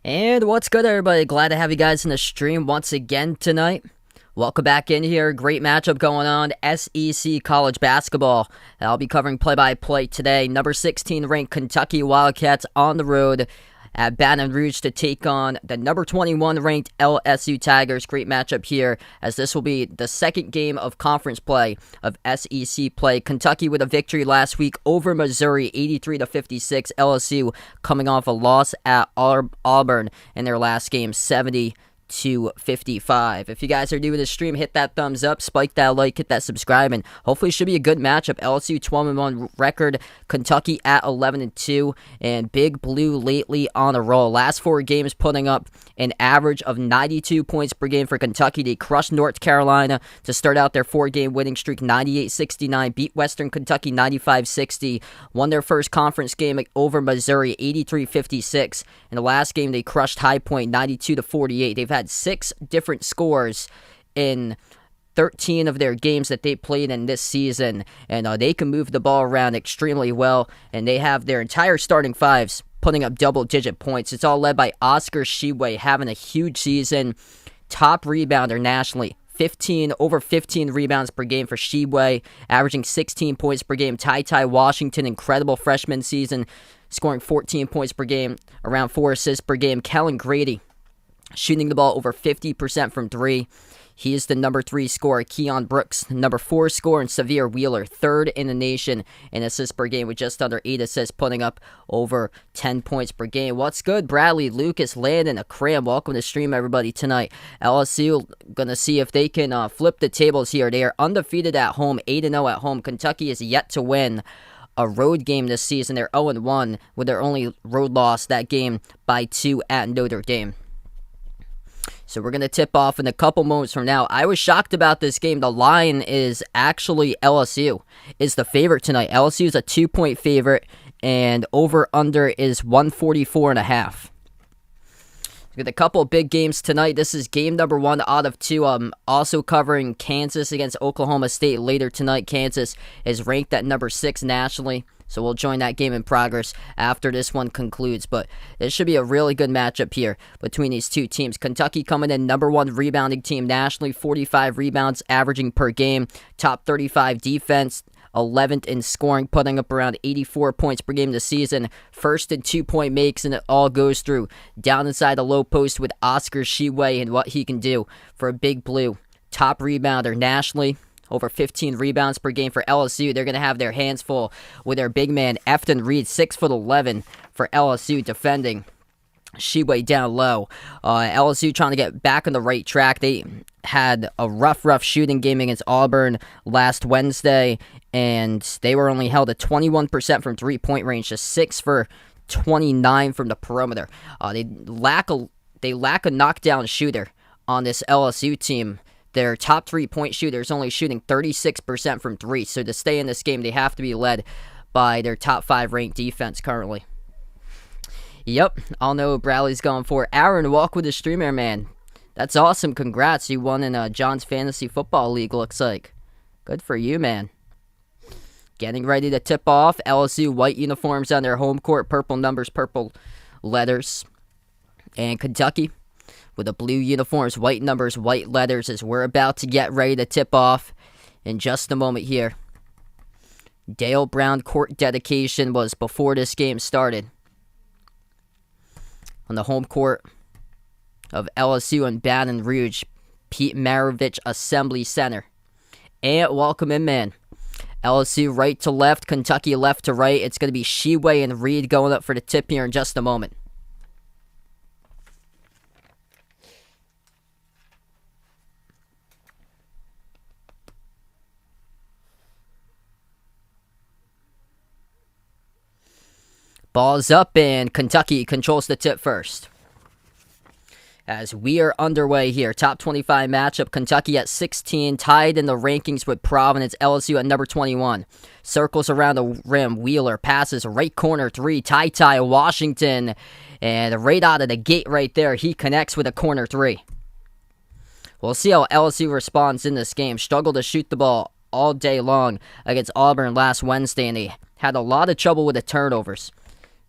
And what's good, everybody? Glad to have you guys in the stream once again tonight. Welcome back in here. Great matchup going on. SEC college basketball. I'll be covering play-by-play today. Number 16 ranked Kentucky Wildcats on the road at Baton Rouge to take on the number 21 ranked LSU Tigers. Great matchup here, as this will be the second game of conference play of SEC play. Kentucky with a victory last week over Missouri, 83-56. LSU coming off a loss at Auburn in their last game, 70-55. If you guys are new to the stream, hit that thumbs up, spike that like, hit that subscribe, and hopefully it should be a good matchup. LSU 12-1 record, Kentucky at 11-2, and Big Blue lately on a roll. Last four games putting up an average of 92 points per game for Kentucky. They crushed North Carolina to start out their four-game winning streak, 98-69, beat Western Kentucky 95-60, won their first conference game over Missouri 83-56. In the last game, they crushed High Point 92-48. They've had 6 different scores in 13 of their games that they played in this season, and they can move the ball around extremely well, and they have their entire starting fives putting up double-digit points. It's all led by Oscar Tshiebwe, having a huge season, top rebounder nationally. Over 15 rebounds per game for Tshiebwe, averaging 16 points per game. Ty Washington, incredible freshman season, scoring 14 points per game, around 4 assists per game. Kellen Grady, shooting the ball over 50% from 3. He is the number 3 scorer. Keon Brooks, number 4 scorer, and Severe Wheeler, 3rd in the nation in assists per game with just under 8 assists, putting up over 10 points per game. What's good? Bradley, Lucas, Landon, Akram, welcome to the stream, everybody, tonight. LSU going to see if they can flip the tables here. They are undefeated at home, 8-0 at home. Kentucky is yet to win a road game this season. They're 0-1 with their only road loss, that game by 2 at Notre Dame. So we're going to tip off in a couple moments from now. I was shocked about this game. The line is actually LSU is the favorite tonight. LSU is a 2-point favorite, and over-under is 144.5. We got a couple of big games tonight. This is game number 1 out of 2. I'm also covering Kansas against Oklahoma State later tonight. Kansas is ranked at number 6 nationally, so we'll join that game in progress after this one concludes. But this should be a really good matchup here between these two teams. Kentucky coming in number 1 rebounding team nationally, 45 rebounds averaging per game, top 35 defense, 11th in scoring, putting up around 84 points per game this season. First in 2-point makes, and it all goes through down inside the low post with Oscar Tshiebwe and what he can do for a Big Blue. Top rebounder nationally, over 15 rebounds per game for LSU. They're going to have their hands full with their big man, Efton Reed, 6'11" for LSU, defending Tshiebwe down low. LSU trying to get back on the right track. They had a rough shooting game against Auburn last Wednesday, and they were only held at 21% from 3-point range, just 6 for 29 from the perimeter. They lack a knockdown shooter on this LSU team. Their top 3-point shooter is only shooting 36% from 3, so to stay in this game, they have to be led by their top 5 ranked defense currently. Yep, I'll know what Bradley's going for. Aaron, welcome to the streamer, man. That's awesome. Congrats. You won in John's Fantasy Football League, looks like. Good for you, man. Getting ready to tip off. LSU white uniforms on their home court. Purple numbers, purple letters. And Kentucky with the blue uniforms, white numbers, white letters, as we're about to get ready to tip off in just a moment here. Dale Brown court dedication was before this game started. On the home court of LSU in Baton Rouge, Pete Maravich Assembly Center. And welcome in, man. LSU right to left, Kentucky left to right. It's going to be Tshiebwe and Reed going up for the tip here in just a moment. Ball's up, and Kentucky controls the tip first. As we are underway here, top 25 matchup, Kentucky at 16, tied in the rankings with Providence, LSU at number 21. Circles around the rim, Wheeler passes right corner 3, Ty Washington, and right out of the gate right there, he connects with a corner 3. We'll see how LSU responds in this game. Struggled to shoot the ball all day long against Auburn last Wednesday, and they had a lot of trouble with the turnovers.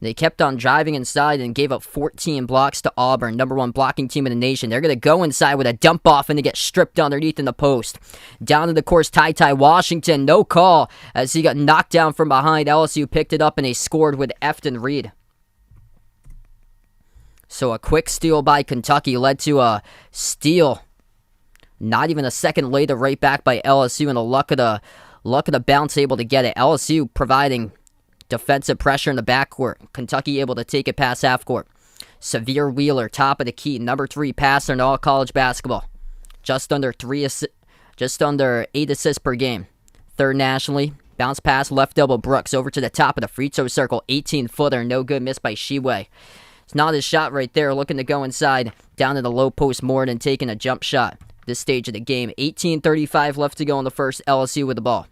They kept on driving inside and gave up 14 blocks to Auburn, number 1 blocking team in the nation. They're going to go inside with a dump off and they get stripped underneath in the post. Down to the course, Ty Washington, no call as he got knocked down from behind. LSU picked it up and they scored with Efton Reed. So a quick steal by Kentucky led to a steal. Not even a second later, right back by LSU, and the luck of the bounce able to get it. LSU providing defensive pressure in the backcourt. Kentucky able to take it past half court. Severe Wheeler, top of the key, number 3 passer in all college basketball. Just under 8 assists per game. 3rd nationally. Bounce pass, left elbow Brooks over to the top of the free throw circle. 18-footer, no good, missed by Sheway. It's not his shot right there, looking to go inside. Down to the low post more than taking a jump shot. This stage of the game. 18:35 left to go in the first. LSU with the ball.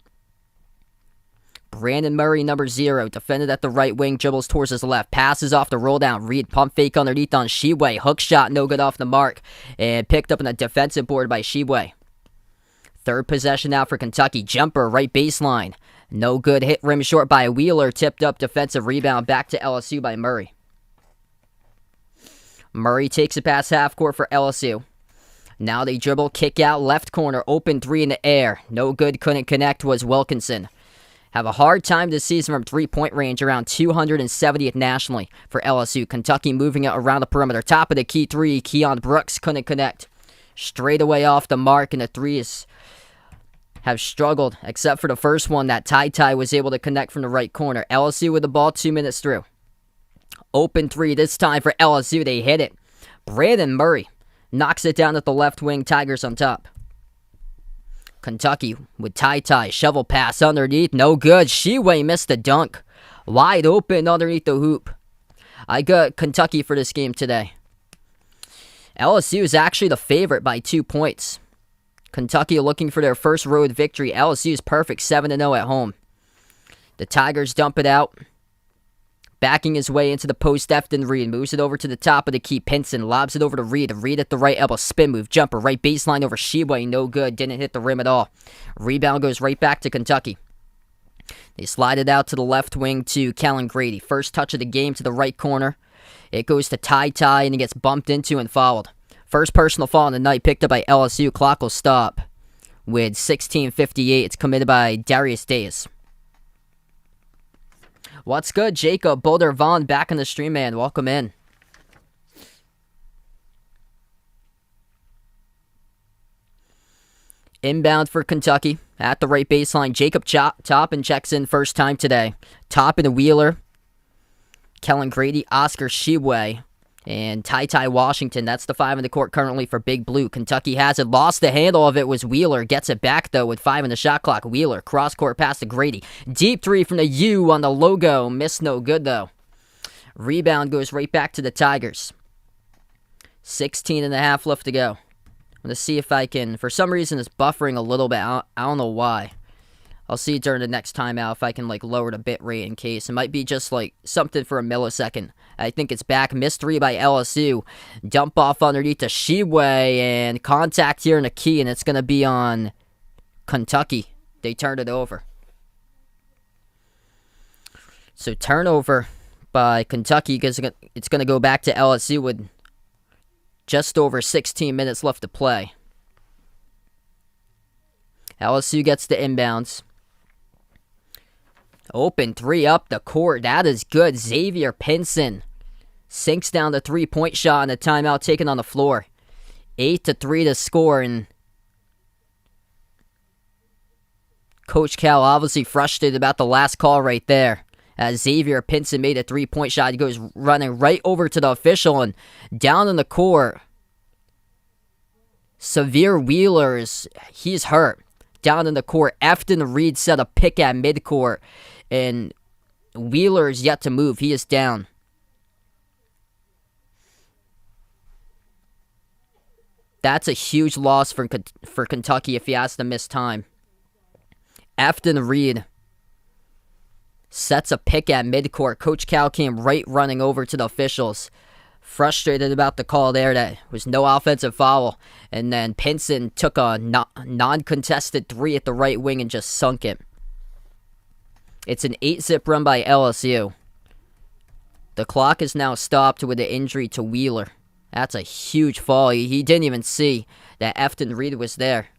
Brandon Murray, number 0, defended at the right wing, dribbles towards his left, passes off the roll down, Reed, pump fake underneath on Sheway, hook shot, no good off the mark, and picked up on a defensive board by Sheway. 3rd possession now for Kentucky, jumper, right baseline, no good, hit rim short by Wheeler, tipped up, defensive rebound, back to LSU by Murray. Murray takes it past half court for LSU. Now they dribble, kick out, left corner, open 3 in the air, no good, couldn't connect, was Wilkinson. Have a hard time this season from 3-point range, around 270th nationally for LSU. Kentucky moving it around the perimeter. Top of the key 3, Keon Brooks couldn't connect. Straight away off the mark, and the 3s have struggled, except for the first one that Ty was able to connect from the right corner. LSU with the ball 2 minutes through. Open 3 this time for LSU. They hit it. Brandon Murray knocks it down at the left wing. Tigers on top. Kentucky with Ty, shovel pass underneath, no good. Sheway missed the dunk. Wide open underneath the hoop. I got Kentucky for this game today. LSU is actually the favorite by 2 points. Kentucky looking for their first road victory. LSU is perfect, 7-0 at home. The Tigers dump it out. Backing his way into the post, Efton Reed moves it over to the top of the key. Pinson lobs it over to Reed. Reed at the right elbow, spin move, jumper, right baseline over Sheway, no good, didn't hit the rim at all. Rebound goes right back to Kentucky. They slide it out to the left wing to Kellen Grady. First touch of the game to the right corner. It goes to Ty and he gets bumped into and fouled. First personal foul on the night picked up by LSU. Clock will stop with 16:58. It's committed by Darius Days. What's good, Jacob Boulder Vaughn, back in the stream, man. Welcome in. Inbound for Kentucky at the right baseline. Jacob Toppin checks in first time today. Toppin and Wheeler, Kellen Grady, Oscar Sheway, and Ty Washington. That's the 5 in the court currently for Big Blue. Kentucky has it. Lost the handle of it was Wheeler. Gets it back, though, with 5 in the shot clock. Wheeler, cross-court pass to Grady. Deep 3 from the U on the logo. Missed, no good, though. Rebound goes right back to the Tigers. 16.5 left to go. I'm going to see if I can... For some reason, it's buffering a little bit. I don't know why. I'll see during the next timeout if I can, lower the bit rate in case. It might be just, something for a millisecond. I think it's back. Missed 3 by LSU. Dump off underneath to Sheway, and contact here in the key, and it's going to be on Kentucky. They turned it over. So turnover by Kentucky, because it's going to go back to LSU with just over 16 minutes left to play. LSU gets the inbounds. Open 3 up the court. That is good. Xavier Pinson sinks down the 3-point shot on the timeout taken on the floor. 8-3 to score, and Coach Cal obviously frustrated about the last call right there. As Xavier Pinson made a 3-point shot, he goes running right over to the official and down in the court. Severe Wheeler he's hurt. Down in the court, Efton Reed set a pick at midcourt, and Wheeler is yet to move. He is down. That's a huge loss for Kentucky if he has to miss time. Efton Reed sets a pick at midcourt. Coach Cal came right running over to the officials. Frustrated about the call there. That was no offensive foul. And then Pinson took a non-contested 3 at the right wing and just sunk it. It's an 8-zip run by LSU. The clock is now stopped with the injury to Wheeler. That's a huge fall. He didn't even see that Efton Reed was there.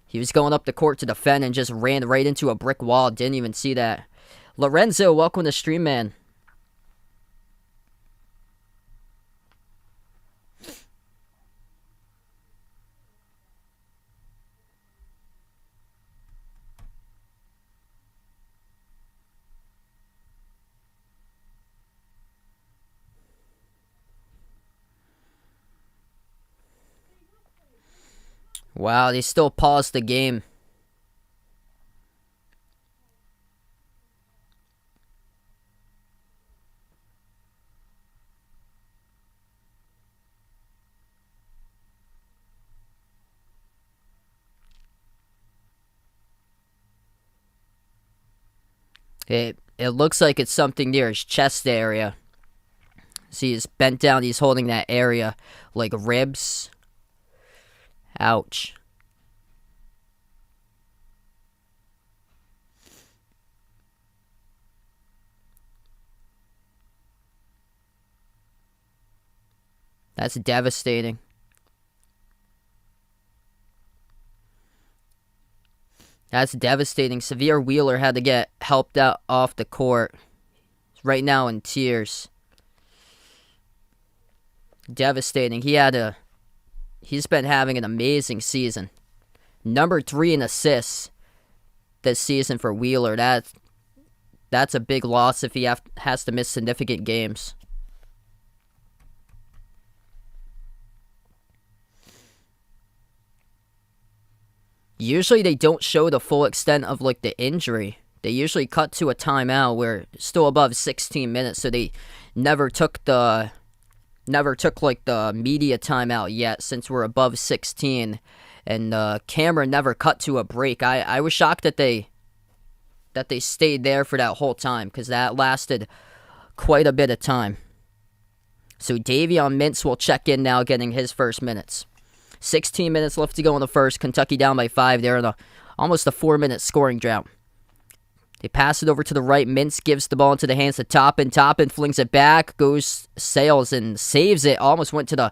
He was going up the court to defend and just ran right into a brick wall. Didn't even see that. Lorenzo, welcome to stream, man. Wow, they still paused the game. It looks like it's something near his chest area. See, he's bent down. He's holding that area like ribs. Ouch. That's devastating. That's devastating. Severe Wheeler had to get helped out off the court. He's right now in tears. Devastating. He's been having an amazing season. Number 3 in assists this season for Wheeler. That's a big loss if he has to miss significant games. Usually they don't show the full extent of like the injury. They usually cut to a timeout where it's still above 16 minutes, so they never took like the media timeout yet since we're above 16, and the camera never cut to a break. I was shocked that they stayed there for that whole time, because that lasted quite a bit of time. So Davion Mintz will check in now, getting his first minutes. 16 minutes left to go in the first. Kentucky down by 5. They're in almost a 4-minute scoring drought. They pass it over to the right. Mintz gives the ball into the hands of Toppin. Toppin flings it back, sails and saves it. Almost went to the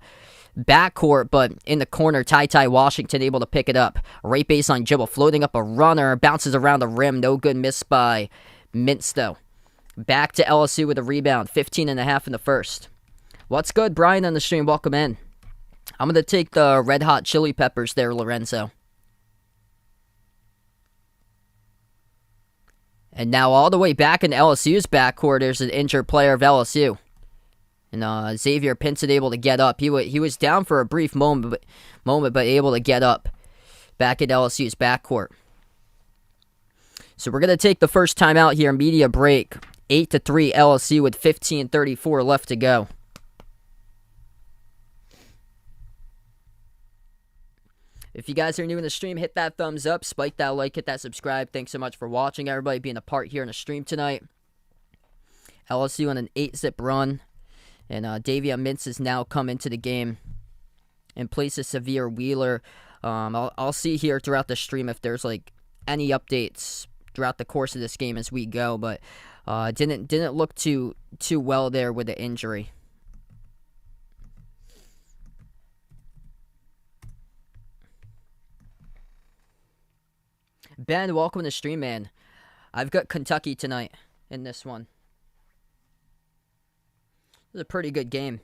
backcourt, but in the corner, Ty Washington able to pick it up. Right baseline dribble, floating up a runner, bounces around the rim. No good, miss by Mintz, though. Back to LSU with a rebound. 15.5 in the first. What's good, Brian on the stream? Welcome in. I'm going to take the Red Hot Chili Peppers there, Lorenzo. And now all the way back in LSU's backcourt, there's an injured player of LSU. And Xavier Pinson able to get up. He was down for a brief moment, but able to get up back in LSU's backcourt. So we're going to take the first time out here, media break. 8-3 LSU with 15:34 left to go. If you guys are new in the stream, hit that thumbs up, spike that like, hit that subscribe. Thanks so much for watching, everybody being a part here in the stream tonight. LSU on an 8-zip run, and Davion Mintz has now come into the game in place of Severe Wheeler. I'll see here throughout the stream if there's like any updates throughout the course of this game as we go, but didn't look too well there with the injury. Ben, welcome to the stream, man. I've got Kentucky tonight in this one. It was a pretty good game.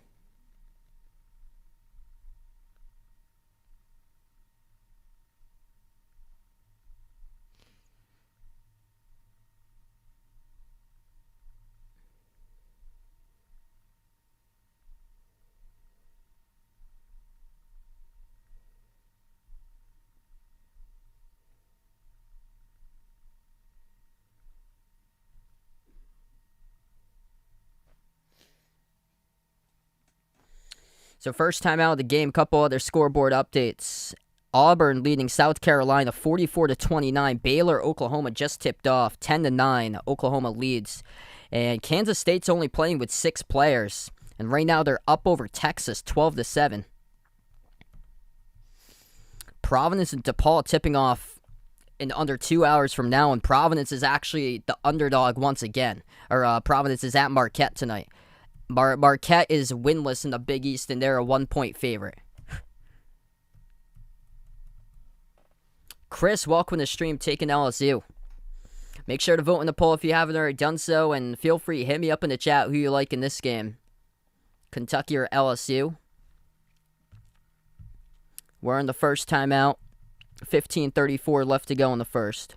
So first time out of the game, couple other scoreboard updates. Auburn leading South Carolina 44-29. Baylor, Oklahoma just tipped off 10-9. Oklahoma leads. And Kansas State's only playing with 6 players. And right now they're up over Texas 12-7. Providence and DePaul tipping off in under 2 hours from now. And Providence is actually the underdog once again. Providence is at Marquette tonight. Marquette is winless in the Big East, and they're a 1-point favorite. Chris, welcome to the stream, taking LSU. Make sure to vote in the poll if you haven't already done so, and feel free to hit me up in the chat who you like in this game. Kentucky or LSU. We're in the first timeout. 15:34 left to go in the first.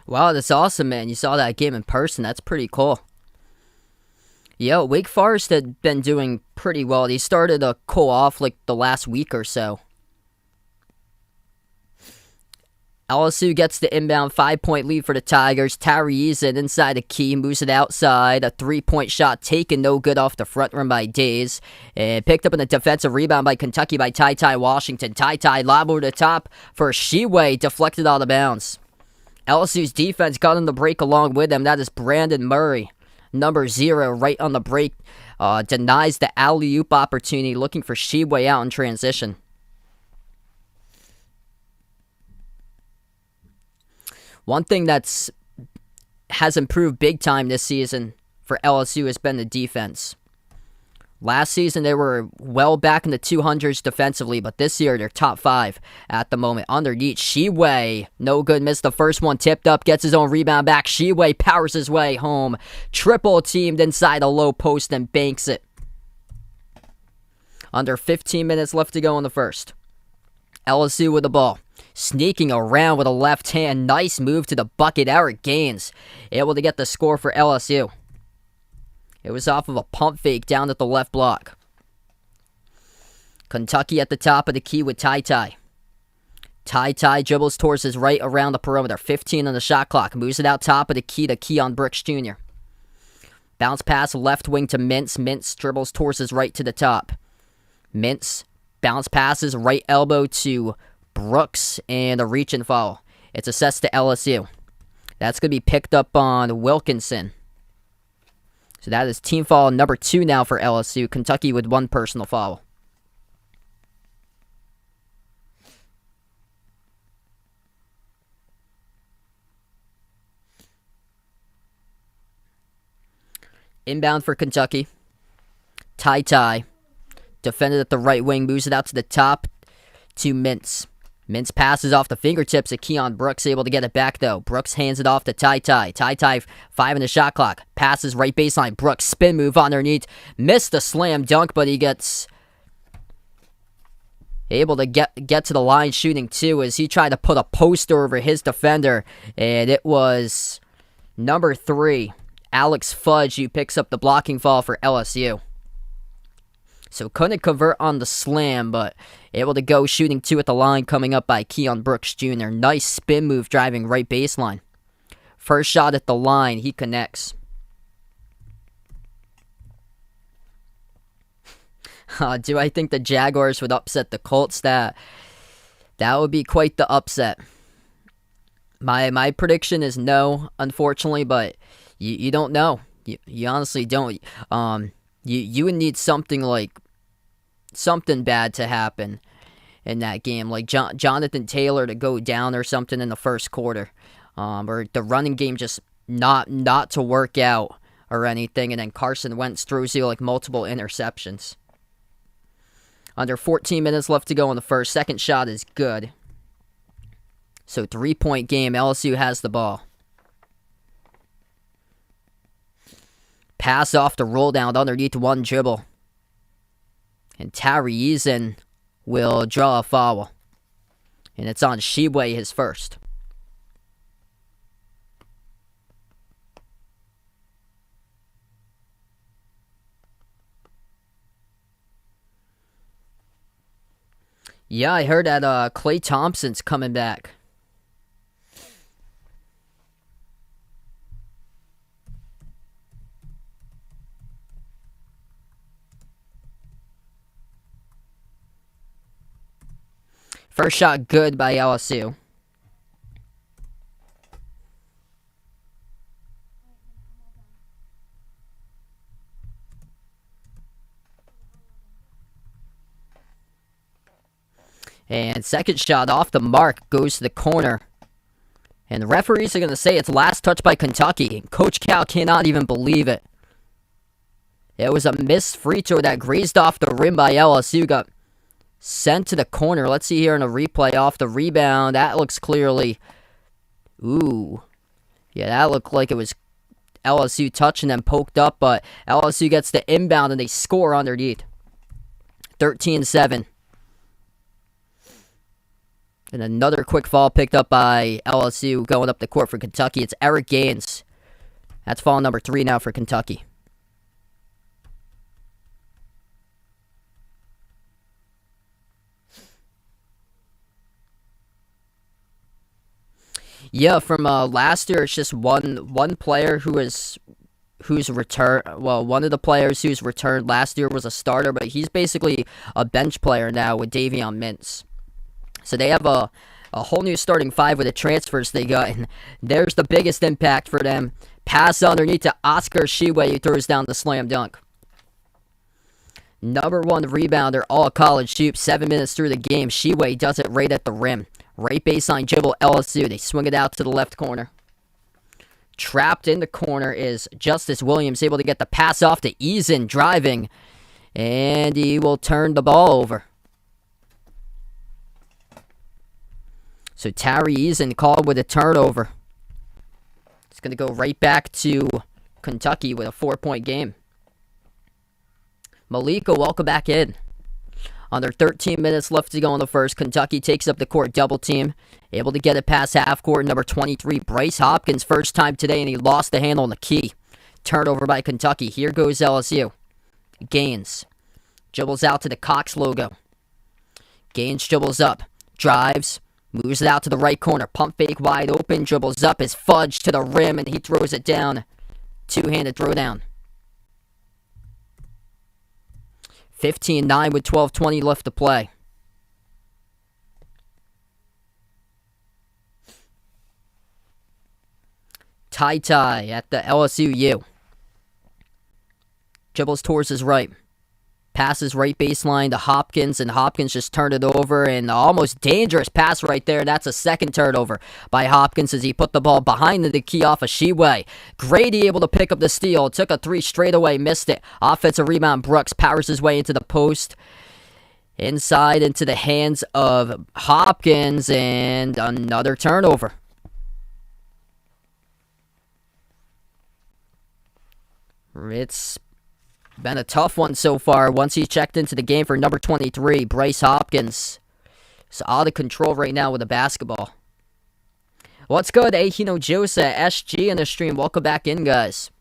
Wow, that's awesome, man. You saw that game in person. That's pretty cool. Yo, Wake Forest had been doing pretty well. They started to cool off like the last week or so. LSU gets the inbound 5-point lead for the Tigers. Tyrese inside the key, moves it outside. A 3-point shot taken, no good off the front rim by Days. And picked up in a defensive rebound by Kentucky by Ty Washington. Ty lob over the top for Sheway, deflected out of bounds. LSU's defense got on the break along with them. That is Brandon Murray, number 0, right on the break. Denies the alley-oop opportunity, looking for Sheway out in transition. One thing has improved big time this season for LSU has been the defense. Last season, they were well back in the 200s defensively, but this year, they're top 5 at the moment. Underneath, Sheway, no good, missed the first one, tipped up, gets his own rebound back. Sheway powers his way home. Triple teamed inside a low post and banks it. Under 15 minutes left to go in the first. LSU with the ball. Sneaking around with a left hand. Nice move to the bucket. Eric Gaines able to get the score for LSU. It was off of a pump fake down at the left block. Kentucky at the top of the key with Ty. Ty dribbles towards his right around the perimeter. 15 on the shot clock. Moves it out top of the key to Keon Brooks Jr. Bounce pass left wing to Mintz. Mintz dribbles towards his right to the top. Mintz bounce passes right elbow to Brooks and a reach and foul. It's assessed to LSU. That's going to be picked up on Wilkinson. So that is team foul number 2 now for LSU. Kentucky with 1 personal foul. Inbound for Kentucky. Ty. Defended at the right wing. Moves it out to the top to Mintz. Mintz passes off the fingertips of Keon Brooks, able to get it back though. Brooks hands it off to Ty. Ty 5 in the shot clock. Passes right baseline. Brooks spin move underneath. Missed the slam dunk, but he gets able to get to the line shooting 2 as he tried to put a poster over his defender. And it was number 3, Alex Fudge, who picks up the blocking foul for LSU. So couldn't convert on the slam, but able to go shooting 2 at the line, coming up by Keon Brooks Jr. Nice spin move driving right baseline. First shot at the line, he connects. Do I think the Jaguars would upset the Colts? That would be quite the upset. My prediction is no, unfortunately, but you don't know. You honestly don't. You would need something bad to happen in that game, like Jonathan Taylor to go down or something in the first quarter, or the running game just not to work out or anything, and then Carson Wentz throws you like multiple interceptions. Under 14 minutes left to go in the first. Second shot is good. So 3-point game. LSU has the ball. Pass off the roll down underneath one dribble. And Tyrese will draw a foul. And it's on Sheway, his first. Yeah, I heard that Klay Thompson's coming back. First shot good by LSU. And second shot off the mark goes to the corner. And the referees are going to say it's last touch by Kentucky. Coach Cal cannot even believe it. It was a missed free throw that grazed off the rim by LSU. Got sent to the corner. Let's see here in a replay off the rebound. That looks clearly... Ooh. Yeah, that looked like it was LSU touching them, poked up, but LSU gets the inbound and they score underneath. 13-7. And another quick foul picked up by LSU going up the court for Kentucky. It's Eric Gaines. That's foul number 3 now for Kentucky. Yeah, from last year, it's just one player who's returned. Well, one of the players who's returned last year was a starter, but he's basically a bench player now with Davion Mintz. So they have a whole new starting 5 with the transfers they got, and there's the biggest impact for them. Pass underneath to Oscar Tshiebwe, who throws down the slam dunk. Number 1 rebounder, all college shoot, 7 minutes through the game. Tshiebwe does it right at the rim. Right baseline dribble LSU. They swing it out to the left corner. Trapped in the corner is Justice Williams, able to get the pass off to Eason, driving, and he will turn the ball over. So Tari Eason called with a turnover. It's going to go right back to Kentucky with a 4-point game. Malika, welcome back in. Under 13 minutes left to go in the first, Kentucky takes up the court double team. Able to get it past half court. Number 23, Bryce Hopkins, first time today, and he lost the handle on the key. Turnover by Kentucky. Here goes LSU. Gaines dribbles out to the Cox logo. Gaines dribbles up, drives, moves it out to the right corner. Pump fake wide open, dribbles up, is fudged to the rim, and he throws it down. Two-handed throwdown. 15-9 with 12:20 left to play. Ty at the LSU U. Dribbles towards his right. Passes right baseline to Hopkins, and Hopkins just turned it over, and almost dangerous pass right there. That's a second turnover by Hopkins as he put the ball behind the key off of Tshiebwe. Grady able to pick up the steal. Took a 3 straight away, missed it. Offensive rebound, Brooks powers his way into the post. Inside into the hands of Hopkins, and another turnover. It's been a tough one so far. Once he checked into the game for number 23, Bryce Hopkins. It's out of control right now with the basketball. What's good, Ahino Josa, SG in the stream. Welcome back in, guys.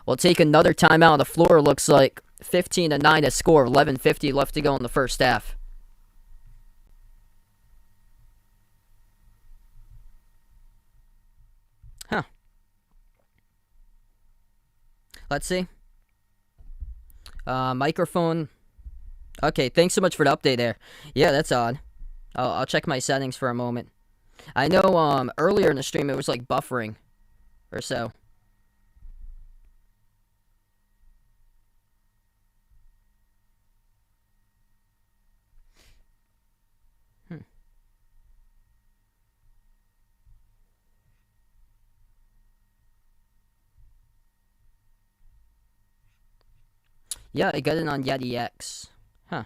We'll take another timeout on the floor. Looks like 15-9 to score. 11:50 left to go in the first half. Huh. Let's see. Microphone. Okay, thanks so much for the update there. Yeah, that's odd. I'll check my settings for a moment. I know earlier in the stream it was like buffering or so. Yeah, I got it on Yeti X. Huh.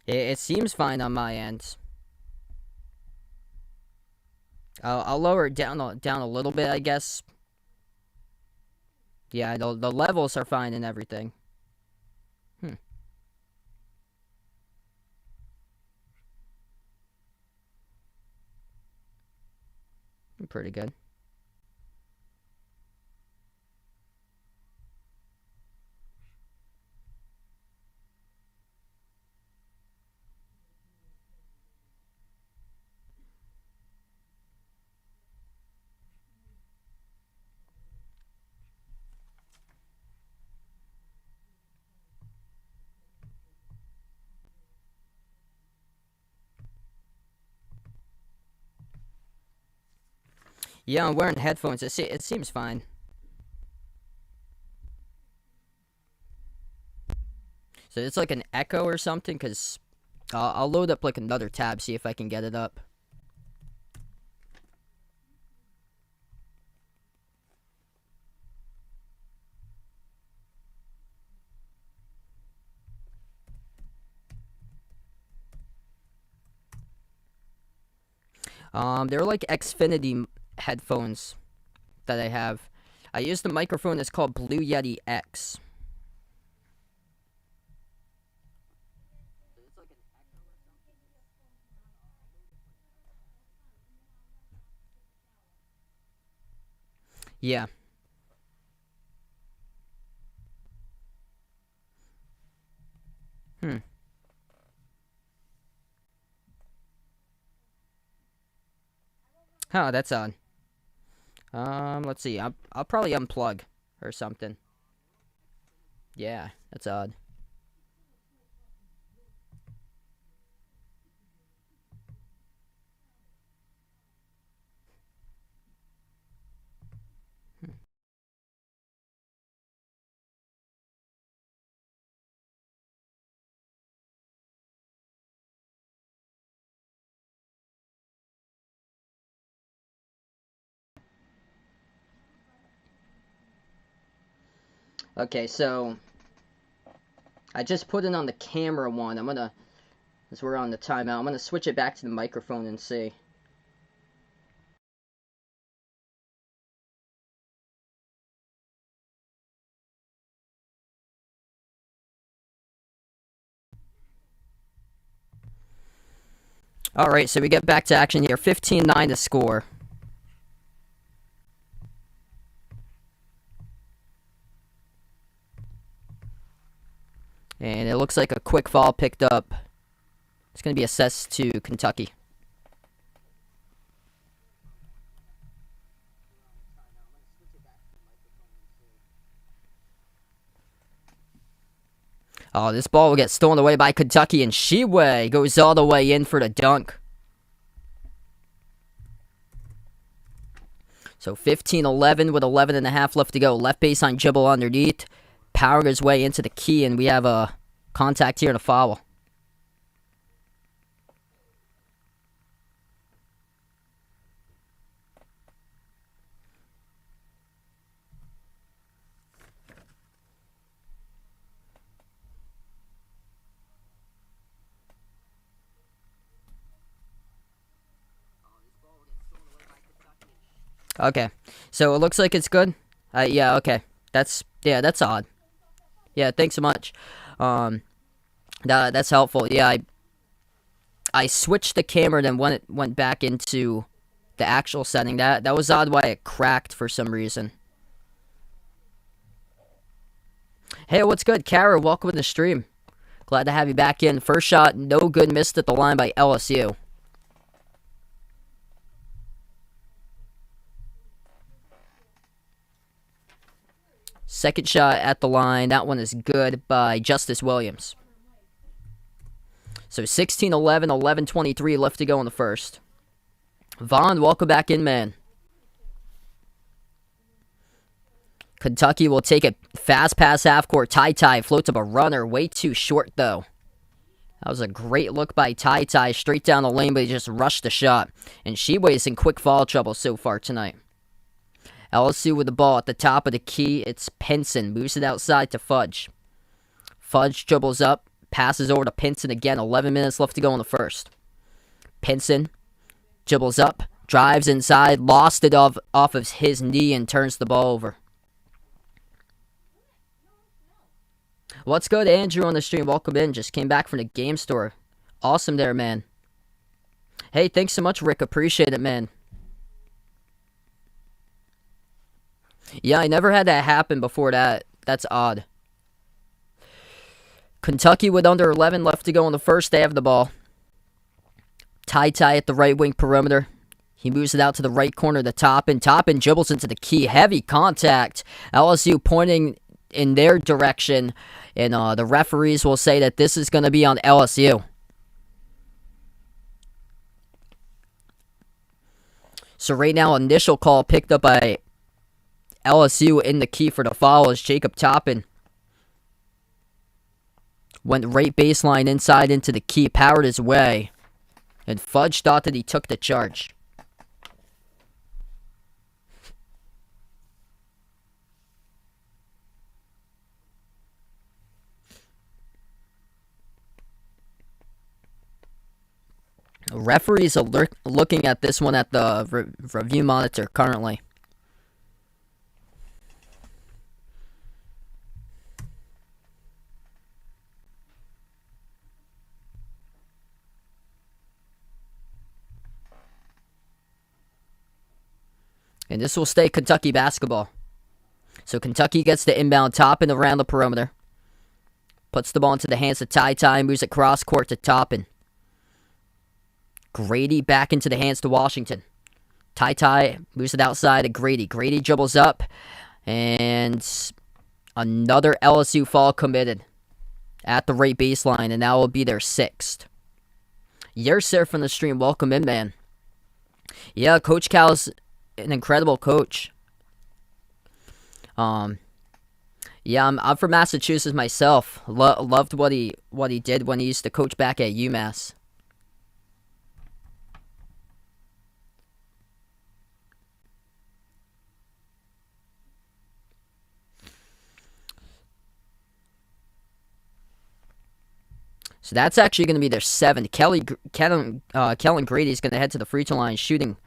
It seems fine on my end. I'll lower it down a little bit, I guess. Yeah, the levels are fine and everything. Pretty good. Yeah, I'm wearing headphones. It seems fine. So it's like an echo or something, because I'll load up like another tab, see if I can get it up. They're like Xfinity headphones that I have. I use the microphone that's called Blue Yeti X. Yeah. Hmm. Huh, that's odd. Let's see. I'll probably unplug or something. Yeah, that's odd. Okay, so I just put it on the camera one. As we're on the timeout, I'm gonna switch it back to the microphone and see. All right, so we get back to action here. 15-9 to score. And it looks like a quick foul picked up. It's going to be assessed to Kentucky. Oh, this ball will get stolen away by Kentucky, and Shiwei goes all the way in for the dunk. So 15-11 with 11 and a half left to go. Left baseline dribble underneath. Powering his way into the key, and we have a contact here and a foul. Okay, so it looks like it's good. Yeah, okay. That's odd. Yeah, thanks so much. Um, that's helpful. Yeah, I switched the camera, then when it went back into the actual setting, that was odd why it cracked for some reason. Hey, what's good, Kara? Welcome to the stream. Glad to have you back in. First shot, no good, missed at the line by LSU. Second shot at the line, that one is good by Justice Williams. So 16-11, 11-23 left to go in the first. Vaughn, welcome back in, man. Kentucky will take a fast pass half court. Ty floats up a runner. Way too short, though. That was a great look by Ty straight down the lane, but he just rushed the shot. And Shiwei's in quick foul trouble so far tonight. LSU with the ball at the top of the key. It's Pinson. Moves it outside to Fudge. Fudge dribbles up. Passes over to Pinson again. 11 minutes left to go in the first. Pinson dribbles up. Drives inside. Lost it off of his knee and turns the ball over. Let's go to Andrew on the stream. Welcome in. Just came back from the game store. Awesome there, man. Hey, thanks so much, Rick. Appreciate it, man. Yeah, I never had that happen before that. That's odd. Kentucky with under 11 left to go in the first. They have the ball. Ty at the right wing perimeter. He moves it out to the right corner to Toppin. Toppin dribbles into the key. Heavy contact. LSU pointing in their direction. And the referees will say that this is going to be on LSU. So right now, initial call picked up by LSU in the key for the foul as Jacob Toppin went right baseline inside into the key, powered his way, and Fudge thought that he took the charge. Referees are looking at this one at the review monitor currently. And this will stay Kentucky basketball. So Kentucky gets the inbound, Toppin around the perimeter. Puts the ball into the hands of Ty, moves it cross court to Toppin. Grady back into the hands to Washington. Ty moves it outside to Grady. Grady dribbles up. And another LSU foul committed at the right baseline. And that will be their 6th. Yersir from the stream. Welcome in, man. Yeah, Coach Cal's an incredible coach. Yeah, I'm from Massachusetts myself. Loved what he did when he used to coach back at UMass. So that's actually going to be their 7th. Kellen Grady is going to head to the free throw line, shooting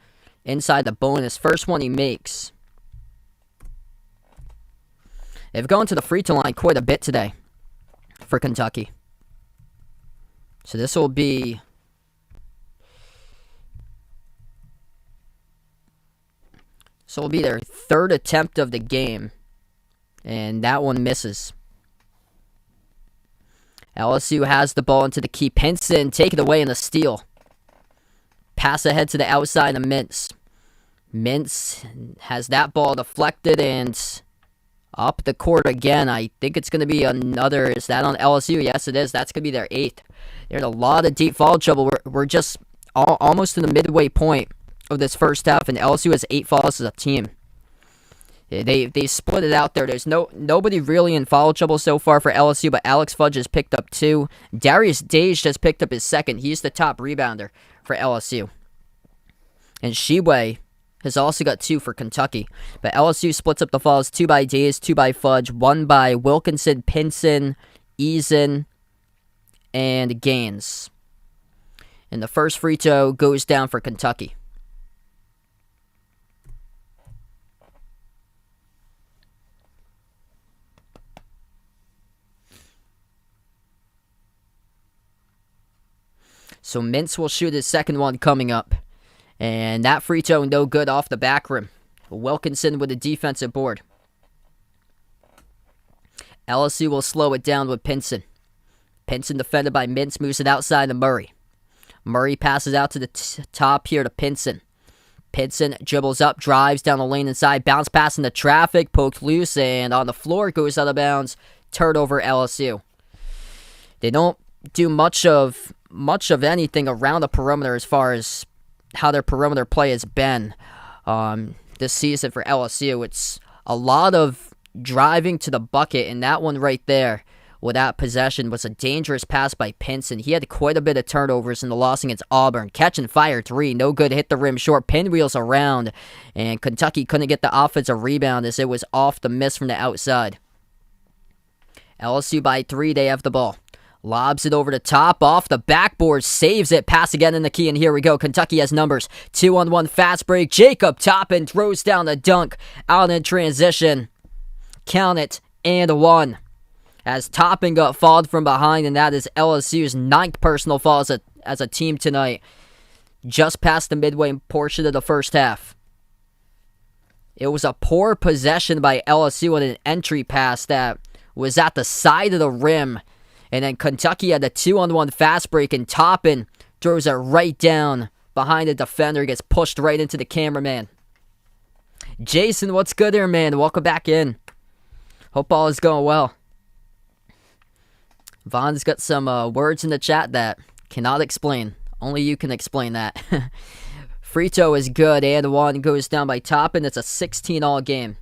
inside the bonus. First one he makes. They've gone to the free throw line quite a bit today for Kentucky. So this will be their 3rd attempt of the game. And that one misses. LSU has the ball into the key. Pinson take it away in a steal. Pass ahead to the outside of Mintz. Mintz has that ball deflected and up the court again. I think it's going to be another. Is that on LSU? Yes, it is. That's going to be their 8th. There's a lot of deep foul trouble. We're just almost in the midway point of this first half, and LSU has 8 fouls as a team. They split it out there. There's nobody really in foul trouble so far for LSU, but Alex Fudge has picked up 2. Darius Dage just picked up his 2nd. He's the top rebounder for LSU. And Sheway has also got 2 for Kentucky. But LSU splits up the fouls, 2 by Dage, 2 by Fudge, 1 by Wilkinson, Pinson, Eason, and Gaines. And the first free throw goes down for Kentucky. So Mintz will shoot his 2nd one coming up. And that free throw no good off the back rim. Wilkinson with a defensive board. LSU will slow it down with Pinson. Pinson defended by Mintz, moves it outside to Murray. Murray passes out to the top here to Pinson. Pinson dribbles up, drives down the lane inside, bounce pass into traffic, poked loose, and on the floor goes out of bounds. Turnover LSU. They don't do much of anything around the perimeter as far as how their perimeter play has been this season for LSU. It's a lot of driving to the bucket, and that one right there with that possession was a dangerous pass by Pinson. He had quite a bit of turnovers in the loss against Auburn. Catch and fire 3, no good, hit the rim short, pinwheels around, and Kentucky couldn't get the offensive rebound as it was off the miss from the outside. LSU by 3, they have the ball. Lobs it over the top, off the backboard, saves it, pass again in the key, and here we go. Kentucky has numbers. 2-on-1 fast break. Jacob Toppin throws down the dunk, out in transition. Count it, and 1. As Toppin got fouled from behind, and that is LSU's 9th personal foul as a team tonight. Just past the midway portion of the first half. It was a poor possession by LSU on an entry pass that was at the side of the rim. And then Kentucky had the 2-on-1 fast break, and Toppin throws it right down behind the defender, gets pushed right into the cameraman. Jason, what's good there, man? Welcome back in. Hope all is going well. Vaughn's got some words in the chat that cannot explain. Only you can explain that. Free throw is good, and one goes down by Toppin. It's a 16-all game.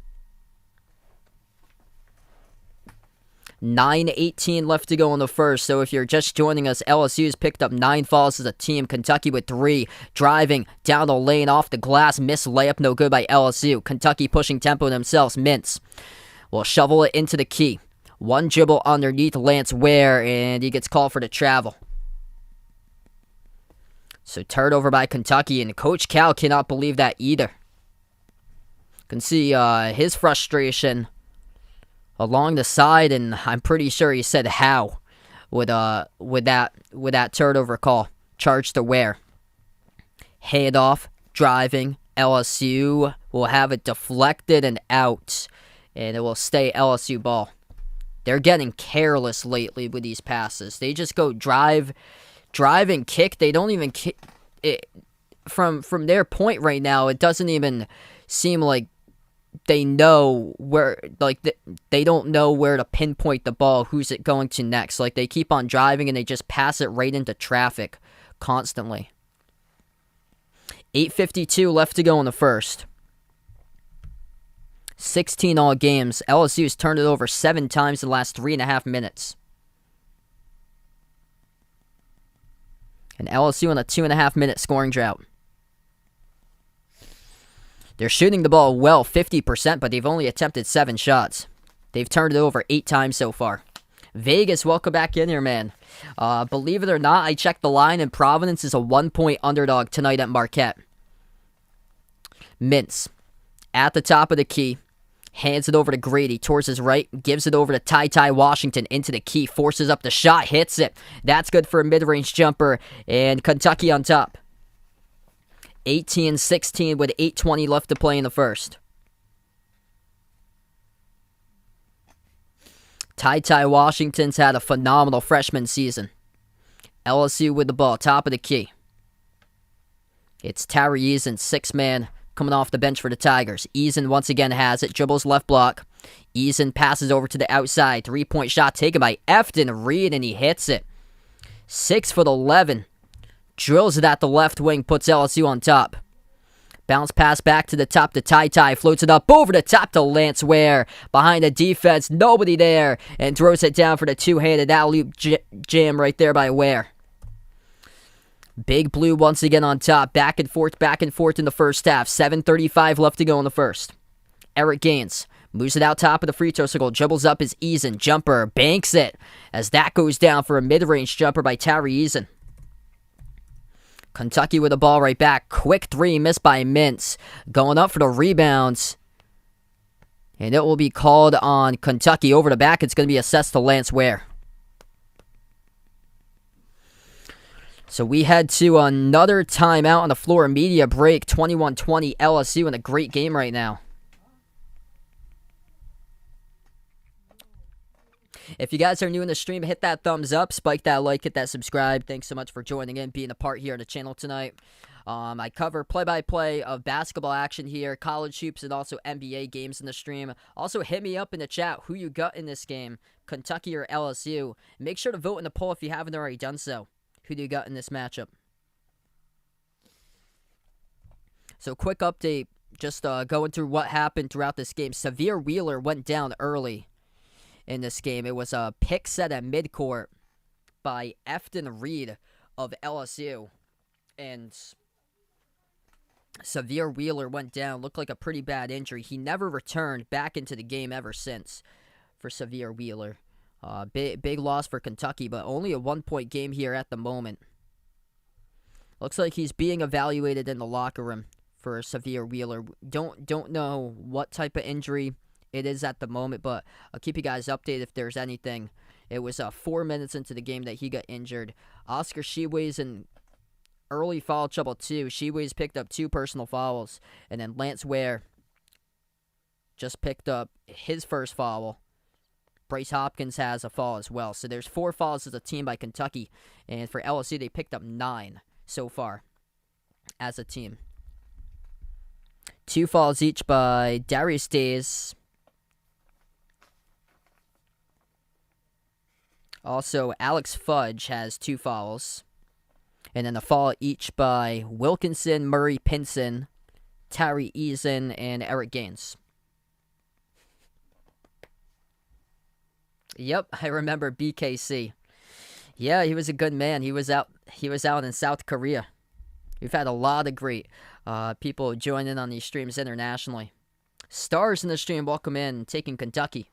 9:18 left to go in the first, so if you're just joining us, LSU's picked up 9 fouls as a team. Kentucky with 3, driving down the lane off the glass, missed layup, no good by LSU. Kentucky pushing tempo themselves. Mintz will shovel it into the key. One dribble underneath Lance Ware, and he gets called for the travel. So turnover by Kentucky, and Coach Cal cannot believe that either. You can see his frustration along the side, and I'm pretty sure he said how with that turnover call. Charge to Ware. Handoff, driving. LSU will have it deflected and out, and it will stay LSU ball. They're getting careless lately with these passes. They just go drive and kick. They don't even kick it. From their point right now, it doesn't even seem like they know where, like, they don't know where to pinpoint the ball, who's it going to next. Like, they keep on driving and they just pass it right into traffic constantly. 8:52 left to go in the first. 16 all games. LSU's turned it over 7 times in the last 3.5 minutes. And LSU on a 2.5 minute scoring drought. They're shooting the ball well, 50%, but they've only attempted 7 shots. They've turned it over 8 times so far. Vegas, welcome back in here, man. Believe it or not, I checked the line, and Providence is a 1-point underdog tonight at Marquette. Mintz, at the top of the key, hands it over to Grady towards his right, gives it over to Ty Washington into the key, forces up the shot, hits it. That's good for a mid-range jumper, and Kentucky on top. 18-16 with 8:20 left to play in the first. Ty Washington's had a phenomenal freshman season. LSU with the ball, top of the key. It's Tari Eason, 6-man, coming off the bench for the Tigers. Eason once again has it, dribbles left block. Eason passes over to the outside. 3-point shot taken by Efton Reed, and he hits it. 6'11". Drills it at the left wing, puts LSU on top. Bounce pass back to the top to Ty. Floats it up over the top to Lance Ware. Behind the defense, nobody there. And throws it down for the two-handed alley-oop jam right there by Ware. Big Blue once again on top. Back and forth in the first half. 7:35 left to go in the first. Eric Gaines moves it out top of the free throw circle. Dribbles up his Eason. Jumper. Banks it. As that goes down for a mid-range jumper by Tari Eason. Kentucky with the ball right back. Quick 3 missed by Mintz. Going up for the rebounds. And it will be called on Kentucky. Over the back, it's going to be assessed to Lance Ware. So we head to another timeout on the floor. Media break. 21-20 LSU in a great game right now. If you guys are new in the stream, hit that thumbs up, spike that like, hit that subscribe. Thanks so much for joining in, being a part here on the channel tonight. I cover play-by-play of basketball action here, college hoops, and also NBA games in the stream. Also, hit me up in the chat who you got in this game, Kentucky or LSU. Make sure to vote in the poll if you haven't already done so. Who do you got in this matchup? So, quick update, just going through what happened throughout this game. Severe Wheeler went down early in this game. It was a pick set at midcourt by Efton Reed of LSU. And Severe Wheeler went down. Looked like a pretty bad injury. He never returned back into the game ever since for Severe Wheeler. Big loss for Kentucky, but only a 1-point game here at the moment. Looks like he's being evaluated in the locker room for Severe Wheeler. Don't know what type of injury it is at the moment, but I'll keep you guys updated if there's anything. It was 4 minutes into the game that he got injured. Oscar Sheway's in early foul trouble too. Sheway's picked up 2 personal fouls, and then Lance Ware just picked up his first foul. Bryce Hopkins has a foul as well. So there's 4 fouls as a team by Kentucky, and for LSU they picked up 9 so far as a team. 2 fouls each by Darius Days. Also, Alex Fudge has 2 fouls. And then a fall each by Wilkinson, Murray Pinson, Tari Eason, and Eric Gaines. Yep, I remember BKC. Yeah, he was a good man. He was out in South Korea. We've had a lot of great people join in on these streams internationally. Stars in the stream, welcome in, taking Kentucky.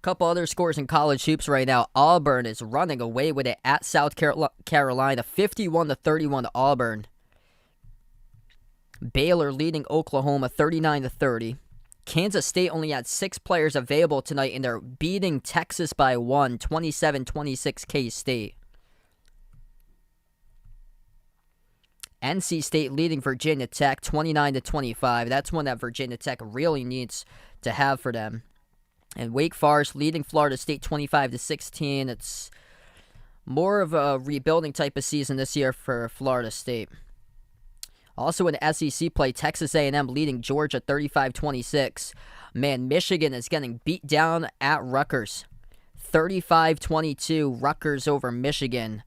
Couple other scores in college hoops right now. Auburn is running away with it at South Carolina, 51-31 Auburn. Baylor leading Oklahoma 39-30. Kansas State only had 6 players available tonight, and they're beating Texas by 1, 27-26 K-State. NC State leading Virginia Tech 29-25. That's one that Virginia Tech really needs to have for them. And Wake Forest leading Florida State 25-16. It's more of a rebuilding type of season this year for Florida State. Also in SEC play, Texas A&M leading Georgia 35-26. Man, Michigan is getting beat down at Rutgers. 35-22, Rutgers over Michigan.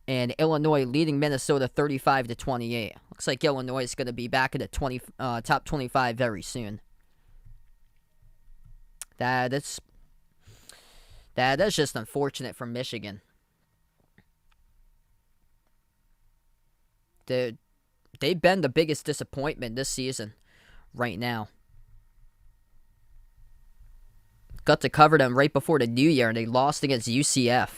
And Illinois leading Minnesota 35-28. Looks like Illinois is going to be back in the top 25 very soon. That's just unfortunate for Michigan. They've been the biggest disappointment this season right now. Got to cover them right before the new year, and they lost against UCF.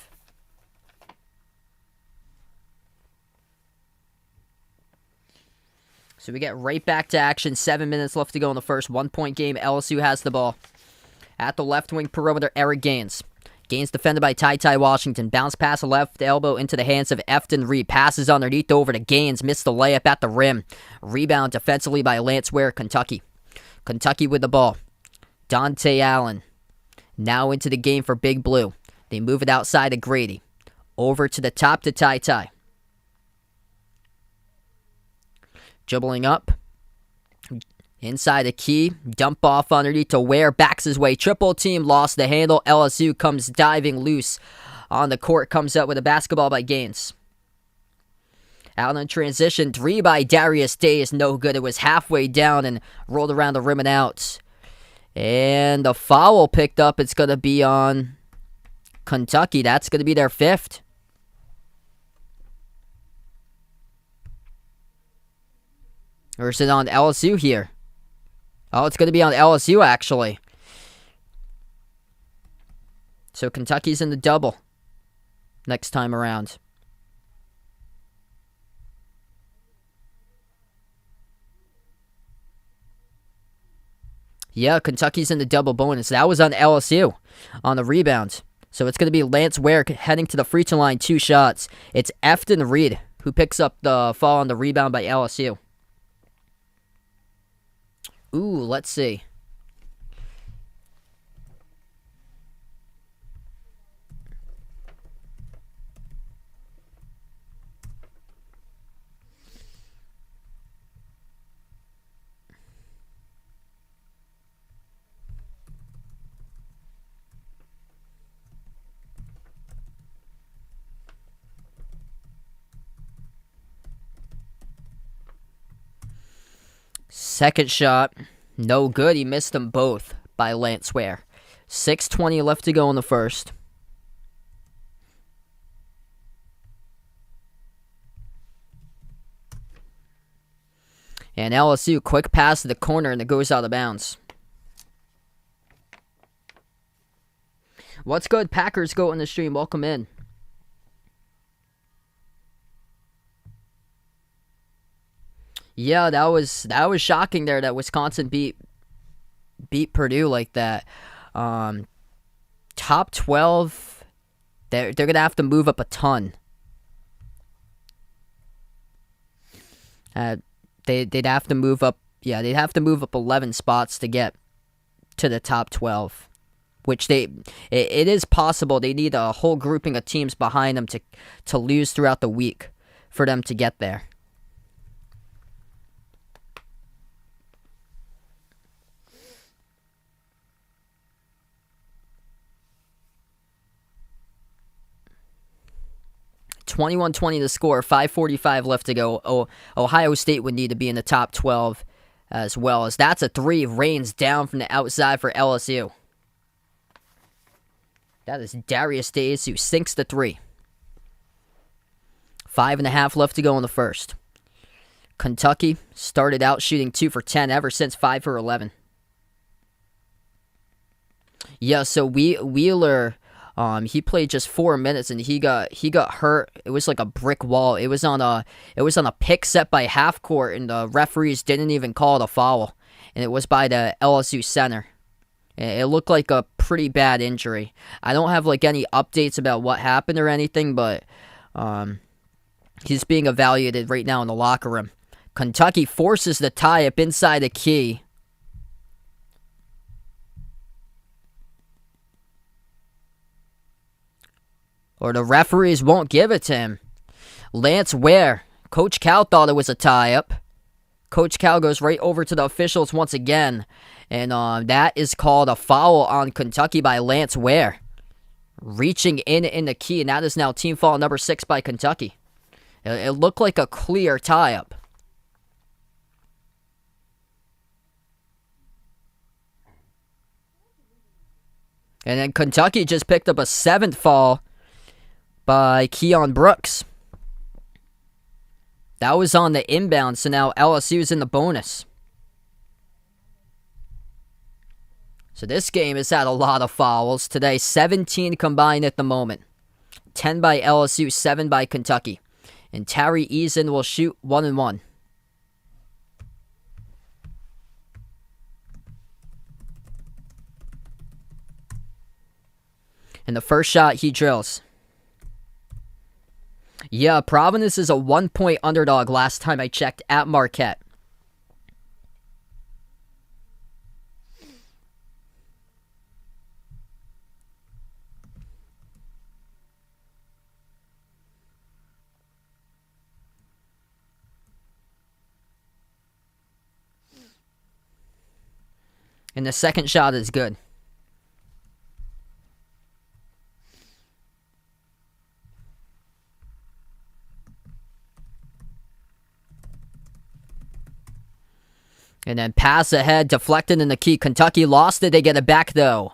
So we get right back to action. 7 minutes left to go in the first. 1-point game. LSU has the ball. At the left wing perimeter, Eric Gaines. Gaines defended by Ty Washington. Bounce pass left elbow into the hands of Efton Reed. Passes underneath over to Gaines. Missed the layup at the rim. Rebound defensively by Lance Ware, Kentucky. Kentucky with the ball. Dante Allen. Now into the game for Big Blue. They move it outside of Grady. Over to the top to Ty. Dribbling up. Inside the key, dump off underneath to Ware, backs his way, triple team, lost the handle, LSU comes diving loose on the court, comes up with a basketball by Gaines. Out in transition, 3 by Darius Days, no good, it was halfway down and rolled around the rim and out. And the foul picked up, it's going to be on Kentucky, that's going to be their 5th. Or is it on LSU here? Oh, it's going to be on LSU, actually. So Kentucky's in the double next time around. Yeah, Kentucky's in the double bonus. That was on LSU on the rebound. So it's going to be Lance Ware heading to the free throw line, 2 shots. It's Efton Reed who picks up the fall on the rebound by LSU. Ooh, let's see. Second shot. No good. He missed them both by Lance Ware. 6:20 left to go in the first. And LSU, quick pass to the corner, and it goes out of bounds. What's good? Packers go in the stream. Welcome in. Yeah, that was shocking there that Wisconsin beat Purdue like that. Top 12, they're going to have to move up a ton. They'd have to move up Yeah, they'd have to move up 11 spots to get to the top 12, which it is possible. They need a whole grouping of teams behind them to lose throughout the week for them to get there. (21-20) the score, 5:45 left to go. Ohio State would need to be in the top 12 as well, as that's a three, rains down from the outside for LSU. That is Darius Days, who sinks the three. 5.5 left to go in the first. Kentucky started out shooting 2 for 10 ever since 5 for 11. Yeah, so Wheeler, he played just 4 minutes and he got hurt. It was like a brick wall. It was on a pick set by half court, and the referees didn't even call it a foul, and it was by the LSU center. It looked like a pretty bad injury. I don't have like any updates about what happened or anything, but he's being evaluated right now in the locker room. Kentucky forces the tie up inside the key. Or the referees won't give it to him. Lance Ware. Coach Cal thought it was a tie-up. Coach Cal goes right over to the officials once again. And that is called a foul on Kentucky by Lance Ware. Reaching in the key. And that is now team foul number 6 by Kentucky. It looked like a clear tie-up. And then Kentucky just picked up a 7th foul by Keon Brooks. That was on the inbound, so now LSU's in the bonus. So this game has had a lot of fouls today. 17 combined at the moment. 10 by LSU, 7 by Kentucky. And Tari Eason will shoot 1-1. And the first shot he drills. Yeah, Providence is a 1-point underdog last time I checked at Marquette. And the second shot is good. And then pass ahead, deflected in the key. Kentucky lost it. They get it back, though.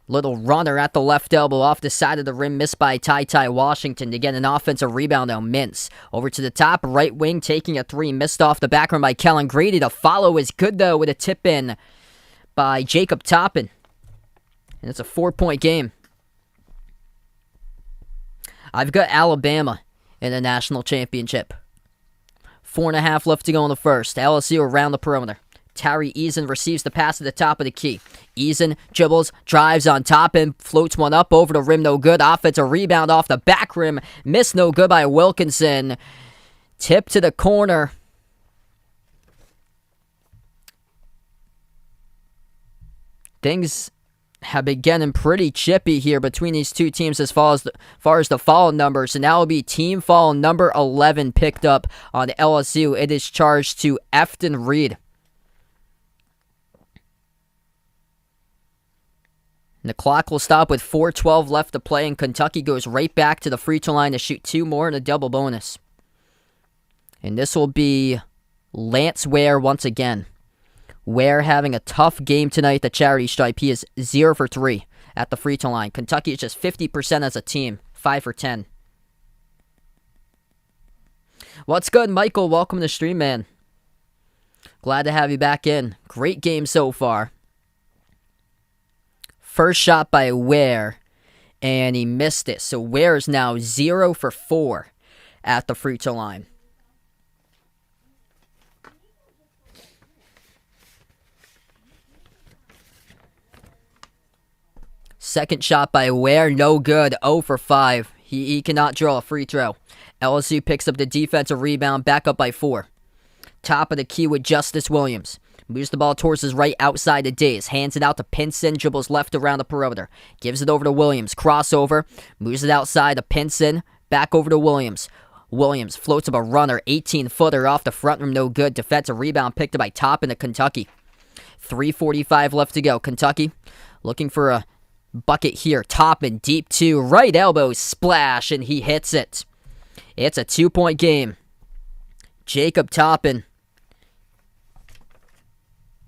Little runner at the left elbow off the side of the rim. Missed by Ty Washington to get an offensive rebound, though. Mintz over to the top. Right wing taking a 3. Missed off the back rim by Kellen Grady. The follow is good, though, with a tip in by Jacob Toppin. And it's a 4-point game. I've got Alabama in the national championship. 4.5 left to go in the first. LSU around the perimeter. Tari Eason receives the pass at the top of the key. Eason dribbles, drives on top, and floats one up over the rim. No good. Offensive rebound off the back rim. Missed, no good by Wilkinson. Tip to the corner. Things have been getting pretty chippy here between these two teams as far as the foul numbers. And now will be team foul number 11 picked up on LSU. It is charged to Efton Reed. And the clock will stop with 4:12 left to play, and Kentucky goes right back to the free throw line to shoot 2 more in a double bonus. And this will be Lance Ware once again. Ware having a tough game tonight at the charity stripe. He is 0 for 3 at the free throw line. Kentucky is just 50% as a team, 5 for 10. What's good, Michael? Welcome to the stream, man. Glad to have you back in. Great game so far. First shot by Ware, and he missed it. So Ware is now 0 for 4 at the free throw line. Second shot by Ware, no good, 0 for 5. He cannot draw a free throw. LSU picks up the defensive rebound, back up by 4. Top of the key with Justice Williams. Moves the ball towards his right outside the Days. Hands it out to Pinson. Dribbles left around the perimeter. Gives it over to Williams. Crossover. Moves it outside to Pinson. Back over to Williams. Williams floats up a runner. 18-footer off the front rim. No good. Defensive rebound picked up by Toppin to Kentucky. 3:45 left to go. Kentucky looking for a bucket here. Toppin deep two. Right elbow splash. And he hits it. It's a 2-point game. Jacob Toppin.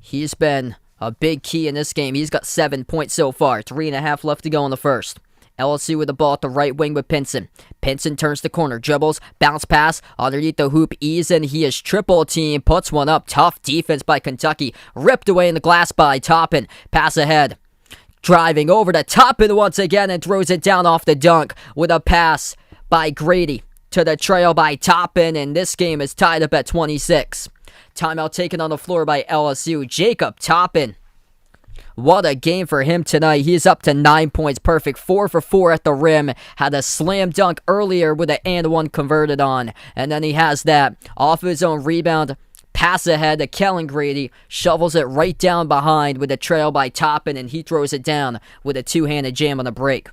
He's been a big key in this game. He's got 7 points so far. 3.5 left to go in the first. LSU with the ball at the right wing with Pinson. Pinson turns the corner, dribbles, bounce pass, underneath the hoop, ease in. He is triple team, puts one up. Tough defense by Kentucky. Ripped away in the glass by Toppin. Pass ahead. Driving over to Toppin once again and throws it down off the dunk with a pass by Grady to the trail by Toppin. And this game is tied up at 26. Timeout taken on the floor by LSU. Jacob Toppin. What a game for him tonight. He's up to 9 points. Perfect. 4 for 4 at the rim. Had a slam dunk earlier with an and one converted on. And then he has that off his own rebound. Pass ahead to Kellen Grady. Shovels it right down behind with a trail by Toppin. And he throws it down with a two-handed jam on the break.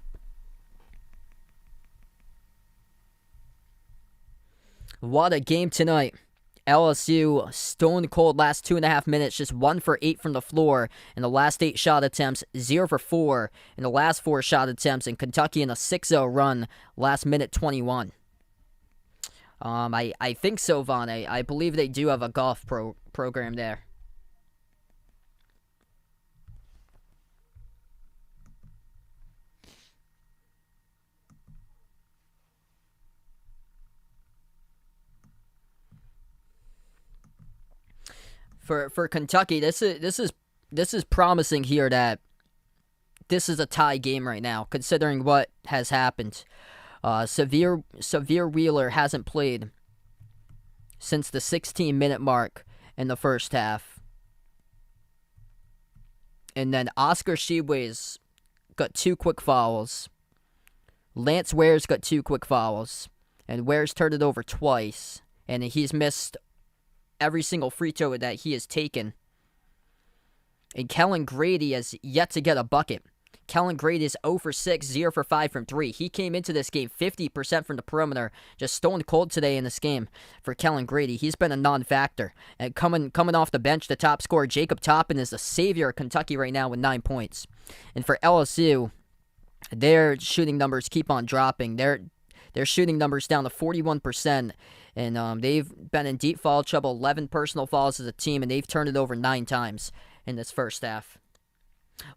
What a game tonight. LSU stone cold last 2.5 minutes, just 1 for 8 from the floor in the last 8 shot attempts, 0 for 4 in the last 4 shot attempts, and Kentucky in a 6-0 run last minute 21. I think so, Vaughn. I believe they do have a golf program there. For Kentucky, this is promising here that this is a tie game right now, considering what has happened. Severe Wheeler hasn't played since the 16-minute mark in the first half. And then Oscar Tshiebwe's got 2 quick fouls. Lance Ware's got 2 quick fouls. And Ware's turned it over twice. And he's missed every single free throw that he has taken. And Kellen Grady has yet to get a bucket. Kellen Grady is 0 for 6, 0 for 5 from 3. He came into this game 50% from the perimeter. Just stone cold today in this game for Kellen Grady. He's been a non-factor. And coming off the bench, the top scorer, Jacob Toppin, is the savior of Kentucky right now with 9 points. And for LSU, their shooting numbers keep on dropping. Their shooting numbers down to 41%. And they've been in deep foul trouble, 11 personal fouls as a team, and they've turned it over 9 times in this first half.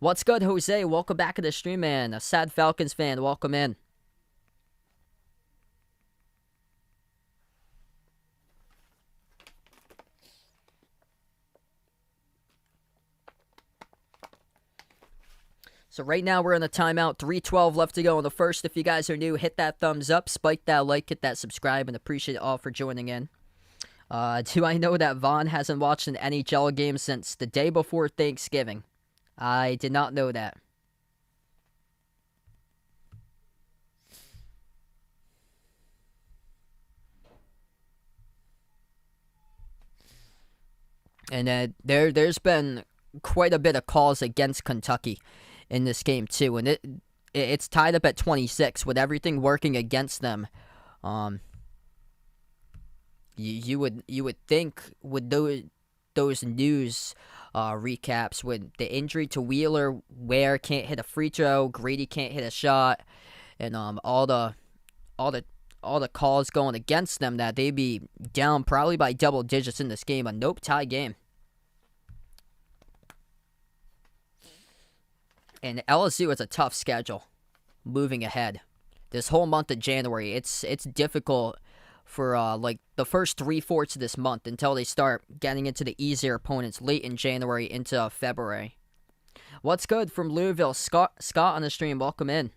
What's good, Jose? Welcome back to the stream, man. A sad Falcons fan, welcome in. So right now we're in a timeout, 3:12 left to go in the first. If you guys are new, hit that thumbs up, spike that like, hit that subscribe, and appreciate it all for joining in. Do I know that Vaughn hasn't watched an NHL game since the day before Thanksgiving? I did not know that. And there's been quite a bit of calls against Kentucky in this game too, and it's tied up at 26 with everything working against them. You would think with those news recaps, with the injury to Wheeler, Ware can't hit a free throw, Grady can't hit a shot, and all the calls going against them, that they'd be down probably by double digits in this game. A nope, tie game. And LSU has a tough schedule moving ahead. This whole month of January, it's difficult for like the first 3/4 of this month until they start getting into the easier opponents late in January into February. What's good from Louisville? Scott on the stream, welcome in.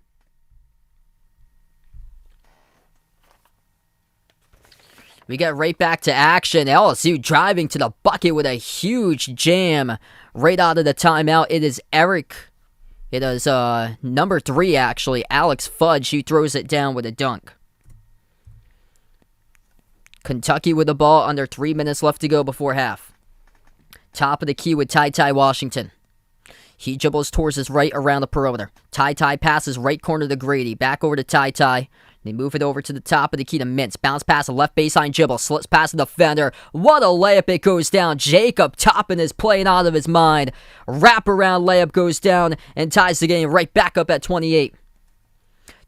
We get right back to action. LSU driving to the bucket with a huge jam right out of the timeout. It is number 3, actually, Alex Fudge, who throws it down with a dunk. Kentucky with the ball, under 3 minutes left to go before half. Top of the key with Ty Washington. He dribbles towards his right around the perimeter. Ty passes right corner to Grady. Back over to Ty. They move it over to the top of the key to Mintz. Bounce pass, a left baseline dribble. Slips past the defender. What a layup, it goes down. Jacob Toppin is playing out of his mind. Wraparound layup goes down and ties the game right back up at 28.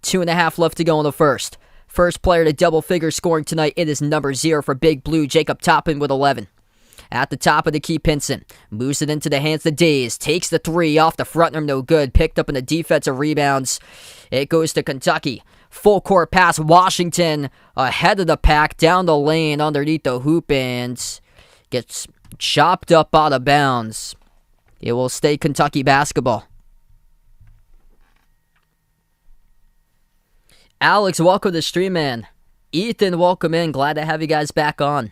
2.5 left to go in the first. First player to double figure scoring tonight, it is number 0 for Big Blue, Jacob Toppin with 11. At the top of the key, Pinson moves it into the hands of Days. Takes the 3 off the front rim, no good. Picked up in the defensive rebounds. It goes to Kentucky. Full court pass, Washington ahead of the pack, down the lane, underneath the hoop, and gets chopped up out of bounds. It will stay Kentucky basketball. Alex, welcome to the stream, man. Ethan, welcome in. Glad to have you guys back on.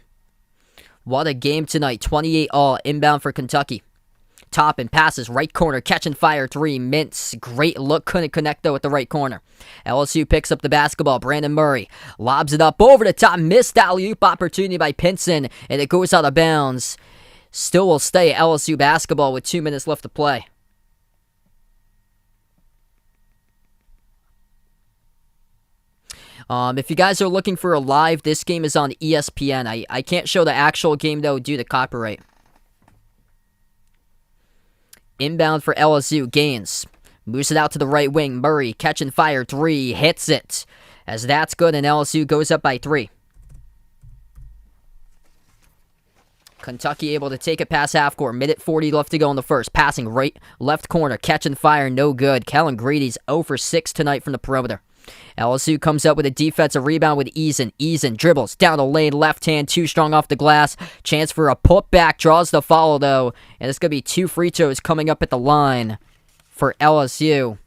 What a game tonight. 28-all inbound for Kentucky. Toppin passes right corner, catch and fire 3. Mintz, great look, couldn't connect though at the right corner. LSU picks up the basketball. Brandon Murray lobs it up over the top. Missed alley-oop opportunity by Pinson, and it goes out of bounds. Still will stay LSU basketball with 2 minutes left to play. If you guys are looking for a live, this game is on ESPN. I can't show the actual game, though, due to copyright. Inbound for LSU, Gaines. Moves it out to the right wing. Murray, catch and fire 3, hits it. As that's good, and LSU goes up by 3. Kentucky able to take it past half court. Minute 40 left to go in the first. Passing right, left corner, catch and fire, no good. Kellen Grady's 0 for 6 tonight from the perimeter. LSU comes up with a defensive rebound with Eason. Eason dribbles down the lane, left hand, too strong off the glass. Chance for a putback, draws the follow though. And it's going to be 2 free throws coming up at the line for LSU.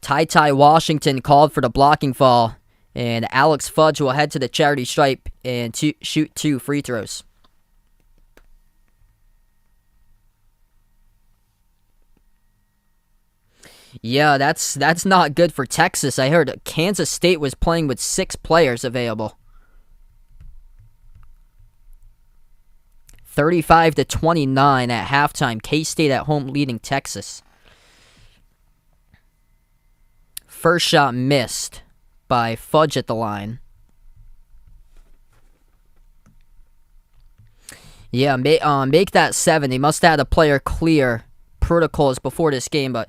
Ty Washington called for the blocking foul. And Alex Fudge will head to the charity stripe and shoot 2 free throws. Yeah, that's not good for Texas. I heard Kansas State was playing with 6 players available. 35-29 at halftime. K-State at home leading Texas. First shot missed by Fudge at the line. Yeah, make that 7. They must have had a player clear protocols before this game, but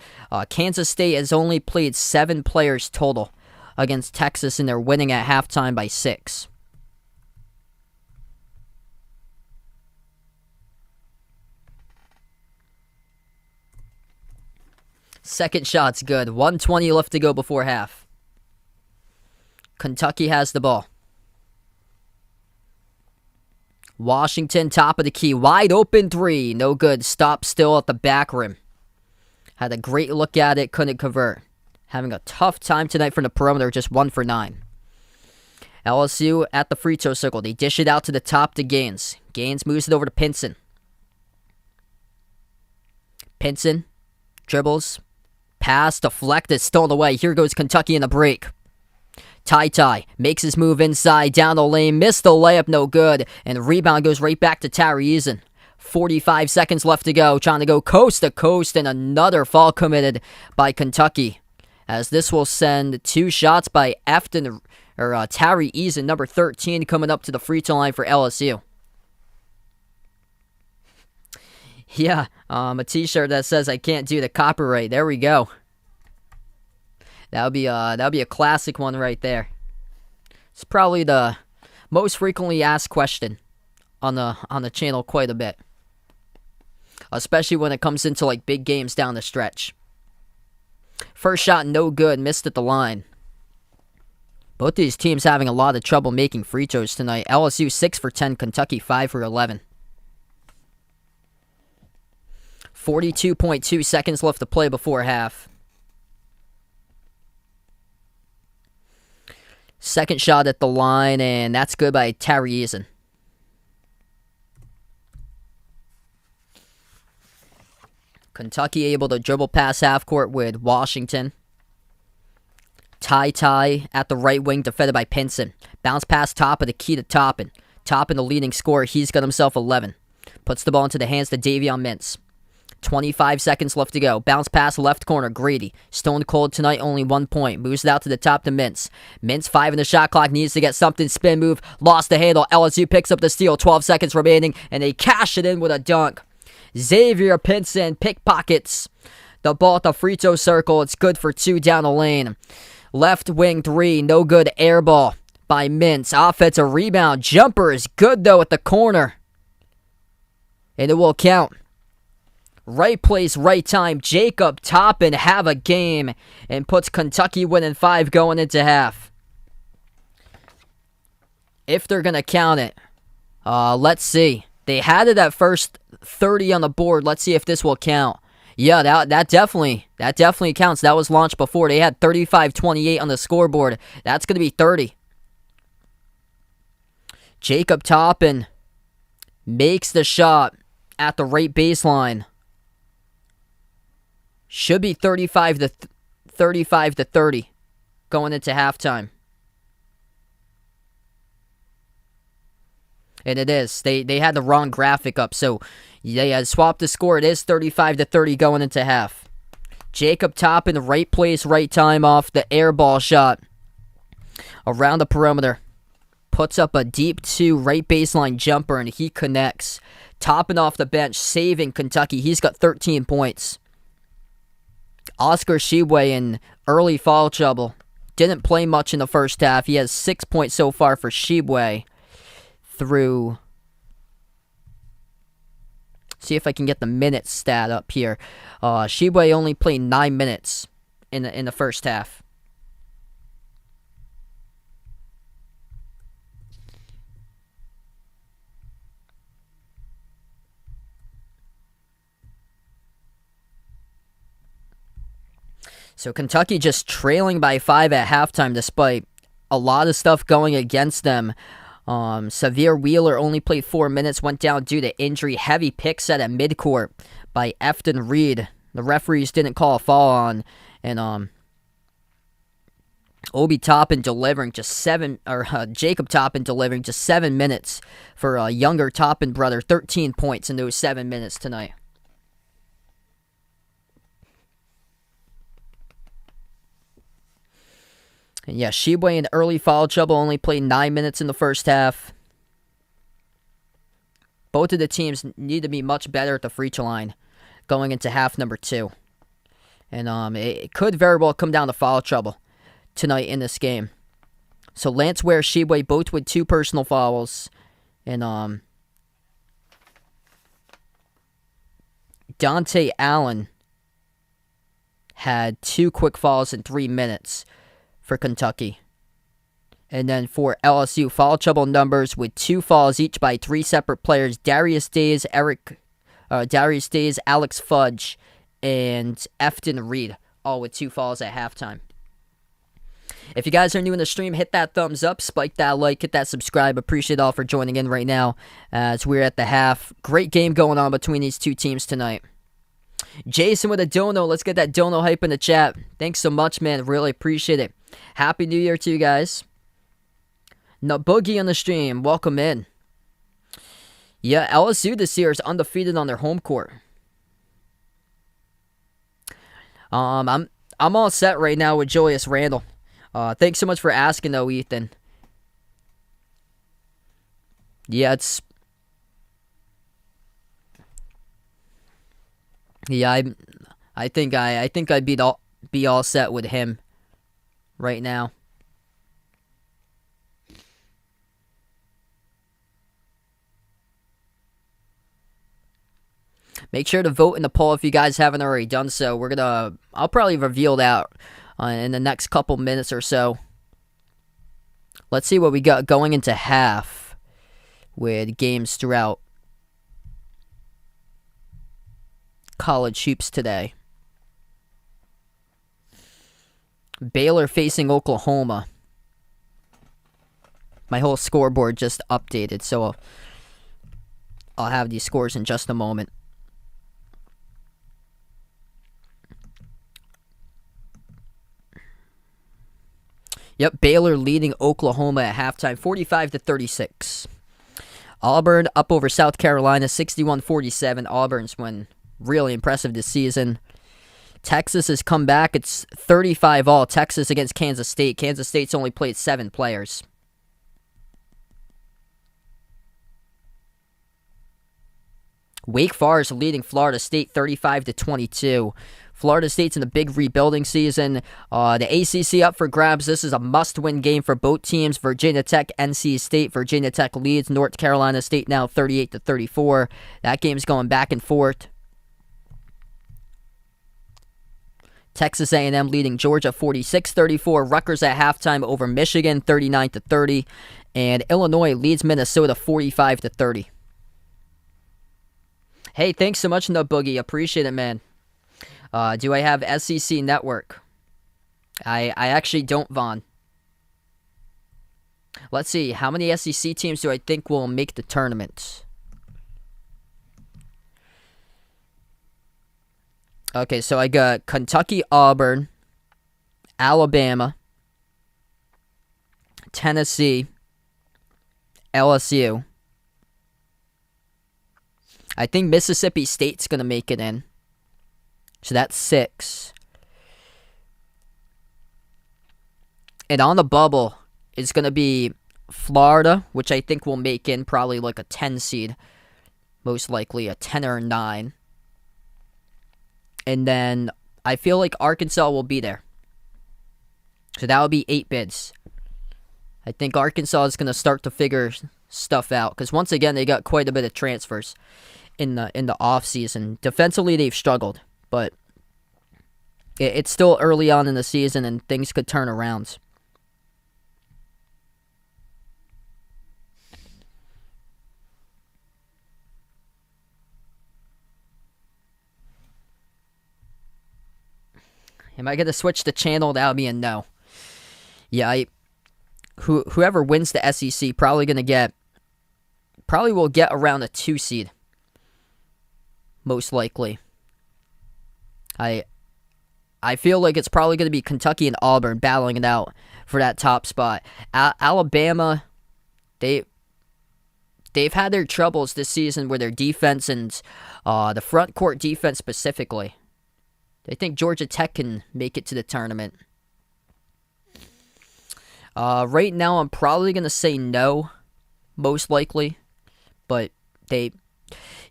Kansas State has only played 7 players total against Texas, and they're winning at halftime by 6. Second shot's good. 1:20 left to go before half. Kentucky has the ball. Washington, top of the key, wide open 3, no good. Stop still at the back rim. Had a great look at it, couldn't convert. Having a tough time tonight from the perimeter, just 1 for 9. LSU at the free throw circle. They dish it out to the top to Gaines. Gaines moves it over to Pinson. Pinson dribbles, pass, deflected, stolen away. Here goes Kentucky in the break. Ty makes his move inside, down the lane, missed the layup, no good, and the rebound goes right back to Tyree Eason. 45 seconds left to go, trying to go coast to coast, and another foul committed by Kentucky, as this will send 2 shots by Tyree Eason, number 13, coming up to the free throw line for LSU. Yeah, a t-shirt that says I can't do the copyright. There we go. That'll be a classic one right there. It's probably the most frequently asked question on the channel quite a bit, especially when it comes into like big games down the stretch. First shot no good, missed at the line. Both these teams having a lot of trouble making free throws tonight. LSU 6 for 10, Kentucky 5 for 11. 42.2 seconds left to play before half. Second shot at the line, and that's good by Tyree Eason. Kentucky able to dribble past half court with Washington. Ty at the right wing, defended by Pinson. Bounce pass top of the key to Toppin. Toppin, the leading scorer. He's got himself 11. Puts the ball into the hands to Davion Mintz. 25 seconds left to go. Bounce pass left corner. Grady. Stone cold tonight, only 1 point. Moves it out to the top to Mintz. Mintz, 5 in the shot clock. Needs to get something. Spin move. Lost the handle. LSU picks up the steal. 12 seconds remaining. And they cash it in with a dunk. Xavier Pinson pickpockets the ball at the free throw circle. It's good for 2 down the lane. Left wing 3. No good. Air ball by Mintz. Offensive rebound. Jumper is good, though, at the corner. And it will count. Right place, right time. Jacob Toppin have a game and puts Kentucky winning 5 going into half. If they're going to count it. Let's see. They had it at first 30 on the board. Let's see if this will count. Yeah, that definitely counts. That was launched before. They had 35-28 on the scoreboard. That's going to be 30. Jacob Toppin makes the shot at the right baseline. Should be 35 to 30 going into halftime. And it is. They had the wrong graphic up, so they swapped the score. It is 35 to 30 going into half. Jacob Toppin, right place, right time off the air ball shot. Around the perimeter. Puts up a deep 2 right baseline jumper, and he connects. Toppin off the bench, saving Kentucky. He's got 13 points. Oscar Tshiebwe in early foul trouble. Didn't play much in the first half. He has 6 points so far for Tshiebwe through... See if I can get the minutes stat up here. Tshiebwe only played 9 minutes in the first half. So Kentucky just trailing by 5 at halftime despite a lot of stuff going against them. Severe Wheeler only played 4 minutes, went down due to injury. Heavy pick set at midcourt by Efton Reed. The referees didn't call a foul on. And Obi Toppin delivering just Jacob Toppin delivering just 7 minutes for a younger Toppin brother. 13 points in those 7 minutes tonight. And yeah, Tshiebwe in early foul trouble, only played 9 minutes in the first half. Both of the teams need to be much better at the free throw line going into half number 2. And it could very well come down to foul trouble tonight in this game. So Lance Ware, Tshiebwe, both with 2 personal fouls. And Dante Allen had 2 quick fouls in 3 minutes for Kentucky. And then for LSU, foul trouble numbers with 2 fouls each by 3 separate players. Darius Days, Alex Fudge, and Efton Reed, all with 2 fouls at halftime. If you guys are new in the stream, hit that thumbs up, spike that like, hit that subscribe. Appreciate all for joining in right now as we're at the half. Great game going on between these 2 teams tonight. Jason with a dono. Let's get that dono hype in the chat. Thanks so much, man. Really appreciate it. Happy New Year to you guys. No Boogie on the stream. Welcome in. Yeah, LSU this year is undefeated on their home court. I'm all set right now with Julius Randle. Thanks so much for asking though, Ethan. Yeah, I think I'd be all set with him right now. Make sure to vote in the poll if you guys haven't already done so. I'll probably reveal that in the next couple minutes or so. Let's see what we got going into half with games throughout college hoops today. Baylor facing Oklahoma. My whole scoreboard just updated, so I'll have these scores in just a moment. Yep, Baylor leading Oklahoma at halftime, 45-36. Auburn up over South Carolina, 61-47. Auburn's win really impressive this season. Texas has come back. It's 35-all. Texas against Kansas State. Kansas State's only played 7 players. Wake Forest leading Florida State 35-22. Florida State's in a big rebuilding season. The ACC up for grabs. This is a must-win game for both teams. Virginia Tech, NC State. Virginia Tech leads North Carolina State now 38-34. That game's going back and forth. Texas A&M leading Georgia 46-34. Rutgers at halftime over Michigan 39-30. And Illinois leads Minnesota 45-30. Hey, thanks so much, No Boogie. Appreciate it, man. Do I have SEC Network? I actually don't, Vaughn. Let's see. How many SEC teams do I think will make the tournament? Okay, so I got Kentucky, Auburn, Alabama, Tennessee, LSU. I think Mississippi State's going to make it in. So that's 6. And on the bubble, it's going to be Florida, which I think will make in probably like a 10 seed. Most likely a 10 or a 9. And then I feel like Arkansas will be there. So that would be 8 bids. I think Arkansas is going to start to figure stuff out. Because once again, they got quite a bit of transfers in the offseason. Defensively, they've struggled. But it's still early on in the season, and things could turn around. Am I going to switch the channel? That would be a no. Yeah, whoever wins the SEC probably will get around a 2 seed. Most likely. I feel like it's probably going to be Kentucky and Auburn battling it out for that top spot. Alabama, they've had their troubles this season with their defense and the front court defense specifically. They think Georgia Tech can make it to the tournament. Right now, I'm probably going to say no, most likely. But they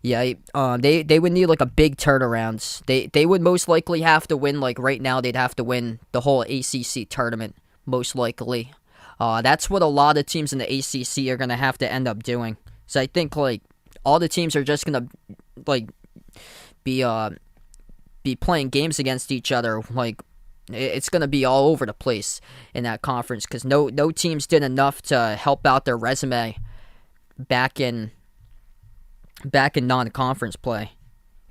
would need like a big turnaround. They would most likely have to win, like right now, they'd have to win the whole ACC tournament, most likely. That's what a lot of teams in the ACC are going to have to end up doing. So I think like all the teams are just going to like be playing games against each other. Like it's going to be all over the place in that conference because no teams did enough to help out their resume back in non-conference play.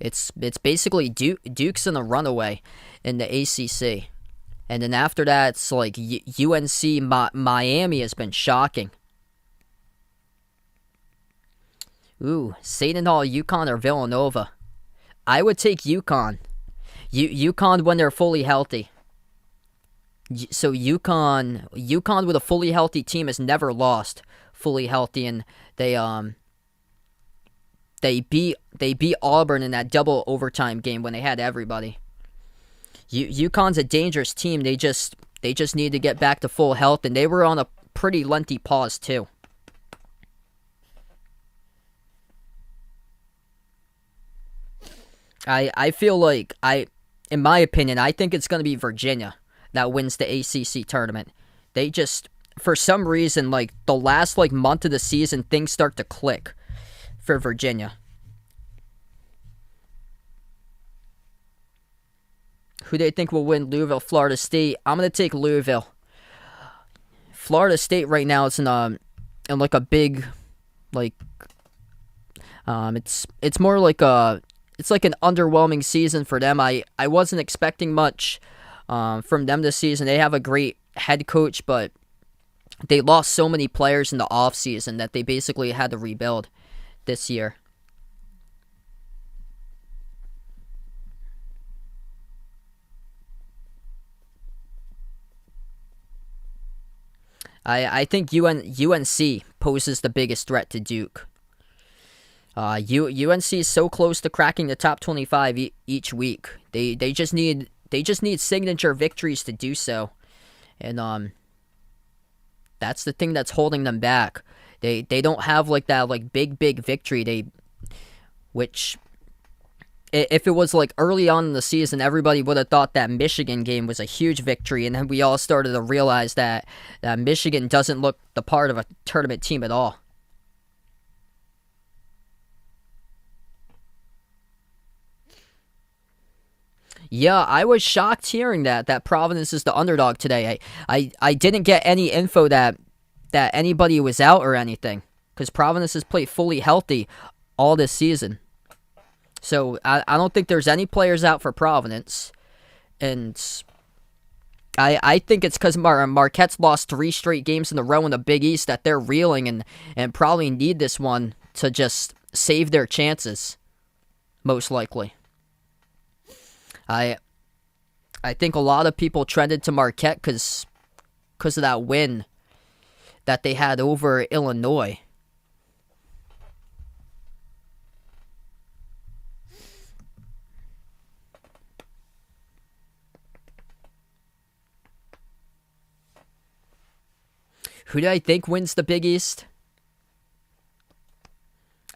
It's basically Duke's in a runaway in the ACC. And then after that, it's like UNC, Miami has been shocking. Ooh, Seton Hall, UConn, or Villanova. I would take UConn. UConn when they're fully healthy. So UConn with a fully healthy team has never lost fully healthy, and they beat Auburn in that double overtime game when they had everybody. UConn's a dangerous team. They just need to get back to full health, and they were on a pretty lengthy pause too. I feel like in my opinion, I think it's going to be Virginia that wins the ACC tournament. They just, for some reason, like the last like month of the season, things start to click for Virginia. Who do you think will win? Louisville, Florida State? I'm going to take Louisville. Florida State right now is in like a big, like, it's more like it's like an underwhelming season for them. I wasn't expecting much from them this season. They have a great head coach, but they lost so many players in the offseason that they basically had to rebuild this year. I think UNC poses the biggest threat to Duke. UNC is so close to cracking the top 25 each week. They just need signature victories to do so, and that's the thing that's holding them back. They don't have like that like big victory. Which if it was like early on in the season, everybody would have thought that Michigan game was a huge victory, and then we all started to realize that Michigan doesn't look the part of a tournament team at all. Yeah, I was shocked hearing that Providence is the underdog today. I didn't get any info that anybody was out or anything, because Providence has played fully healthy all this season. So I don't think there's any players out for Providence, and I think it's because Marquette's lost 3 straight games in a row in the Big East that they're reeling and probably need this one to just save their chances, most likely. I think a lot of people trended to Marquette because of that win that they had over Illinois. Who do I think wins the Big East?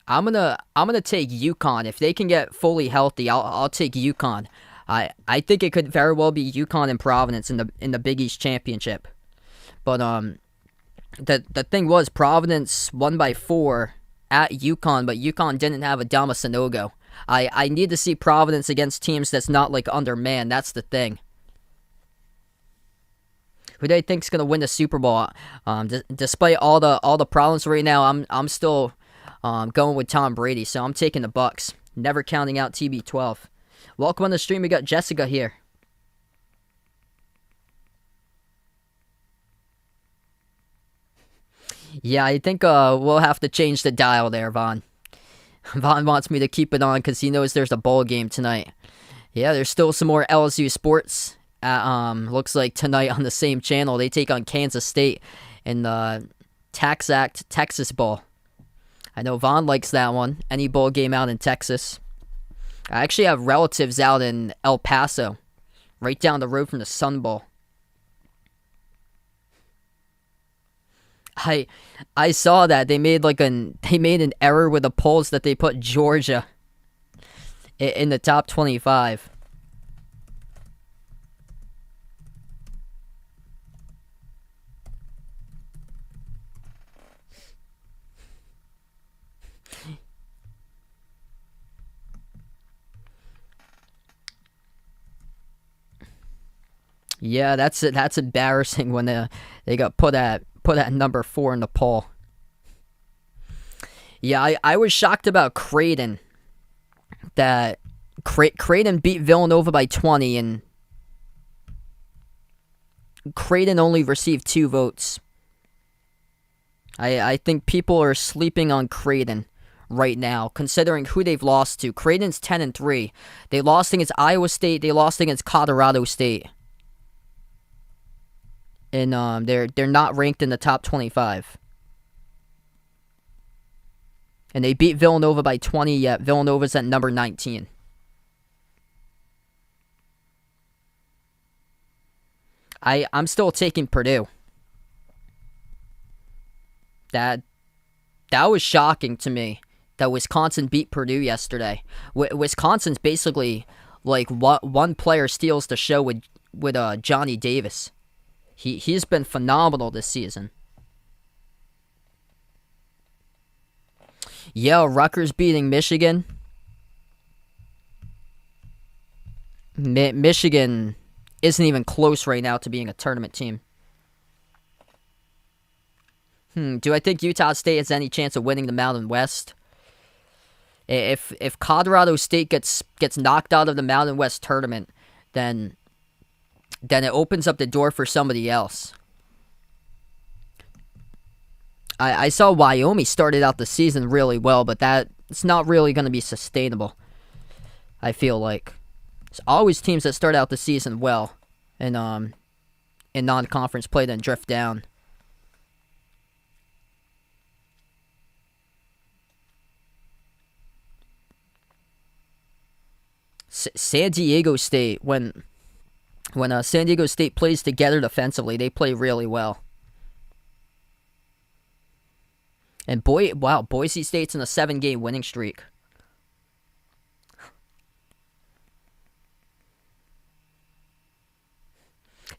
I'm gonna take UConn. If they can get fully healthy, I'll take UConn. I think it could very well be UConn and Providence in the Big East championship. But the thing was, Providence won by 4 at UConn, but UConn didn't have Adama Sanogo. I need to see Providence against teams that's not like undermanned. That's the thing. Who do I think's gonna win the Super Bowl? Despite all the problems right now, I'm still going with Tom Brady, so I'm taking the Bucks. Never counting out TB12. Welcome on the stream. We got Jessica here. Yeah, I think we'll have to change the dial there, Vaughn. Vaughn wants me to keep it on because he knows there's a bowl game tonight. Yeah, there's still some more LSU sports. Looks like tonight on the same channel. They take on Kansas State in the Tax Act Texas Bowl. I know Vaughn likes that one. Any bowl game out in Texas. I actually have relatives out in El Paso, right down the road from the Sun Bowl. I saw that they made an error with the polls that they put Georgia in the top 25. Yeah, that's embarrassing when they got put at number 4 in the poll. Yeah, I was shocked about Creighton. That Creighton beat Villanova by 20, and Creighton only received 2 votes. I think people are sleeping on Creighton right now, considering who they've lost to. Creighton's 10-3. They lost against Iowa State. They lost against Colorado State. And they're not ranked in the top 25. And they beat Villanova by 20, yet Villanova's at number 19. I'm still taking Purdue. That was shocking to me that Wisconsin beat Purdue yesterday. Wisconsin's basically like one player steals the show with Johnny Davis. He's been phenomenal this season. Yeah, Rutgers beating Michigan. Michigan isn't even close right now to being a tournament team. Do I think Utah State has any chance of winning the Mountain West? If Colorado State gets knocked out of the Mountain West tournament, then it opens up the door for somebody else. I saw Wyoming started out the season really well, but it's not really going to be sustainable, I feel like. It's always teams that start out the season well and in non-conference play then drift down. San Diego State, when San Diego State plays together defensively, they play really well. And Boise State's in a 7-game winning streak.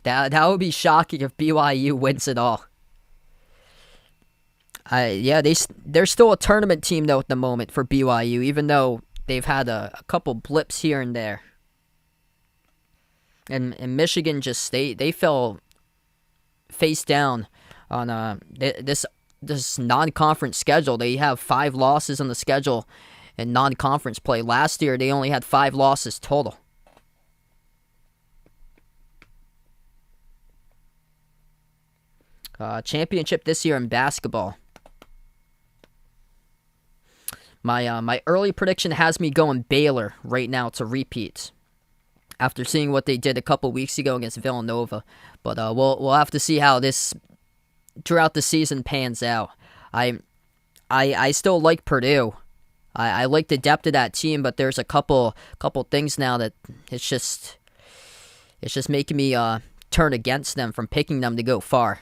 That would be shocking if BYU wins it all. They're still a tournament team though at the moment for BYU, even though they've had a couple blips here and there. And Michigan they fell face down on this non-conference schedule. They have 5 losses on the schedule in non-conference play. Last year they only had 5 losses total. Championship this year in basketball. My early prediction has me going Baylor right now to repeat after seeing what they did a couple weeks ago against Villanova. But we'll have to see how this throughout the season pans out. I still like Purdue. I like the depth of that team, but there's a couple things now that it's just making me turn against them from picking them to go far.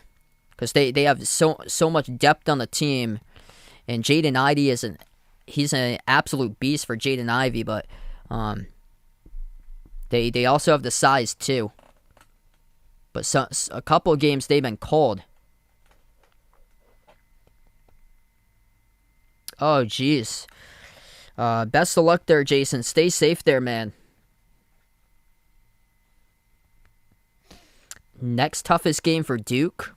Because they have so much depth on the team, and Jaden Ivey he's an absolute beast for Jaden Ivey, but they also have the size too. But a couple of games they've been cold. Oh jeez. Best of luck there, Jason. Stay safe there, man. Next toughest game for Duke.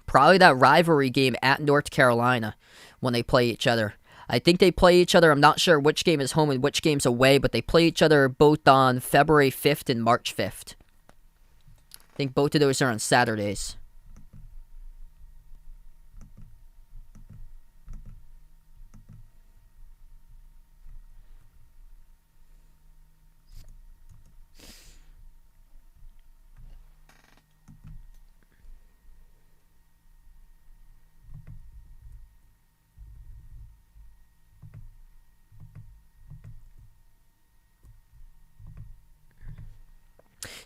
Probably that rivalry game at North Carolina when they play each other. I think they play each other. I'm not sure which game is home and which game's away, but they play each other both on February 5th and March 5th. I think both of those are on Saturdays.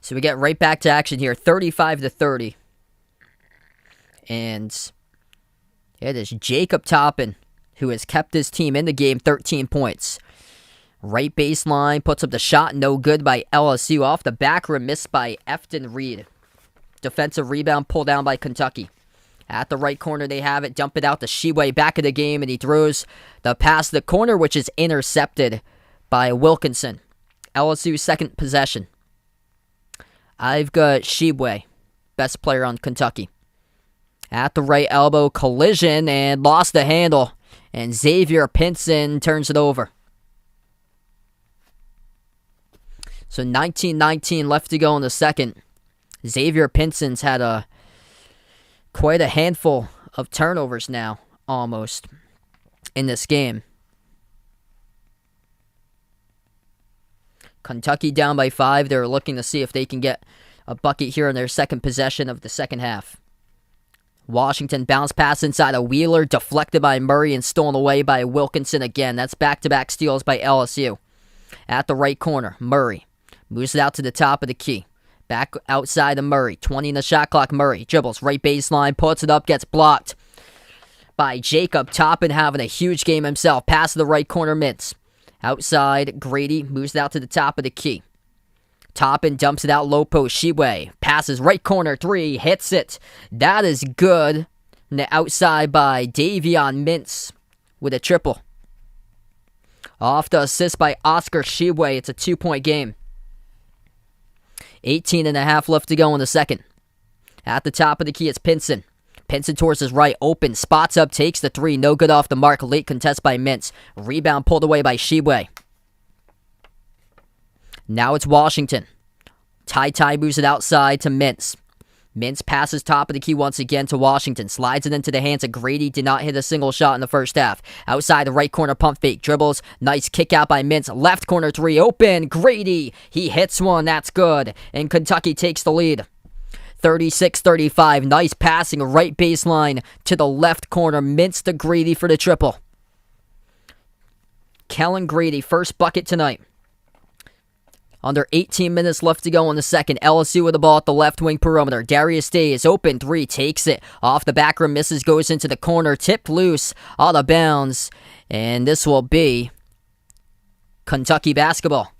So we get right back to action here, 35-30. And it is Jacob Toppin who has kept his team in the game, 13 points. Right baseline, puts up the shot, no good by LSU. Off the back rim, missed by Efton Reed. Defensive rebound, pulled down by Kentucky. At the right corner, they have it. Dump it out to Sheway, back of the game, and he throws the pass to the corner, which is intercepted by Wilkinson. LSU's second possession. I've got Sheway, best player on Kentucky. At the right elbow, collision, and lost the handle. And Xavier Pinson turns it over. So 19-19 left to go in the second. Xavier Pinson's had quite a handful of turnovers now, almost, in this game. Kentucky down by 5. They're looking to see if they can get a bucket here in their second possession of the second half. Washington bounce pass inside of Wheeler, deflected by Murray and stolen away by Wilkinson again. That's back-to-back steals by LSU. At the right corner, Murray moves it out to the top of the key. Back outside of Murray, 20 in the shot clock. Murray dribbles right baseline, puts it up, gets blocked by Jacob Toppin, having a huge game himself. Pass to the right corner, Mintz. Outside, Grady moves it out to the top of the key. Toppin dumps it out low post. Sheway passes right corner, 3, hits it. That is good. And the outside by Davion Mintz with a triple. Off the assist by Oscar Sheway. It's a 2-point game. 18.5 left to go in the second. At the top of the key, it's Pinson. Pinson towards his right, open, spots up, takes the 3, no good off the mark. Late contest by Mintz. Rebound pulled away by Sheway. Now it's Washington. Ty moves it outside to Mintz. Mintz passes top of the key once again to Washington. Slides it into the hands of Grady. Did not hit a single shot in the first half. Outside the right corner, pump fake. Dribbles. Nice kick out by Mintz. Left corner 3, open. Grady. He hits one. That's good. And Kentucky takes the lead. 36-35. Nice passing. Right baseline to the left corner. Mintz to Grady for the triple. Kellen Grady, first bucket tonight. Under 18 minutes left to go in the second. LSU with the ball at the left wing perimeter. Darius Day is open. 3, takes it. Off the back rim, misses, goes into the corner. Tipped loose, out of bounds. And this will be Kentucky basketball.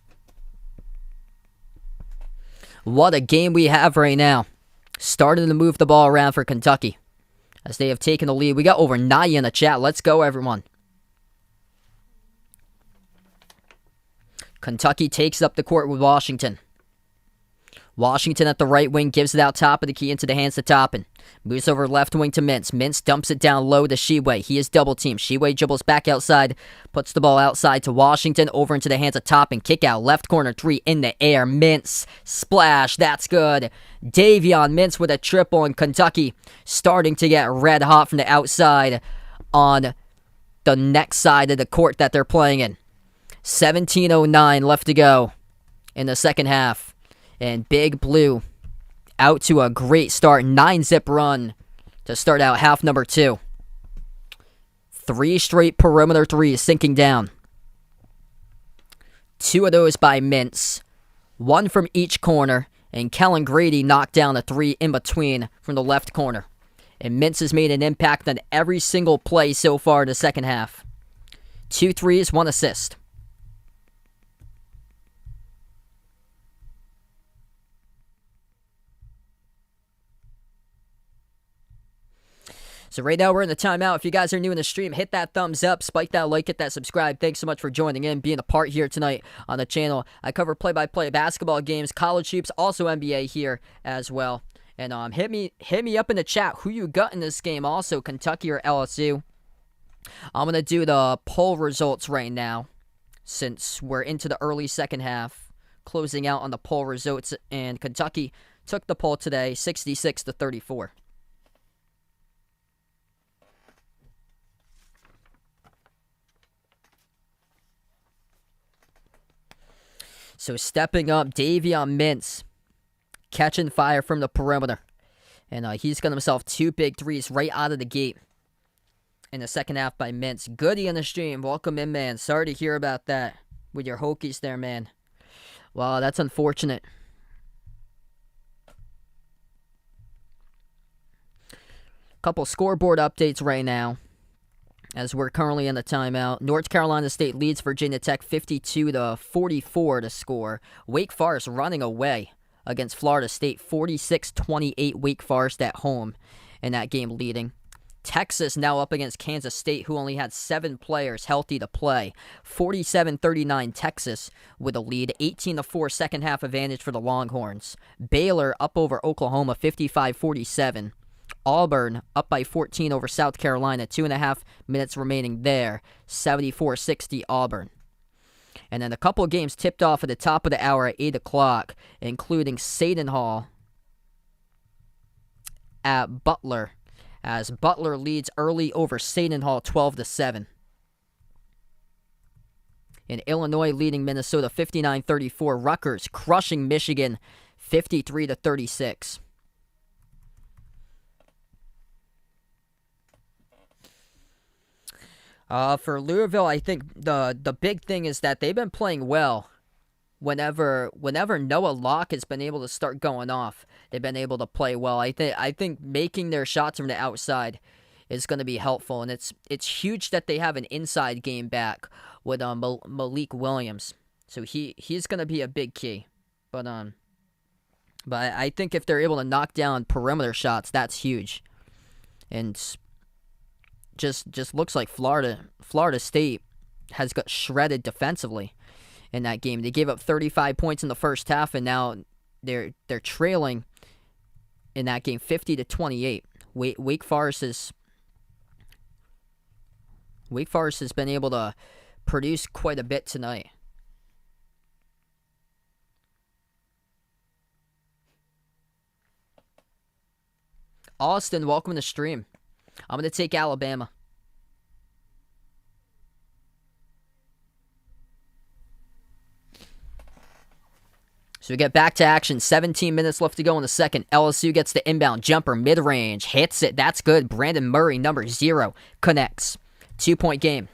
What a game we have right now. Starting to move the ball around for Kentucky as they have taken the lead. We got over 90 in the chat. Let's go, everyone. Kentucky takes up the court with Washington. Washington at the right wing gives it out top of the key into the hands of Toppin. Moves over left wing to Mintz. Mintz dumps it down low to Sheway. He is double teamed. Sheway dribbles back outside. Puts the ball outside to Washington. Over into the hands of Toppin. Kick out. Left corner 3 in the air. Mintz. Splash. That's good. Davion Mintz with a triple, and Kentucky starting to get red hot from the outside on the next side of the court that they're playing in. 17:09 left to go in the second half. And Big Blue out to a great start. 9-zip run to start out half number 2. 3 straight perimeter threes sinking down. 2 of those by Mintz. 1 from each corner. And Kellen Grady knocked down a 3 in between from the left corner. And Mintz has made an impact on every single play so far in the second half. 2 threes, 1 assist. So right now we're in the timeout. If you guys are new in the stream, hit that thumbs up, spike that like, hit that subscribe. Thanks so much for joining in, being a part here tonight on the channel. I cover play-by-play basketball games, college hoops, also NBA here as well. And hit me up in the chat who you got in this game, also Kentucky or LSU. I'm gonna do the poll results right now, since we're into the early second half, closing out on the poll results. And Kentucky took the poll today, 66-34. So stepping up, Davion Mintz catching fire from the perimeter. And he's got himself 2 big threes right out of the gate in the second half by Mintz. Goody on the stream. Welcome in, man. Sorry to hear about that with your Hokies there, man. Wow, that's unfortunate. Couple scoreboard updates right now, as we're currently in the timeout. North Carolina State leads Virginia Tech 52-44 to score. Wake Forest running away against Florida State, 46-28. Wake Forest at home in that game leading. Texas now up against Kansas State, who only had 7 players healthy to play. 47-39 Texas with a lead. 18-4 second half advantage for the Longhorns. Baylor up over Oklahoma, 55-47. Auburn up by 14 over South Carolina. 2.5 minutes remaining there. 74-60 Auburn. And then a couple of games tipped off at the top of the hour at 8 o'clock, including Seton Hall at Butler, as Butler leads early over Seton Hall 12-7. And Illinois leading Minnesota 59-34. Rutgers crushing Michigan 53-36. For Louisville, I think the big thing is that they've been playing well. Whenever Noah Locke has been able to start going off, they've been able to play well. I think making their shots from the outside is going to be helpful, and it's huge that they have an inside game back with Malik Williams. So he's going to be a big key. But I think if they're able to knock down perimeter shots, that's huge. And just looks like Florida State has got shredded defensively in that game. They gave up 35 points in the first half, and now they're trailing in that game 50-28. Wake Forest has been able to produce quite a bit tonight. Austin, welcome to the stream. I'm going to take Alabama. So we get back to action. 17 minutes left to go in the second. LSU gets the inbound jumper, mid-range, hits it. That's good. Brandon Murray, number 0, connects. 2-point game.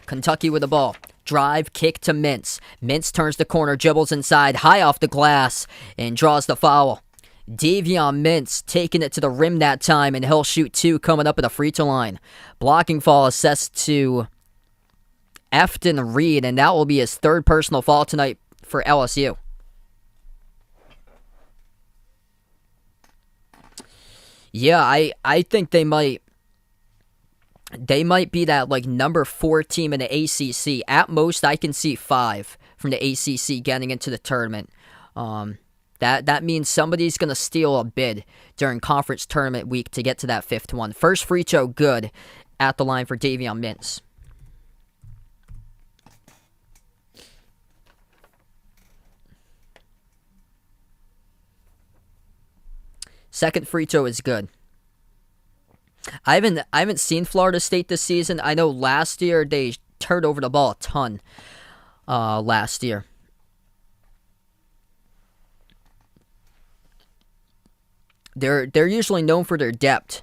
Kentucky with the ball. drive, kick to Mintz. Mintz turns the corner, dribbles inside, high off the glass, and draws the foul. Davion Mintz taking it to the rim that time, and he'll shoot 2 coming up at the free throw line. Blocking foul assessed to Efton Reed, and that will be his 3rd personal foul tonight for LSU. Yeah, I think they might be that like number 4 team in the ACC. At most, I can see 5 from the ACC getting into the tournament. That means somebody's going to steal a bid during conference tournament week to get to that 5th one. First free throw good at the line for Davion Mintz. Second free throw is good. I haven't seen Florida State this season. I know last year they turned over the ball a ton. Last year. They're usually known for their depth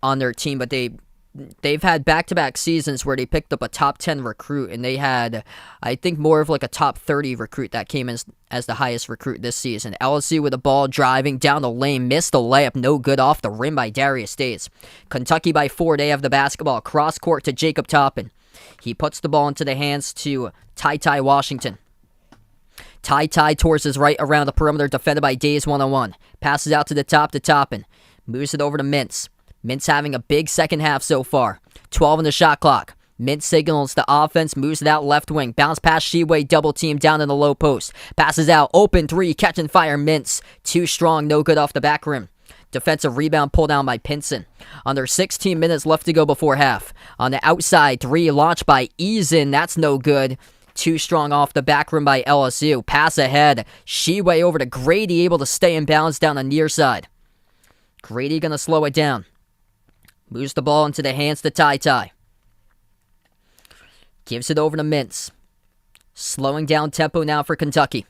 on their team, but they've had back-to-back seasons where they picked up a top 10 recruit, and they had, I think, more of like a top 30 recruit that came in as the highest recruit this season. LSU with the ball driving down the lane, missed the layup, no good off the rim by Darius Days. Kentucky by 4, they have the basketball, cross court to Jacob Toppin. He puts the ball into the hands to Ty Washington. Ty towards his right around the perimeter, defended by Days 1-on-1. Passes out to the top to Toppin. Moves it over to Mintz. Mintz having a big second half so far. 12 on the shot clock. Mintz signals the offense, moves it out left wing. Bounce past Sheway, double team down in the low post. Passes out, open 3, catch and fire Mintz. Too strong, no good off the back rim. Defensive rebound pulled down by Pinson. Under 16 minutes left to go before half. On the outside, 3 launched by Eason. That's no good. Too strong off the back rim by LSU. Pass ahead. Sheway over to Grady, able to stay in bounds down the near side. Grady gonna slow it down. Moves the ball into the hands to Ty. Gives it over to Mintz. Slowing down tempo now for Kentucky.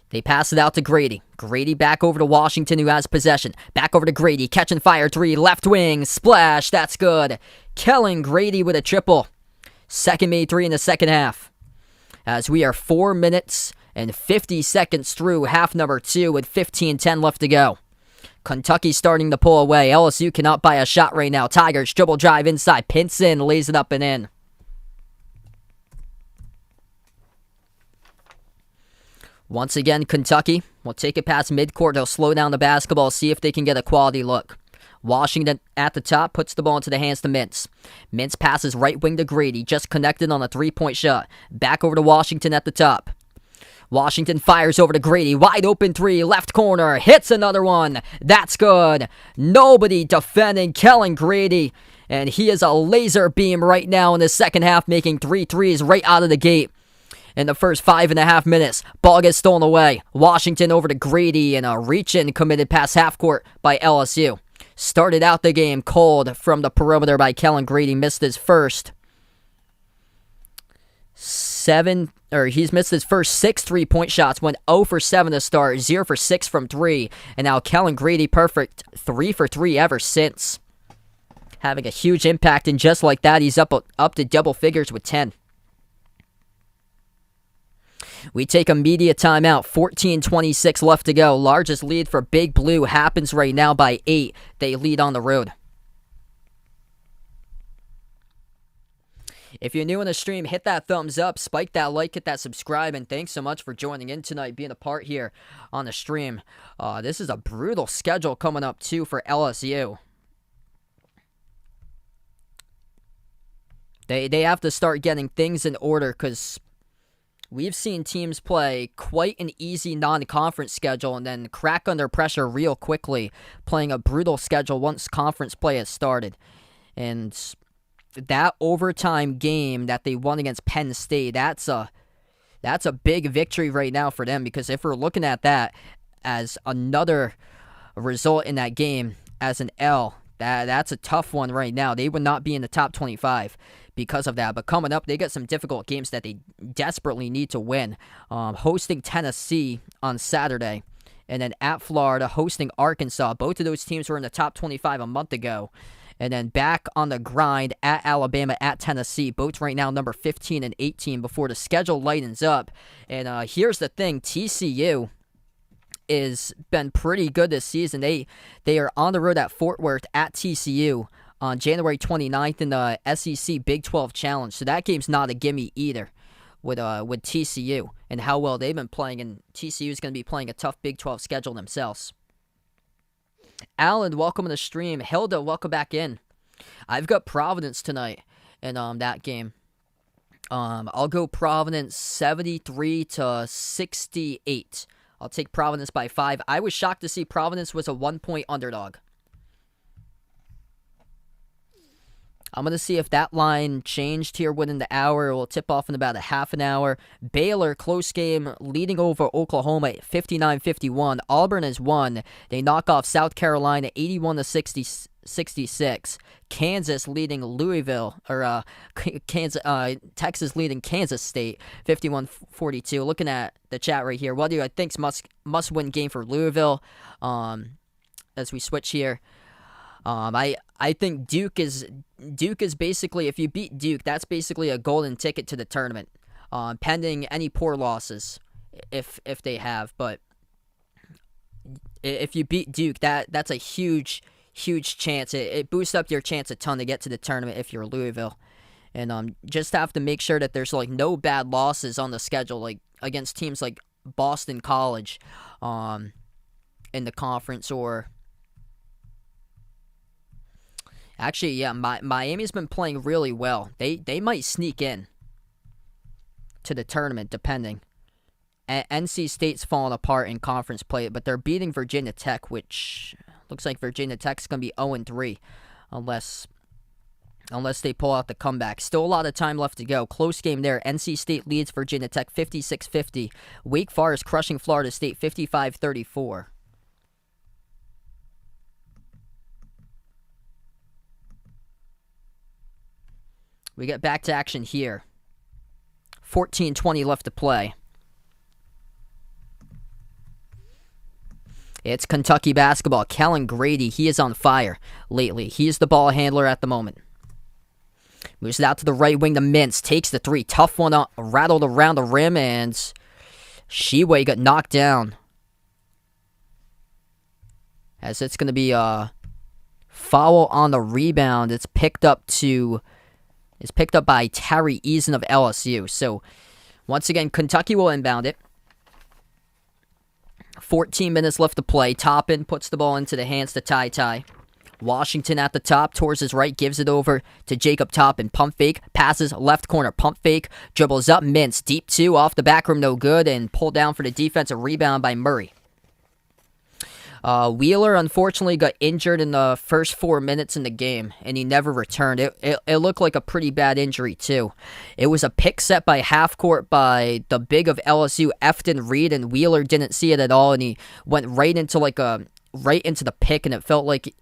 They pass it out to Grady. Grady back over to Washington, who has possession. Back over to Grady. Catch and fire 3. Left wing. Splash. That's good. Kellen Grady with a triple. Second made 3 in the second half. As we are 4 minutes and 50 seconds through half number 2 with 15:10 left to go. Kentucky starting to pull away. LSU cannot buy a shot right now. Tigers dribble drive inside. Pinson lays it up and in. Once again, Kentucky will take it past midcourt. They'll slow down the basketball, see if they can get a quality look. Washington at the top puts the ball into the hands to Mintz. Mintz passes right wing to Grady, just connected on a 3-point shot. Back over to Washington at the top. Washington fires over to Grady. Wide open 3, left corner. Hits another one. That's good. Nobody defending Kellen Grady. And he is a laser beam right now in the second half, making 3 threes right out of the gate. In the first 5.5 minutes, ball gets stolen away. Washington over to Grady, and a reach-in committed past half court by LSU. Started out the game cold from the perimeter by Kellen Grady. Missed his first he's missed his first 6 3-point shots. Went 0 for 7 to start, 0 for 6 from 3. And now Kellen Grady perfect 3 for 3 ever since. Having a huge impact, and just like that, he's up to double figures with 10. We take a media timeout. 14:26 left to go. Largest lead for Big Blue happens right now by 8. They lead on the road. If you're new in the stream, hit that thumbs up, spike that like, hit that subscribe, and thanks so much for joining in tonight, being a part here on the stream. This is a brutal schedule coming up, too, for LSU. They have to start getting things in order, because we've seen teams play quite an easy non-conference schedule and then crack under pressure real quickly, playing a brutal schedule once conference play has started. And that overtime game that they won against Penn State, that's a big victory right now for them, because if we're looking at that as another result in that game as an L, that's a tough one right now. They would not be in the top 25 because of that. But coming up, they got some difficult games that they desperately need to win. Hosting Tennessee on Saturday, and then at Florida, hosting Arkansas. Both of those teams were in the top 25 a month ago. And then back on the grind at Alabama, at Tennessee. Both right now number 15 and 18 before the schedule lightens up. And here's the thing, TCU is been pretty good this season. They are on the road at Fort Worth at TCU on January 29th in the SEC Big 12 Challenge. So that game's not a gimme either with TCU and how well they've been playing. And TCU is going to be playing a tough Big 12 schedule themselves. Alan, welcome to the stream. Hilda, welcome back in. I've got Providence tonight in that game. I'll go Providence 73-68. I'll take Providence by 5. I was shocked to see Providence was a 1-point underdog. I'm going to see if that line changed here within the hour. It will tip off in about a half an hour. Baylor, close game, leading over Oklahoma at 59-51. Auburn has won. They knock off South Carolina 81-66. Kansas leading Louisville, or Texas leading Kansas State 51-42. Looking at the chat right here, what do I think's must-win game for Louisville? As we switch here. I think Duke is basically, if you beat Duke, that's basically a golden ticket to the tournament, pending any poor losses, if they have. But if you beat Duke, that's a huge chance. It boosts up your chance a ton to get to the tournament if you're Louisville, and just have to make sure that there's like no bad losses on the schedule, like against teams like Boston College, in the conference or. Actually, yeah, Miami's been playing really well. They might sneak in to the tournament, depending. NC State's falling apart in conference play, but they're beating Virginia Tech, which looks like Virginia Tech's going to be 0-3 unless they pull out the comeback. Still a lot of time left to go. Close game there. NC State leads Virginia Tech 56-50. Wake Forest crushing Florida State 55-34. We get back to action here. 14:20 left to play. It's Kentucky basketball. Kellen Grady, he is on fire lately. He's the ball handler at the moment. Moves it out to the right wing to Mintz. Takes the three. Tough one, rattled around the rim, and Sheway got knocked down. As it's going to be a foul on the rebound. It's picked up by Terry Eason of LSU. So, once again, Kentucky will inbound it. 14 minutes left to play. Toppin puts the ball into the hands to Ty. Washington at the top, towards his right, gives it over to Jacob Toppin. Pump fake, passes left corner, pump fake, dribbles up, Mintz. Deep two, off the back rim, no good, and pulled down for the defensive rebound by Murray. Wheeler, unfortunately, got injured in the first 4 minutes in the game, and he never returned. It looked like a pretty bad injury, too. It was a pick set by half court by the big of LSU, Efton Reed, and Wheeler didn't see it at all, and he went right into the pick, and it felt like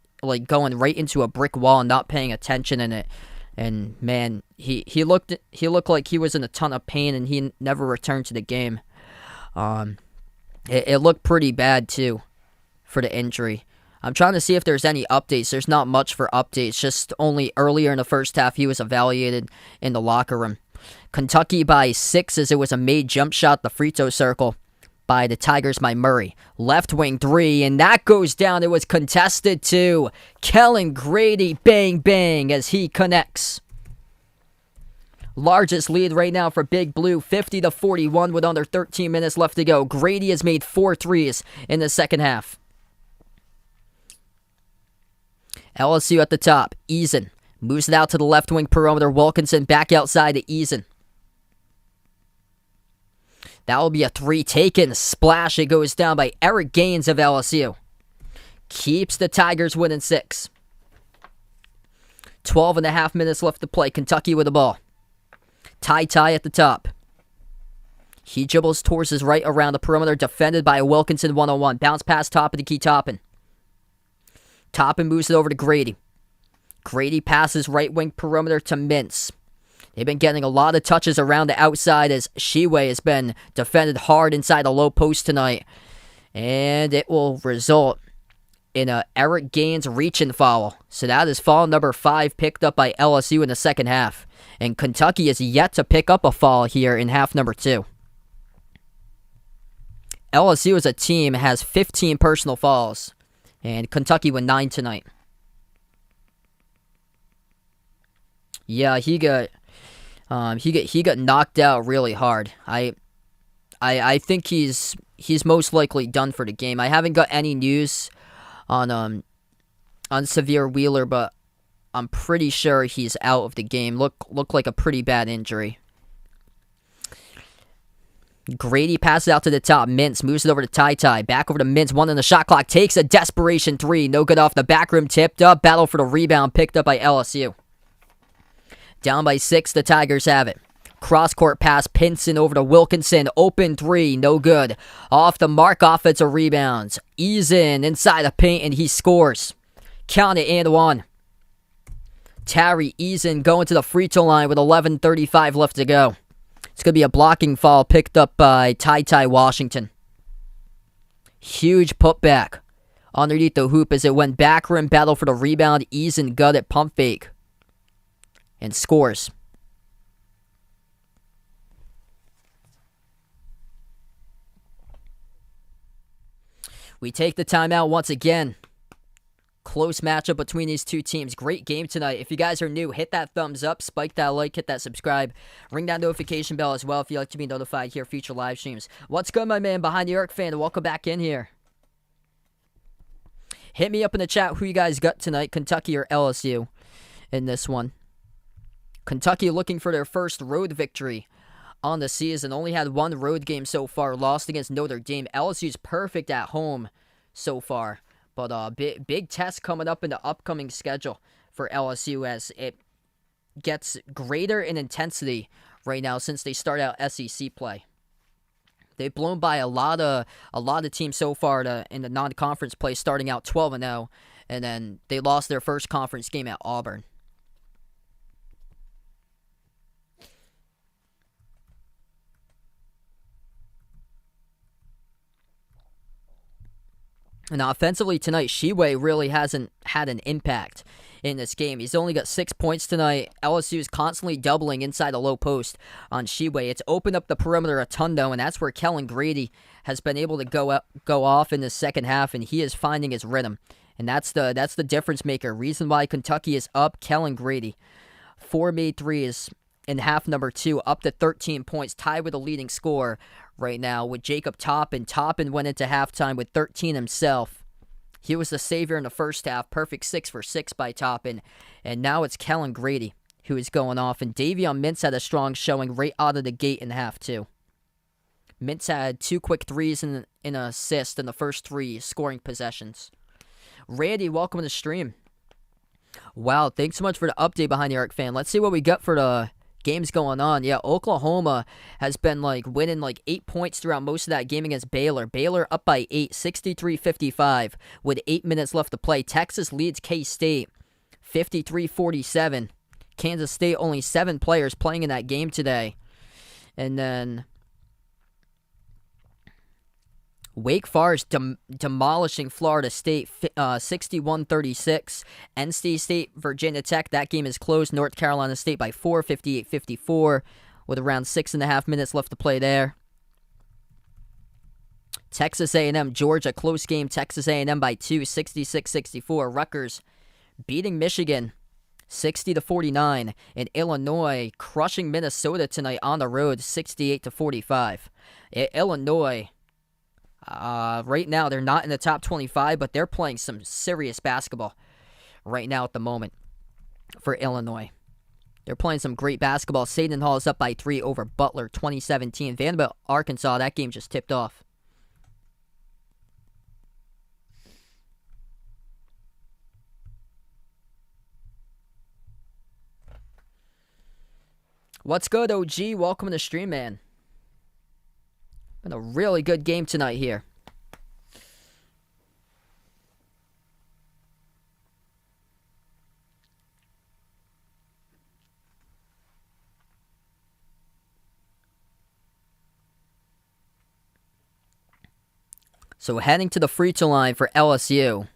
going right into a brick wall and not paying attention in it. And man, he looked like he was in a ton of pain, and he never returned to the game. It looked pretty bad, too, for the injury. I'm trying to see if there's any updates. There's not much for updates. Just only earlier in the first half he was evaluated in the locker room. Kentucky by 6 as it was a made jump shot, the free throw circle by the Tigers by Murray. Left wing 3, and that goes down. It was contested too. Kellen Grady, bang bang as he connects. Largest lead right now for Big Blue, 50-41 with under 13 minutes left to go. Grady has made 4 threes in the second half. LSU at the top. Eason moves it out to the left wing perimeter. Wilkinson back outside to Eason. That will be a 3 taken. Splash. It goes down by Eric Gaines of LSU. Keeps the Tigers winning 6. 12.5 minutes left to play. Kentucky with the ball. Ty at the top. He dribbles towards his right around the perimeter. Defended by Wilkinson 1-on-1. Bounce pass Toppin to Key Toppin. Toppin moves it over to Grady. Grady passes right wing perimeter to Mintz. They've been getting a lot of touches around the outside as Sheway has been defended hard inside the low post tonight. And it will result in a Eric Gaines reach-in foul. So that is foul number 5 picked up by LSU in the second half. And Kentucky is yet to pick up a foul here in half number 2. LSU as a team has 15 personal fouls, and Kentucky with 9 tonight. Yeah, he got knocked out really hard. I think he's most likely done for the game. I haven't got any news on Severe Wheeler, but I'm pretty sure he's out of the game. Look like a pretty bad injury. Grady passes out to the top. Mintz moves it over to Ty. Back over to Mintz. 1 on the shot clock. Takes a desperation 3. No good off the back rim. Tipped up. Battle for the rebound. Picked up by LSU. Down by 6. The Tigers have it. Cross-court pass. Pinson over to Wilkinson. Open 3. No good. Off the mark. Offensive rebounds. Ease inside the paint, and he scores. Count it and 1. Terry Eason going to the free throw line with 11:35 left to go. It's going to be a blocking foul picked up by Ty Washington. Huge putback underneath the hoop as it went back rim. Battle for the rebound. Eason got it. Pump fake. And scores. We take the timeout once again. Close matchup between these two teams. Great game tonight. If you guys are new, hit that thumbs up, spike that like, hit that subscribe, ring that notification bell as well if you'd like to be notified here future live streams. What's good, my man? Behind the Arc fan, welcome back in here. Hit me up in the chat who you guys got tonight, Kentucky or LSU in this one. Kentucky looking for their first road victory on the season. Only had 1 road game so far, lost against Notre Dame. LSU's perfect at home so far. But big test coming up in the upcoming schedule for LSU as it gets greater in intensity right now since they start out SEC play. They've blown by a lot of teams so far in the non-conference play, starting out 12-0, and then they lost their first conference game at Auburn. And offensively tonight, Sheway really hasn't had an impact in this game. He's only got 6 points tonight. LSU is constantly doubling inside the low post on Sheway. It's opened up the perimeter a ton, though, and that's where Kellen Grady has been able to go off in the second half, and he is finding his rhythm. And that's the difference maker. Reason why Kentucky is up, Kellen Grady. 4 made threes in half number 2, up to 13 points, tied with the leading scorer right now with Jacob Toppin. Toppin went into halftime with 13 himself. He was the savior in the first half. Perfect 6 for 6 by Toppin. And now it's Kellen Grady who is going off. And Davion Mintz had a strong showing right out of the gate in half 2. Mintz had 2 quick threes and an assist in the first 3 scoring possessions. Randy, welcome to the stream. Wow, thanks so much for the update behind the Arc fan. Let's see what we got for the games going on. Yeah, Oklahoma has been winning 8 points throughout most of that game against Baylor. Baylor up by 8, 63-55 with 8 minutes left to play. Texas leads K-State 53-47. Kansas State only 7 players playing in that game today. And then Wake Forest demolishing Florida State 61-36. NC State, Virginia Tech, that game is closed. North Carolina State by 4, 58-54, with around 6.5 minutes left to play there. Texas A&M, Georgia, close game. Texas A&M by 2, 66-64. Rutgers beating Michigan 60-49. And Illinois crushing Minnesota tonight on the road 68-45. Illinois, right now, they're not in the top 25, but they're playing some serious basketball right now at the moment for Illinois. They're playing some great basketball. Seton Hall is up by 3 over Butler, 2017. Vanderbilt, Arkansas, that game just tipped off. What's good, OG? Welcome to the stream, man. Been a really good game tonight here. So heading to the free throw line for LSU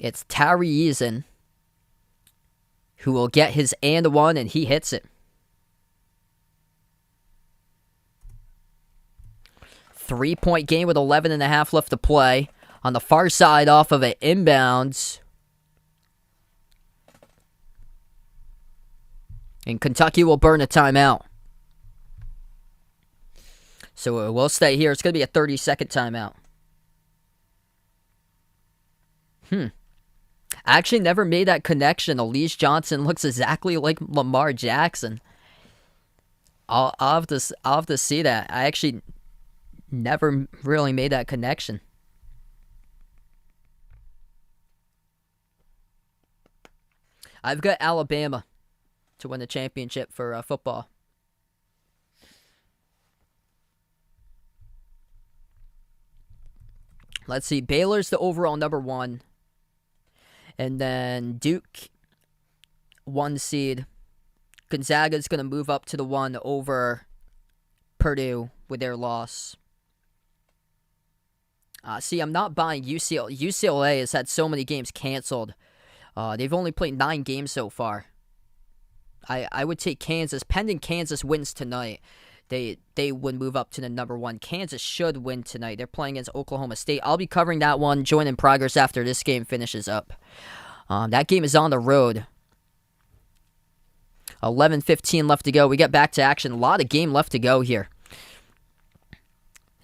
It's Tari Eason who will get his and one, and he hits it. 3-point game with 11.5 left to play. On the far side off of an inbounds. And Kentucky will burn a timeout. So we'll stay here. It's going to be a 30-second timeout. I actually never made that connection. Elise Johnson looks exactly like Lamar Jackson. I'll have to see that. I actually never really made that connection. I've got Alabama to win the championship for football. Let's see. Baylor's the overall number 1. And then Duke, 1 seed. Gonzaga's going to move up to the 1 over Purdue with their loss. See, I'm not buying UCLA. UCLA has had so many games canceled. They've only played 9 games so far. I would take Kansas. Pending Kansas wins tonight, they would move up to the number 1. Kansas should win tonight. They're playing against Oklahoma State. I'll be covering that one. Join in progress after this game finishes up. That game is on the road. 11:15 left to go. We get back to action. A lot of game left to go here.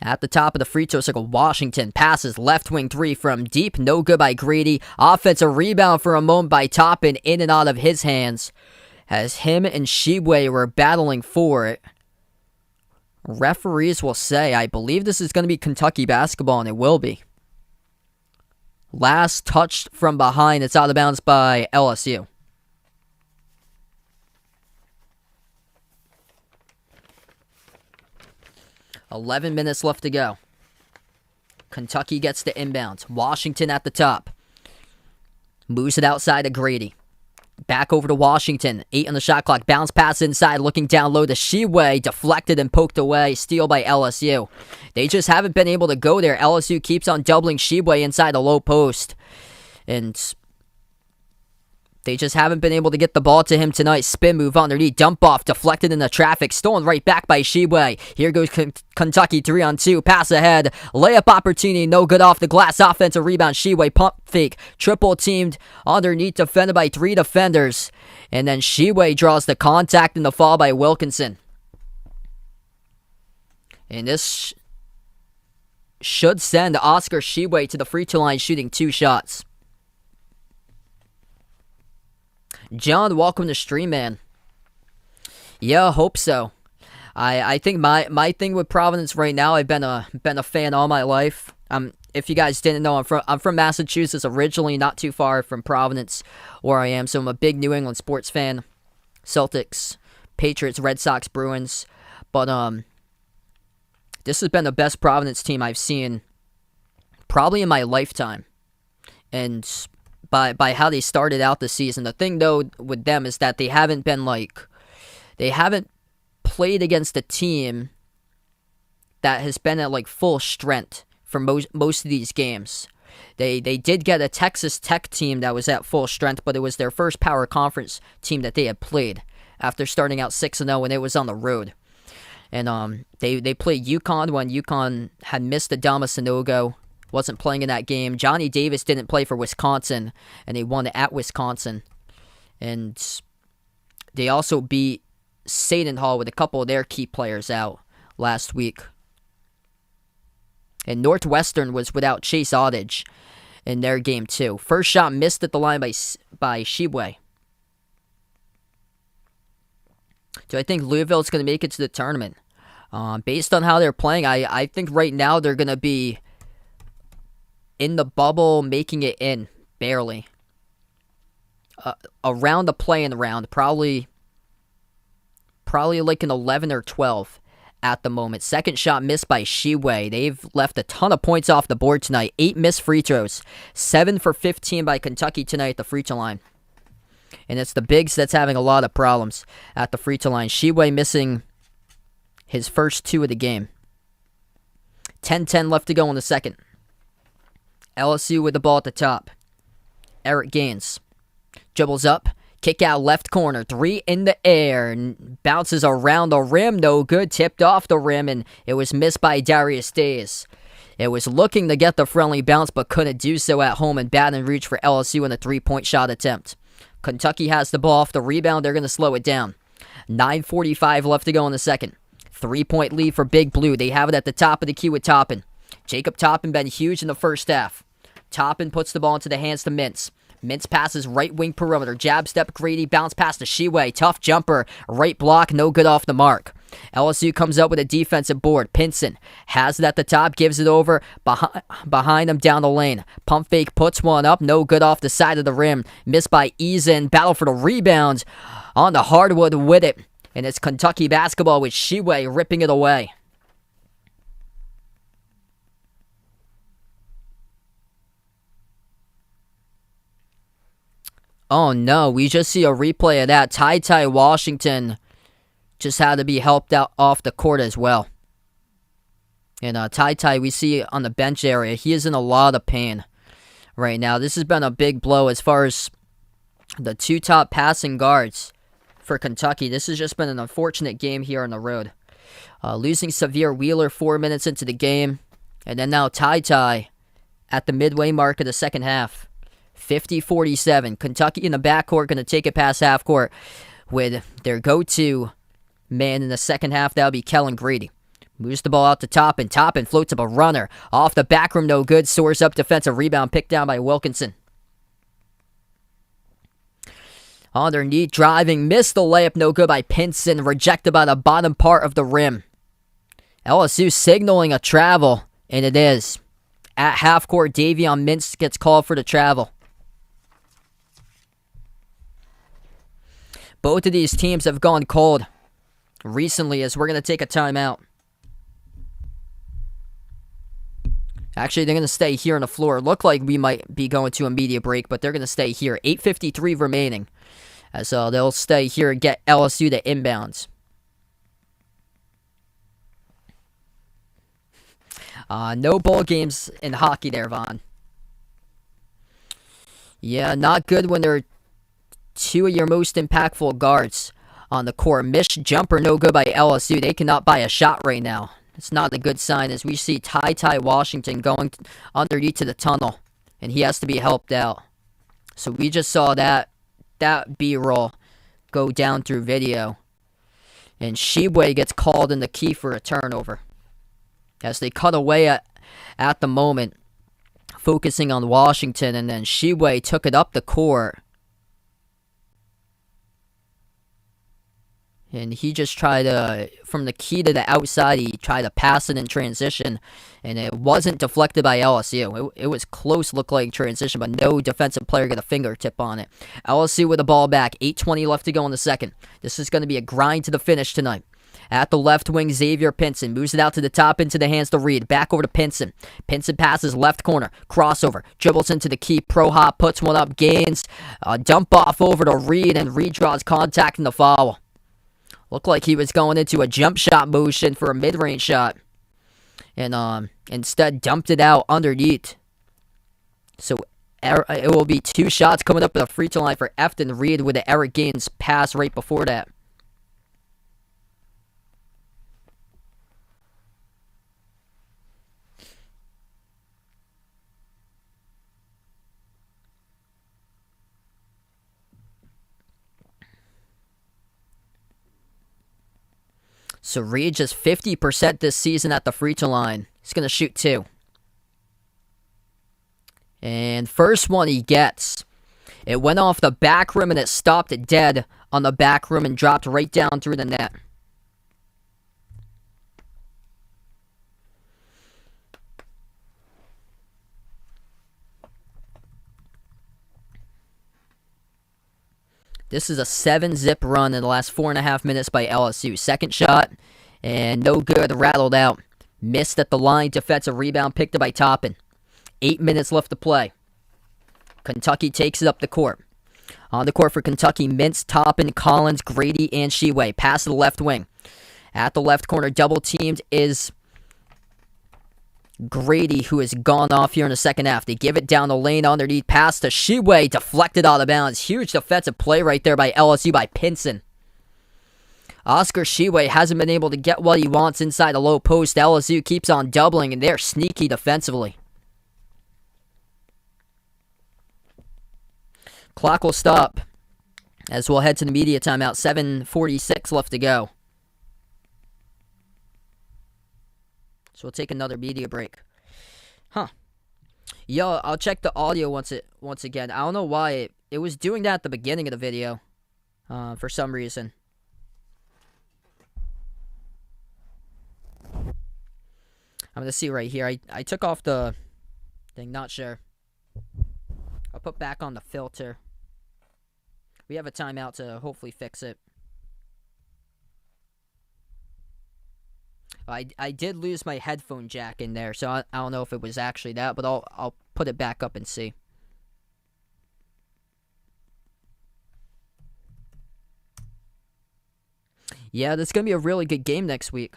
At the top of the free throw circle, Washington passes left wing 3 from deep. No good by Grady. Offensive rebound for a moment by Toppin, in and out of his hands. As him and Shibwe were battling for it. Referees will say, I believe this is going to be Kentucky basketball, and it will be. Last touched from behind. It's out of bounds by LSU. $11 minutes left to go. Kentucky gets the inbounds. Washington at the top. Moves it outside to Grady. Back over to Washington. 8 on the shot clock. Bounce pass inside. Looking down low to Shibwe. Deflected and poked away. Steal by LSU. They just haven't been able to go there. LSU keeps on doubling Shibwe inside the low post. And they just haven't been able to get the ball to him tonight. Spin move underneath. Dump off. Deflected in the traffic. Stolen right back by Shibwe. Here goes Kentucky 3-on-2. Pass ahead. Layup opportunity. No good off the glass. Offensive rebound. Shibwe pump fake. Triple teamed underneath. Defended by 3 defenders. And then Shibwe draws the contact and the fall by Wilkinson. And this should send Oscar Shibwe to the free throw line shooting 2 shots. John, welcome to stream, man. Yeah, hope so. I think my thing with Providence right now, I've been a fan all my life. If you guys didn't know, I'm from Massachusetts originally, not too far from Providence where I am. So I'm a big New England sports fan. Celtics, Patriots, Red Sox, Bruins. But this has been the best Providence team I've seen probably in my lifetime. And by how they started out the season. The thing, though, with them is that they haven't played against a team that has been at, full strength for most of these games. They did get a Texas Tech team that was at full strength, but it was their first power conference team that they had played after starting out 6-0, and it was on the road. And they played UConn when UConn had missed Adama Sanogo. Wasn't playing in that game. Johnny Davis didn't play for Wisconsin, and they won at Wisconsin. And they also beat Seton Hall with a couple of their key players out last week. And Northwestern was without Chase Audich in their game too. First shot missed at the line by Shibwe. Do I think Louisville's going to make it to the tournament? Based on how they're playing, I think right now they're going to be in the bubble, making it in, barely. Around the play-in round, probably like an 11 or 12 at the moment. Second shot missed by Shibwe. They've left a ton of points off the board tonight. 8 missed free throws. 7 for 15 by Kentucky tonight at the free throw line. And it's the bigs that's having a lot of problems at the free throw line. Shibwe missing his first 2 of the game. 10-10 left to go in the second. LSU with the ball at the top. Eric Gaines. Dribbles up. Kick out left corner. 3 in the air. Bounces around the rim. No good. Tipped off the rim, and it was missed by Darius Days. It was looking to get the friendly bounce, but couldn't do so at home, and Baton Rouge for LSU in a 3-point shot attempt. Kentucky has the ball off the rebound. They're going to slow it down. 9:45 left to go in the second. 3-point lead for Big Blue. They have it at the top of the key with Toppin. Jacob Toppin been huge in the first half. Toppin puts the ball into the hands to Mintz. Mintz passes right wing perimeter. Jab step Grady. Bounce pass to Sheway. Tough jumper. Right block. No good off the mark. LSU comes up with a defensive board. Pinson has it at the top. Gives it over behind him down the lane. Pump fake puts one up. No good off the side of the rim. Missed by Eason. Battle for the rebound on the hardwood with it. And it's Kentucky basketball with Sheway ripping it away. Oh no, we just see a replay of that. Ty Washington just had to be helped out off the court as well. And Ty, we see on the bench area, he is in a lot of pain right now. This has been a big blow as far as the two top passing guards for Kentucky. This has just been an unfortunate game here on the road. Losing Severe Wheeler 4 minutes into the game. And then now Ty at the midway mark of the second half. 50-47. Kentucky in the backcourt going to take it past half court with their go-to man in the second half. That'll be Kellen Grady. Moves the ball out to Toppin. Toppin floats up a runner. Off the back rim, no good. Soars up defensive rebound. Picked down by Wilkinson. Underneath driving. Missed the layup. No good by Pinson. Rejected by the bottom part of the rim. LSU signaling a travel. And it is. At half court, Davion Mintz gets called for the travel. Both of these teams have gone cold recently as we're going to take a timeout. Actually, they're going to stay here on the floor. Look like we might be going to a media break, but they're going to stay here. 8:53 remaining. So they'll stay here and get LSU to inbounds. No bowl games in hockey there, Vaughn. Yeah, not good when they're two of your most impactful guards on the court. Missed jumper, no good by LSU. They cannot buy a shot right now. It's not a good sign as we see Ty Washington going underneath to the tunnel, and he has to be helped out. So we just saw that B-roll go down through video, and Sheway gets called in the key for a turnover as they cut away at the moment, focusing on Washington, and then Sheway took it up the court. And he just tried to, from the key to the outside, he tried to pass it in transition. And it wasn't deflected by LSU. It was close, looked like transition, but no defensive player got a fingertip on it. LSU with the ball back. 8:20 left to go in the second. This is going to be a grind to the finish tonight. At the left wing, Xavier Pinson moves it out to the top into the hands to Reed. Back over to Pinson. Pinson passes left corner. Crossover. Dribbles into the key. Pro hop. Puts one up. Gains. Dump off over to Reed. And Reed draws contact in the foul. Looked like he was going into a jump shot motion for a mid-range shot. And instead dumped it out underneath. So it will be 2 shots coming up at the free throw line for Efton Reed with the Eric Gaines pass right before that. So Reed just 50% this season at the free throw line. He's going to shoot 2. And first one he gets. It went off the back rim and it stopped it dead on the back rim and dropped right down through the net. This is a 7-zip run in the last 4.5 minutes by LSU. Second shot, and no good, rattled out. Missed at the line, defensive rebound, picked up by Toppin. 8 minutes left to play. Kentucky takes it up the court. On the court for Kentucky, Mintz, Toppin, Collins, Grady, and Sheway. Pass to the left wing. At the left corner, double teamed is Grady, who has gone off here in the second half. They give it down the lane underneath, pass to Sheway, deflected out of bounds. Huge defensive play right there by LSU by Pinson. Oscar Sheway hasn't been able to get what he wants inside the low post. LSU keeps on doubling, and they're sneaky defensively. Clock will stop as we'll head to the media timeout. 7:46 left to go. So we'll take another media break. Yo, I'll check the audio once again. I don't know why it was doing that at the beginning of the video for some reason. I'm going to see right here. I took off the thing, not sure. I'll put back on the filter. We have a timeout to hopefully fix it. I did lose my headphone jack in there, so I don't know if it was actually that, but I'll put it back up and see. Yeah, this is going to be a really good game next week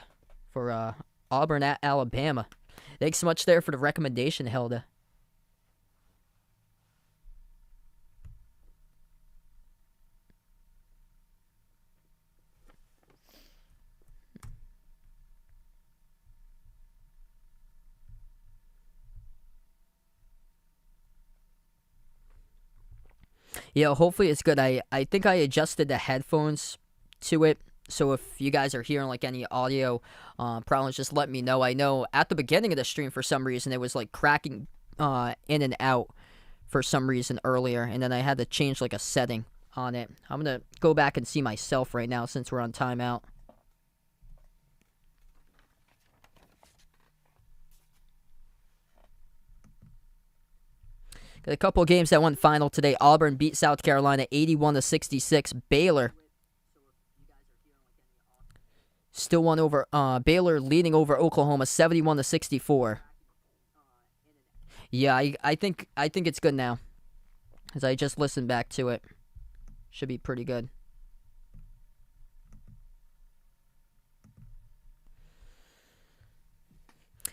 for Auburn at Alabama. Thanks so much there for the recommendation, Hilda. Yeah, hopefully it's good. I think I adjusted the headphones to it, so if you guys are hearing like any audio problems, just let me know. I know at the beginning of the stream, for some reason, it was like cracking in and out for some reason earlier, and then I had to change like a setting on it. I'm going to go back and see myself right now since we're on timeout. Got a couple of games that went final today. Auburn beat South Carolina 81-66. Baylor still won over. Baylor leading over Oklahoma 71-64. Yeah, I think it's good now, as I just listened back to it. Should be pretty good.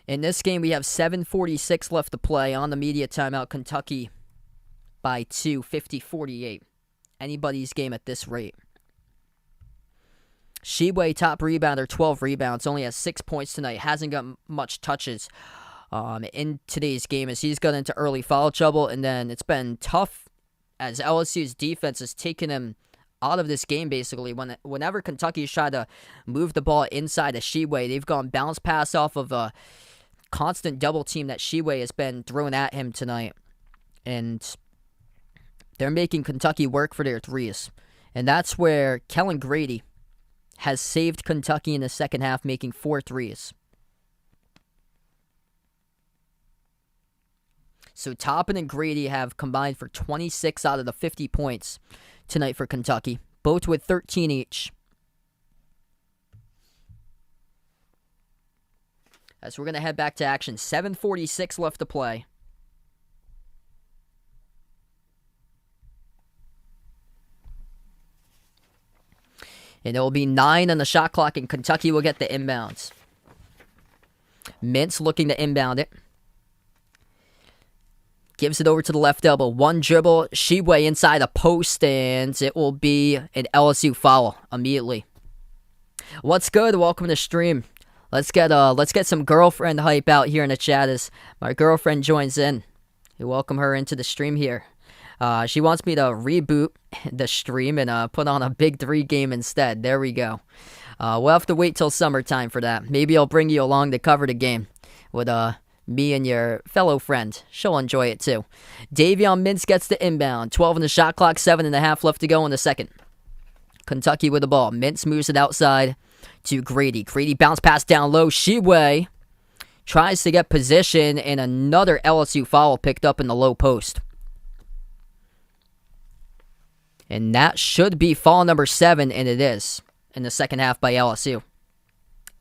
In this game, we have 7:46 left to play on the media timeout. Kentucky by 2, 50-48. Anybody's game at this rate. Sheway, top rebounder, 12 rebounds. Only has 6 points tonight. Hasn't got much touches in today's game as he's got into early foul trouble. And then it's been tough as LSU's defense has taken him out of this game, basically. Whenever Kentucky's tried to move the ball inside of Sheway, they've gone bounce pass off of a constant double team that Sheway has been thrown at him tonight. And they're making Kentucky work for their threes. And that's where Kellen Grady has saved Kentucky in the second half, making 4 threes. So Toppin and Grady have combined for 26 out of the 50 points tonight for Kentucky, both with 13 each. So we're going to head back to action. 7:46 left to play. And it will be 9 on the shot clock, and Kentucky will get the inbounds. Mintz looking to inbound it. Gives it over to the left elbow. One dribble. Sheway inside the post, and it will be an LSU foul immediately. What's good? Welcome to the stream. Let's get some girlfriend hype out here in the chat as my girlfriend joins in. We welcome her into the stream here. She wants me to reboot the stream and put on a Big 3 game instead. There we go. We'll have to wait till summertime for that. Maybe I'll bring you along to cover the game with me and your fellow friend. She'll enjoy it too. Davion Mintz gets the inbound. 12 in the shot clock, 7.5 left to go in the second. Kentucky with the ball. Mintz moves it outside to Grady. Grady bounce pass down low. Sheway tries to get position, and another LSU foul picked up in the low post. And that should be foul number 7, and it is in the second half by LSU.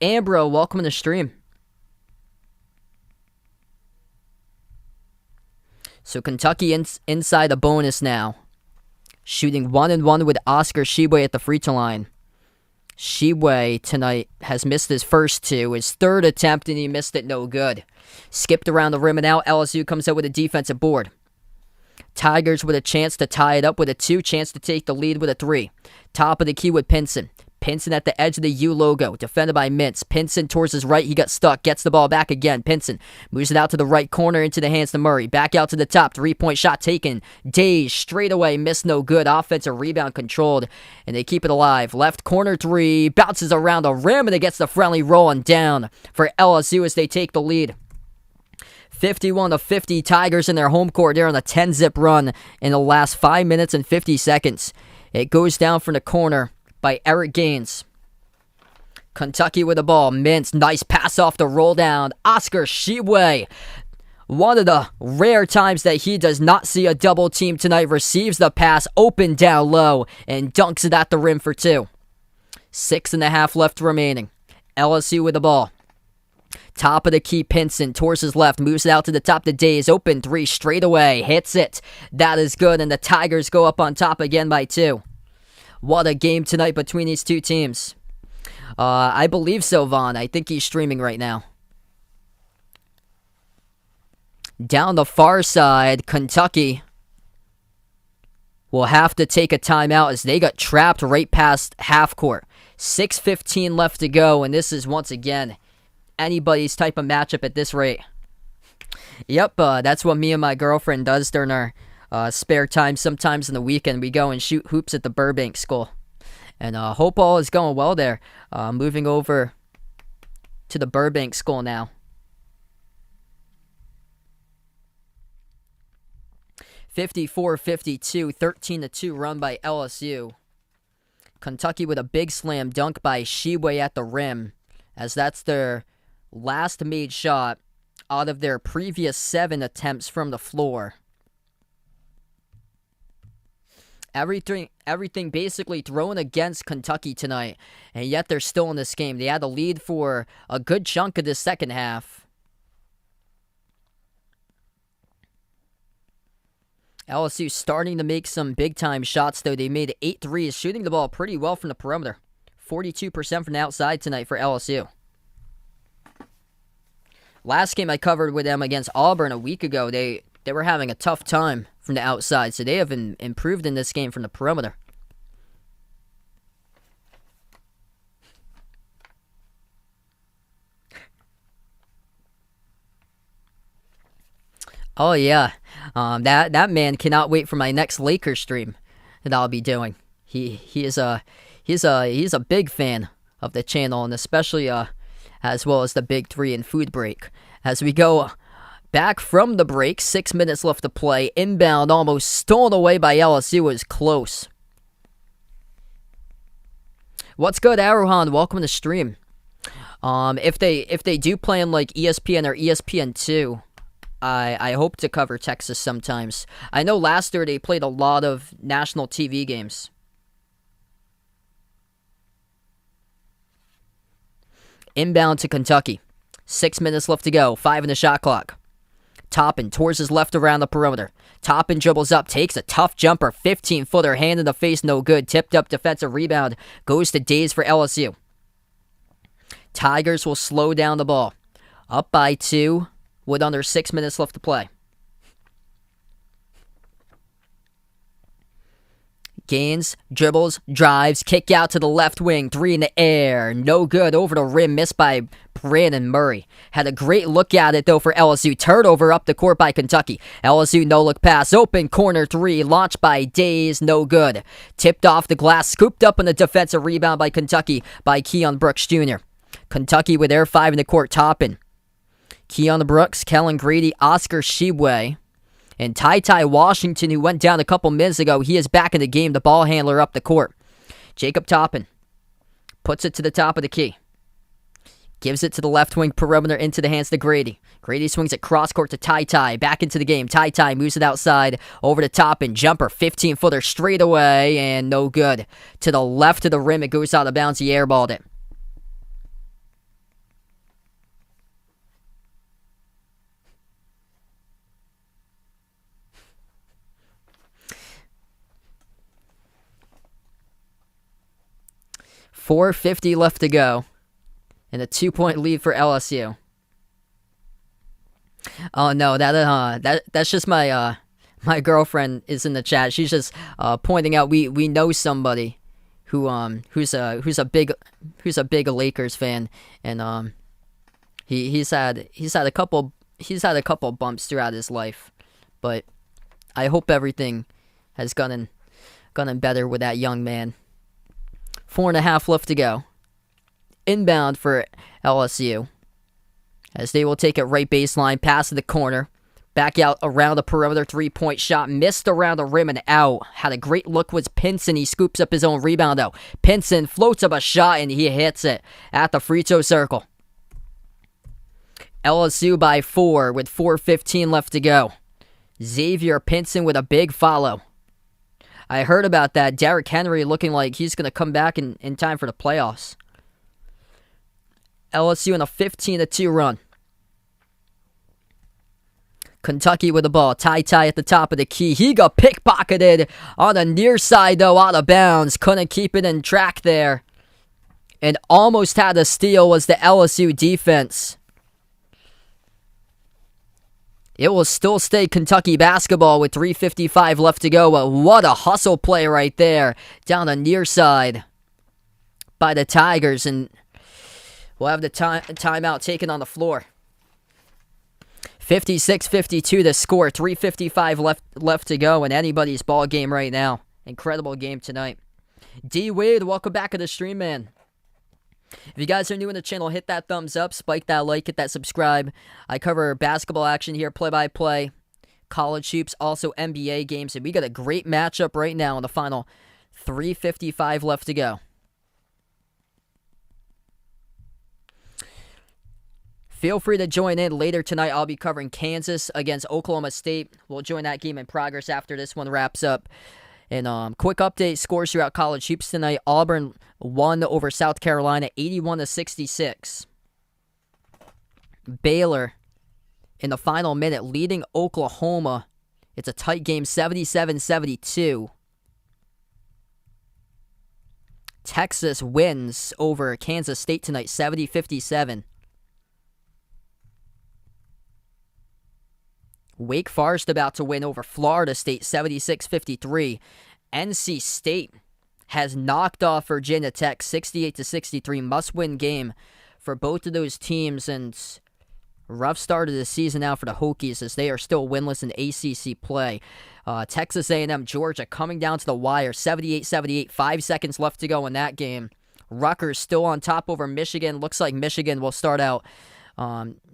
Ambro, welcome to the stream. So Kentucky inside the bonus now. Shooting 1-and-1 with Oscar Sheway at the free throw line. Sheway tonight has missed his first two. His third attempt, and he missed it no good. Skipped around the rim, and now LSU comes out with a defensive board. Tigers with a chance to tie it up with a 2, chance to take the lead with a 3. Top of the key with Pinson. Pinson at the edge of the U logo, defended by Mintz. Pinson towards his right, he got stuck, gets the ball back again. Pinson moves it out to the right corner into the hands of Murray. Back out to the top, 3-point shot taken. Days straight away, missed no good. Offensive rebound controlled, and they keep it alive. Left corner 3, bounces around the rim, and it gets the friendly rolling down for LSU as they take the lead. 51-50, Tigers in their home court. They're on a 10-zip run in the last 5 minutes and 50 seconds. It goes down from the corner by Eric Gaines. Kentucky with the ball. Mintz, nice pass off the roll down. Oscar Sheway, one of the rare times that he does not see a double team tonight, receives the pass open down low and dunks it at the rim for 2. 6.5 left remaining. LSU with the ball. Top of the key, Pinson towards his left, moves it out to the top. The Days open 3 straight away, hits it. That is good, and the Tigers go up on top again by 2. What a game tonight between these two teams. I believe so, Vaughn. I think he's streaming right now. Down the far side, Kentucky will have to take a timeout as they got trapped right past half court. 6:15 left to go, and this is once again anybody's type of matchup at this rate. Yep, that's what me and my girlfriend does during our spare time. Sometimes in the weekend, we go and shoot hoops at the Burbank School. And hope all is going well there. Moving over to the Burbank School now. 54-52, 13-2 run by LSU. Kentucky with a big slam dunk by Sheway at the rim, as that's their last made shot out of their previous 7 attempts from the floor. Everything basically thrown against Kentucky tonight, and yet they're still in this game. They had the lead for a good chunk of the second half. LSU starting to make some big-time shots, though. They made 8 threes, shooting the ball pretty well from the perimeter. 42% from the outside tonight for LSU. Last game I covered with them against Auburn a week ago, they were having a tough time from the outside, so they have improved in this game from the perimeter. Oh yeah, that man cannot wait for my next Lakers stream that I'll be doing. He's a big fan of the channel, and especially as well as the Big 3 and Food Break. As we go back from the break, 6 minutes left to play. Inbound almost stolen away by LSU. It was close. What's good, Aruhan? Welcome to the stream. If they do play on like ESPN or ESPN2, I hope to cover Texas sometimes. I know last year they played a lot of national TV games. Inbound to Kentucky. 6 minutes left to go. 5 in the shot clock. Toppin towards his left around the perimeter. Toppin dribbles up, takes a tough jumper. 15-footer, hand in the face, no good. Tipped up defensive rebound. Goes to Days for LSU. Tigers will slow down the ball. Up by 2 with under 6 minutes left to play. Gains, dribbles, drives, kick out to the left wing, 3 in the air, no good, over the rim, missed by Brandon Murray. Had a great look at it though for LSU, turnover up the court by Kentucky. LSU no-look pass, open corner 3, launched by Days, no good. Tipped off the glass, scooped up on the defensive rebound by Kentucky by Keon Brooks Jr. Kentucky with their 5 in the court, Toppin. Keon Brooks, Kellen Grady, Oscar Sheway. And Ty Washington, who went down a couple minutes ago, he is back in the game, the ball handler up the court. Jacob Toppin puts it to the top of the key. Gives it to the left wing perimeter into the hands of Grady. Grady swings it cross court to Ty. Back into the game. Ty moves it outside over to Toppin. Jumper, 15-footer straight away, and no good. To the left of the rim, it goes out of bounds. He airballed it. 4:50 left to go. And a 2-point lead for LSU. Oh no, that's just my my girlfriend is in the chat. She's just pointing out we know somebody who's a big Lakers fan, and he's had a couple bumps throughout his life, but I hope everything has gotten better with that young man. 4.5 left to go. Inbound for LSU, as they will take it right baseline, pass to the corner, back out around the perimeter, 3-point shot, missed around the rim and out. Had a great look with Pinson. He scoops up his own rebound though. Pinson floats up a shot and he hits it at the free throw circle. LSU by 4 with 4:15 left to go. Xavier Pinson with a big follow. I heard about that. Derrick Henry looking like he's going to come back in time for the playoffs. LSU in a 15-2 run. Kentucky with the ball. Ty at the top of the key. He got pickpocketed on the near side, though, out of bounds. Couldn't keep it in track there. And almost had a steal was the LSU defense. It will still stay Kentucky basketball with 3:55 left to go. But what a hustle play right there. Down the near side by the Tigers. And we'll have the timeout taken on the floor. 56-52 the score. 3:55 left to go in anybody's ball game right now. Incredible game tonight. D Wade, welcome back to the stream, man. If you guys are new in the channel, hit that thumbs up, spike that like, hit that subscribe. I cover basketball action here, play-by-play, college hoops, also NBA games. And we got a great matchup right now in the final 3:55 left to go. Feel free to join in later tonight. I'll be covering Kansas against Oklahoma State. We'll join that game in progress after this one wraps up. And quick update, scores throughout college hoops tonight. Auburn won over South Carolina 81-66. Baylor in the final minute leading Oklahoma. It's a tight game, 77-72. Texas wins over Kansas State tonight, 70-57. Wake Forest about to win over Florida State, 76-53. NC State has knocked off Virginia Tech, 68-63. Must-win game for both of those teams, and rough start of the season now for the Hokies as they are still winless in ACC play. Texas A&M, Georgia coming down to the wire, 78-78. 5 seconds left to go in that game. Rutgers still on top over Michigan. Looks like Michigan will start out.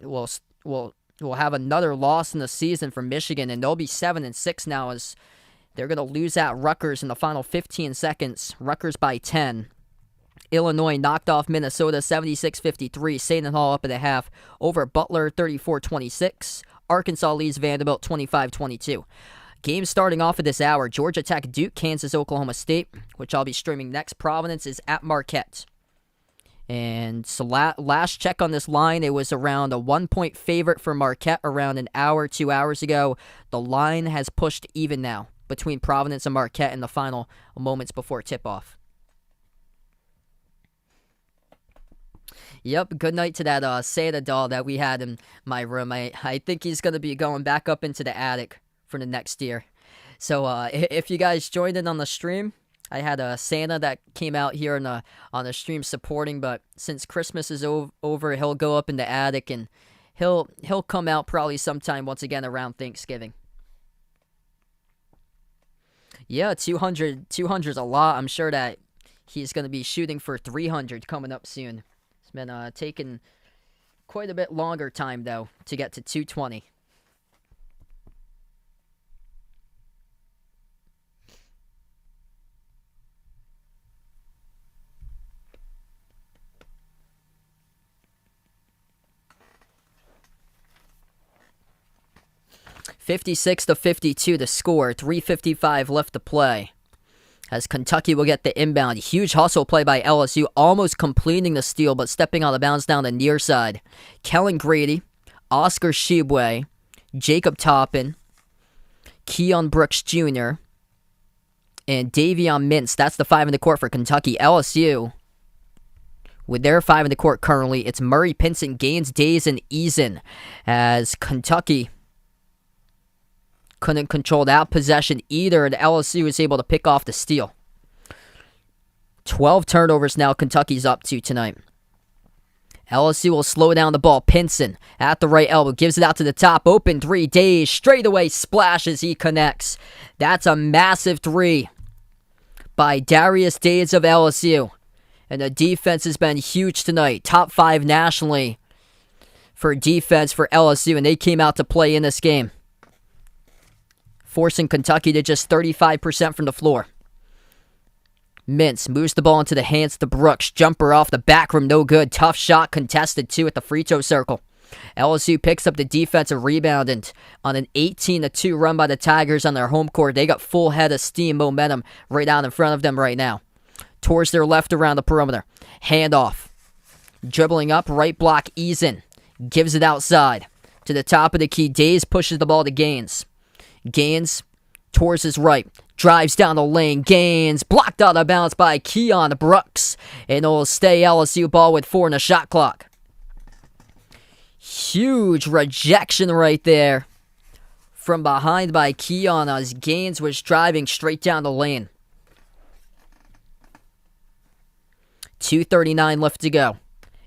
We'll have another loss in the season for Michigan, and they'll be 7-6 now as they're going to lose at Rutgers in the final 15 seconds. Rutgers by 10. Illinois knocked off Minnesota 76-53. Seton Hall up at the half over Butler 34-26. Arkansas leads Vanderbilt 25-22. Game starting off at this hour. Georgia Tech, Duke, Kansas, Oklahoma State, which I'll be streaming next. Providence is at Marquette. And so last check on this line, it was around a 1-point favorite for Marquette around an hour, 2 hours ago. The line has pushed even now between Providence and Marquette in the final moments before tip-off. Yep, good night to that Santa doll that we had in my room. I think he's going to be going back up into the attic for the next year. So if you guys joined in on the stream, I had a Santa that came out here on the stream supporting, but since Christmas is over, he'll go up in the attic and he'll come out probably sometime once again around Thanksgiving. Yeah, 200's a lot. I'm sure that he's going to be shooting for 300 coming up soon. It's been taking quite a bit longer time, though, to get to 220. (56-52) the score. 3:55 left to play. As Kentucky will get the inbound. Huge hustle play by LSU, almost completing the steal, but stepping out of bounds down the near side. Kellen Grady, Oscar Shibwe, Jacob Toppin, Keon Brooks Jr., and Davion Mintz. That's the 5 in the court for Kentucky. LSU With their 5 in the court currently, it's Murray, Pinson, Gaines, Days, and Eason. As Kentucky couldn't control that possession either, and LSU was able to pick off the steal. 12 turnovers now Kentucky's up to tonight. LSU will slow down the ball. Pinson at the right elbow. Gives it out to the top. Open 3. Days straight away splashes. He connects. That's a massive 3 by Darius Days of LSU. And the defense has been huge tonight. Top 5 nationally for defense for LSU. And they came out to play in this game, forcing Kentucky to just 35% from the floor. Mintz moves the ball into the hands to Brooks. Jumper off the back rim, no good. Tough shot, contested too at the free throw circle. LSU picks up the defensive rebound, and on an 18-2 run by the Tigers on their home court, they got full head of steam momentum right out in front of them right now. Towards their left around the perimeter. Handoff. Dribbling up, right block, Eason. Gives it outside. To the top of the key, Days pushes the ball to Gaines. Gaines towards his right. Drives down the lane. Gaines blocked out of bounds by Keon Brooks. And it'll stay LSU ball with 4 in the shot clock. Huge rejection right there from behind by Keon as Gaines was driving straight down the lane. 2:39 left to go.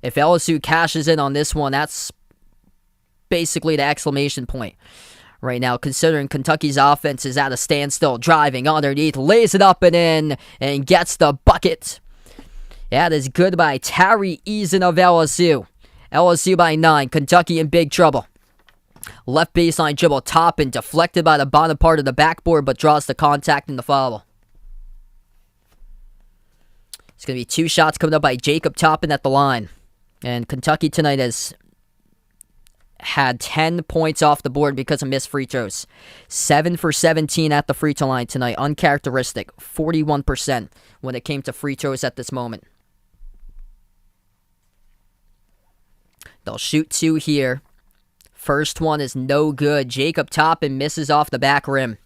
If LSU cashes in on this one, that's basically the exclamation point right now, considering Kentucky's offense is at a standstill. Driving underneath, lays it up and in, and gets the bucket. That is good by Tari Eason of LSU. LSU by 9. Kentucky in big trouble. Left baseline dribble, top and deflected by the bottom part of the backboard, but draws the contact in the foul. It's going to be 2 shots coming up by Jacob Toppin at the line. And Kentucky tonight has had 10 points off the board because of missed free throws. 7 for 17 at the free throw line tonight. Uncharacteristic. 41% when it came to free throws at this moment. They'll shoot 2 here. First one is no good. Jacob Toppin misses off the back rim.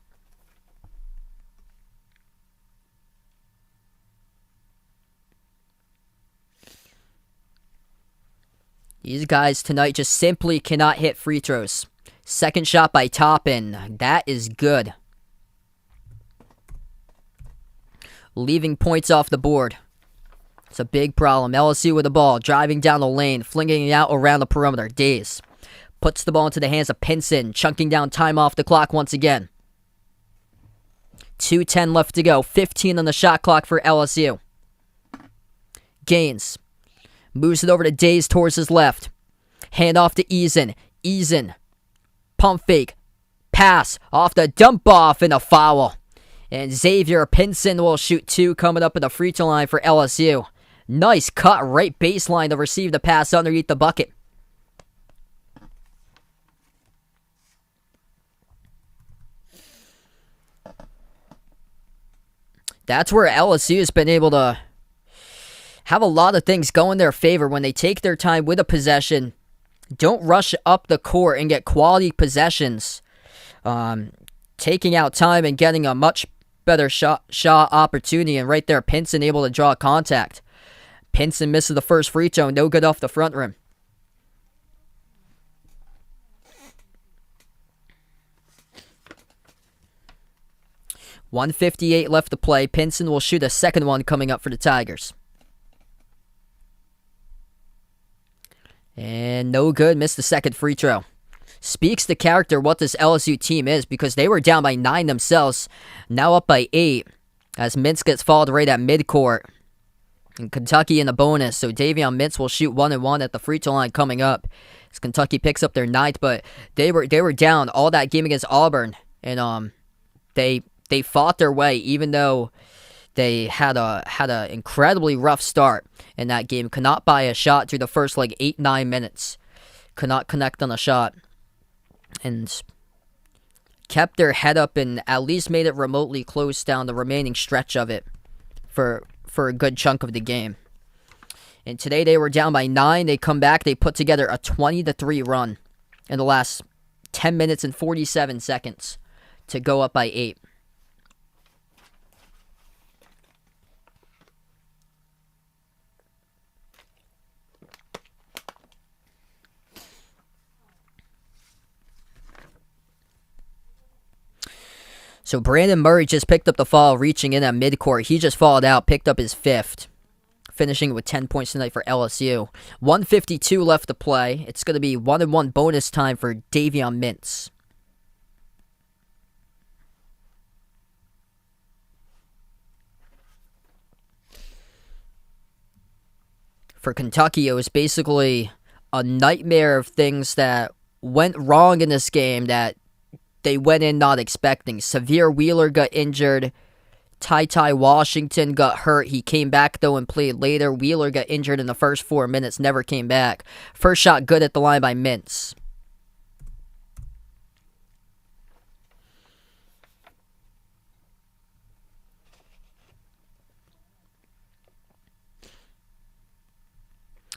These guys tonight just simply cannot hit free throws. Second shot by Toppin. That is good. Leaving points off the board. It's a big problem. LSU with the ball, driving down the lane, flinging it out around the perimeter. Days puts the ball into the hands of Pinson, chunking down time off the clock once again. 2:10 left to go. 15 on the shot clock for LSU. Gaines moves it over to Days towards his left. Hand off to Eason. Eason. Pump fake. Pass off the dump off and a foul. And Xavier Pinson will shoot 2 coming up at the free throw line for LSU. Nice cut right baseline to receive the pass underneath the bucket. That's where LSU has been able to have a lot of things go in their favor when they take their time with a possession, don't rush up the court and get quality possessions, taking out time and getting a much better shot opportunity. And right there, Pinson able to draw contact. Pinson misses the first free throw, no good off the front rim. .158 left to play. Pinson will shoot a second one coming up for the Tigers. And no good, missed the second free throw. Speaks to character what this LSU team is, because they were down by 9 themselves, now up by 8, as Mintz gets fouled right at midcourt. And Kentucky in the bonus, so Davion Mintz will shoot 1-1 at the free throw line coming up, as Kentucky picks up their 9th, but they were down all that game against Auburn, and they fought their way, even though they had a incredibly rough start in that game. Could not buy a shot through the first 8-9 minutes. Could not connect on a shot. And kept their head up and at least made it remotely close down the remaining stretch of it for a good chunk of the game. And today they were down by 9. They come back. They put together a 20-3 run in the last 10 minutes and 47 seconds to go up by 8. So Brandon Murray just picked up the foul, reaching in at midcourt. He just fouled out, picked up his 5th. Finishing with 10 points tonight for LSU. 1:52 left to play. It's going to be 1-1 bonus time for Davion Mintz. For Kentucky, it was basically a nightmare of things that went wrong in this game that they went in not expecting. Severe Wheeler got injured. Ty Washington got hurt. He came back, though, and played later. Wheeler got injured in the first 4 minutes, never came back. First shot good at the line by Mintz.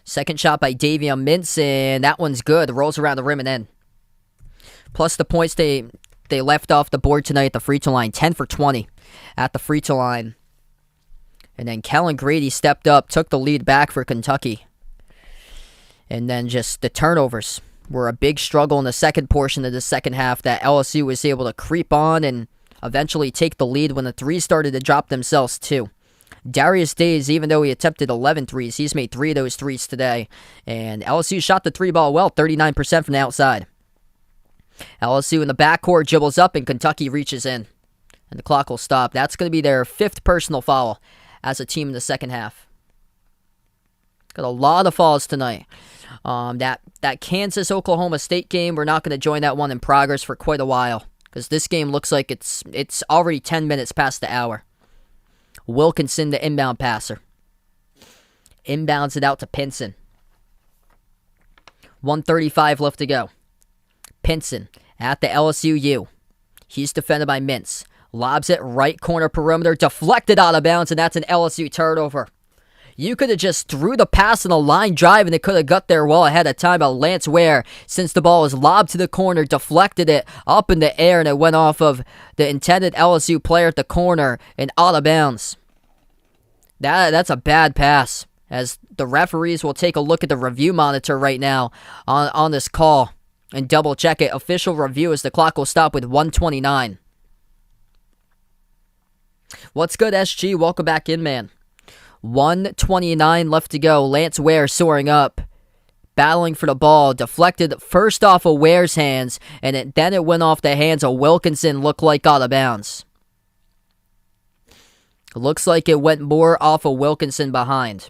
Second shot by Davion Mintz, and that one's good. Rolls around the rim and in. Plus the points they left off the board tonight at the free throw line. 10 for 20 at the free throw line. And then Kellen Grady stepped up, took the lead back for Kentucky. And then just the turnovers were a big struggle in the second portion of the second half that LSU was able to creep on and eventually take the lead when the threes started to drop themselves too. Darius Days, even though he attempted 11 threes, he's made 3 of those threes today. And LSU shot the 3-ball well, 39% from the outside. LSU in the backcourt dribbles up and Kentucky reaches in. And the clock will stop. That's going to be their 5th personal foul as a team in the second half. Got a lot of fouls tonight. That Kansas-Oklahoma State game, we're not going to join that one in progress for quite a while. Because this game looks like it's already 10 minutes past the hour. Wilkinson, the inbound passer. Inbounds it out to Pinson. 1:35 left to go. Pinson at the LSU U. He's defended by Mintz. Lobs it right corner perimeter. Deflected out of bounds, and that's an LSU turnover. You could have just threw the pass on a line drive, and it could have got there well ahead of time. But Lance Ware, since the ball was lobbed to the corner, deflected it up in the air, and it went off of the intended LSU player at the corner and out of bounds. That's a bad pass, as the referees will take a look at the review monitor right now on this call and double check it. Official review as the clock will stop with 1:29. What's good, SG? Welcome back in, man. 1:29 left to go. Lance Ware soaring up, battling for the ball. Deflected first off of Ware's hands, and then it went off the hands of Wilkinson. Looked like out of bounds. Looks like it went more off of Wilkinson behind.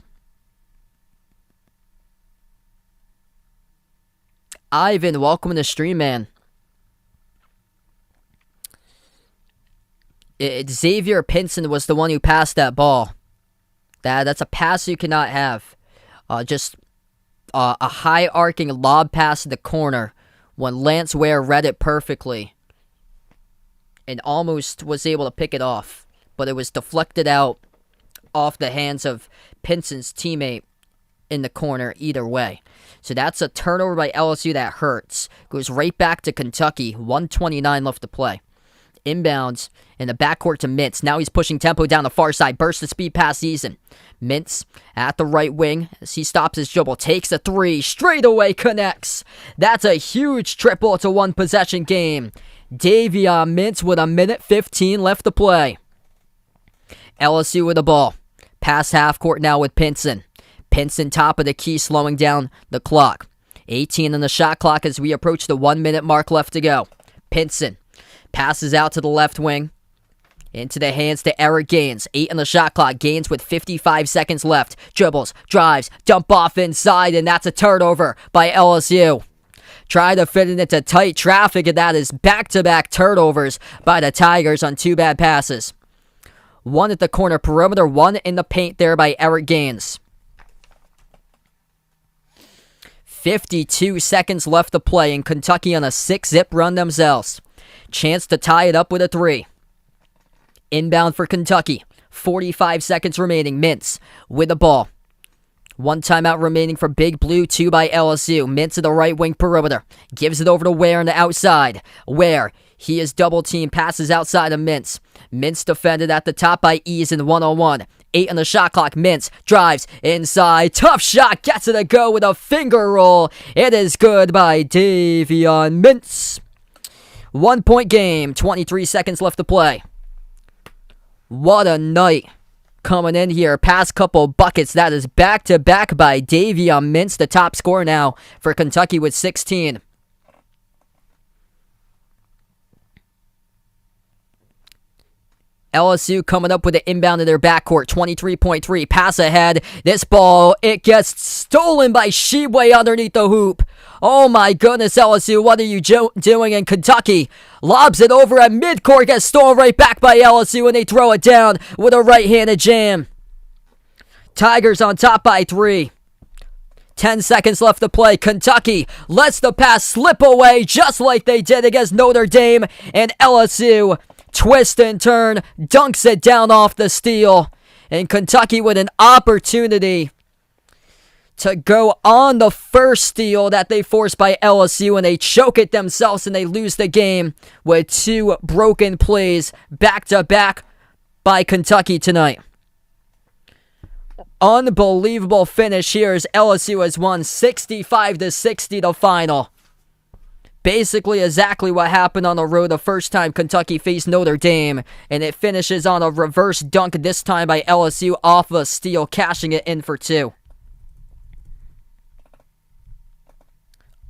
Ivan, welcome to the stream, man. Xavier Pinson was the one who passed that ball. That's a pass you cannot have. Just a high arcing lob pass to the corner when Lance Ware read it perfectly and almost was able to pick it off. But it was deflected out off the hands of Pinson's teammate in the corner either way. So that's a turnover by LSU that hurts. Goes right back to Kentucky. 1:29 left to play. Inbounds in the backcourt to Mintz. Now he's pushing tempo down the far side. Burst the speed pass Eason. Mintz at the right wing as he stops his dribble. Takes a 3. Straight away connects. That's a huge triple. It's a one-possession game. Davion Mintz with 1:15 left to play. LSU with the ball. Past half court now with Pinson. Pinson top of the key, slowing down the clock. 18 on the shot clock as we approach the 1-minute mark left to go. Pinson passes out to the left wing. Into the hands to Eric Gaines. 8 on the shot clock. Gaines with 55 seconds left. Dribbles, drives, dump off inside, and that's a turnover by LSU. Try to fit it into tight traffic, and that is back-to-back turnovers by the Tigers on 2 bad passes. 1 at the corner perimeter, 1 in the paint there by Eric Gaines. 52 seconds left to play, and Kentucky on a 6-zip run themselves. Chance to tie it up with a 3. Inbound for Kentucky. 45 seconds remaining. Mintz with the ball. 1 timeout remaining for Big Blue, 2 by LSU. Mintz at the right wing perimeter. Gives it over to Ware on the outside. Ware, he is double teamed, passes outside of Mintz. Mintz defended at the top by Eason, 1-on-1. 8 on the shot clock. Mintz drives inside. Tough shot. Gets it to go with a finger roll. It is good by Davion Mintz. 1 point game, 23 seconds left to play. What a night coming in here. Past couple buckets. That is back-to-back by Davion Mintz, the top scorer now for Kentucky with 16. LSU coming up with an inbound in their backcourt. 23.3. Pass ahead. This ball, it gets stolen by Sheway underneath the hoop. Oh my goodness, LSU, what are you doing in Kentucky? Lobs it over at midcourt, gets stolen right back by LSU, and they throw it down with a right-handed jam. Tigers on top by 3. 10 seconds left to play. Kentucky lets the pass slip away just like they did against Notre Dame, and LSU twist and turn, dunks it down off the steal, and Kentucky with an opportunity to go on the first steal that they forced by LSU, and they choke it themselves and they lose the game with 2 broken plays back-to-back by Kentucky tonight. Unbelievable finish here as LSU has won 65-60 the final. Basically exactly what happened on the road the first time Kentucky faced Notre Dame, and it finishes on a reverse dunk this time by LSU off a steal, cashing it in for 2.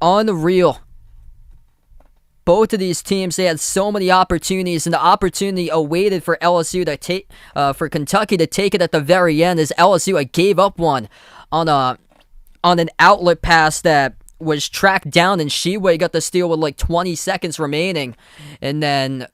Unreal. Both of these teams, they had so many opportunities, and the opportunity awaited for LSU to take, for Kentucky to take it at the very end, as LSU gave up one on an outlet pass that was tracked down, and Sheway got the steal with like 20 seconds remaining, and then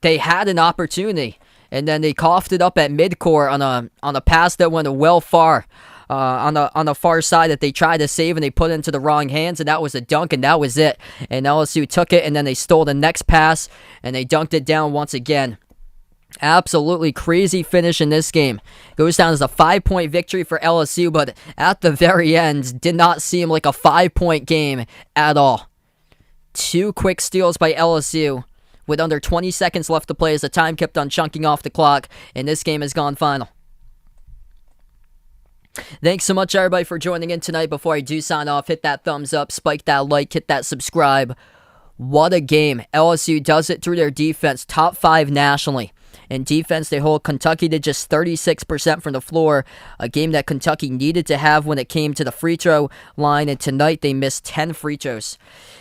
they had an opportunity, and then they coughed it up at midcourt on a pass that went well far. On the far side that they tried to save, and they put it into the wrong hands, and that was a dunk, and that was it. And LSU took it, and then they stole the next pass, and they dunked it down once again. Absolutely crazy finish in this game. Goes down as a 5-point victory for LSU, but at the very end, did not seem like a 5-point game at all. 2 quick steals by LSU with under 20 seconds left to play as the time kept on chunking off the clock, and this game has gone final. Thanks so much, everybody, for joining in tonight. Before I do sign off, hit that thumbs up, spike that like, hit that subscribe. What a game. LSU does it through their defense, top 5 nationally. In defense, they hold Kentucky to just 36% from the floor, a game that Kentucky needed to have when it came to the free throw line, and tonight they missed 10 free throws.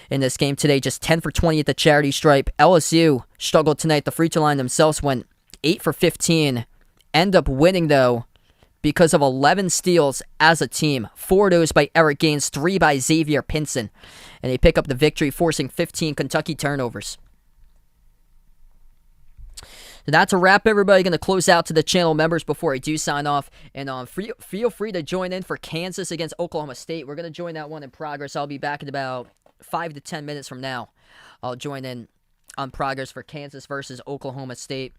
In this game today, just 10 for 20 at the charity stripe. LSU struggled tonight. The free throw line themselves went 8 for 15. End up winning, though, because of 11 steals as a team. 4 of those by Eric Gaines, 3 by Xavier Pinson. And they pick up the victory, forcing 15 Kentucky turnovers. So that's a wrap, everybody. Going to close out to the channel members before I do sign off. And feel free to join in for Kansas against Oklahoma State. We're going to join that one in progress. I'll be back in about 5 to 10 minutes from now. I'll join in on progress for Kansas versus Oklahoma State.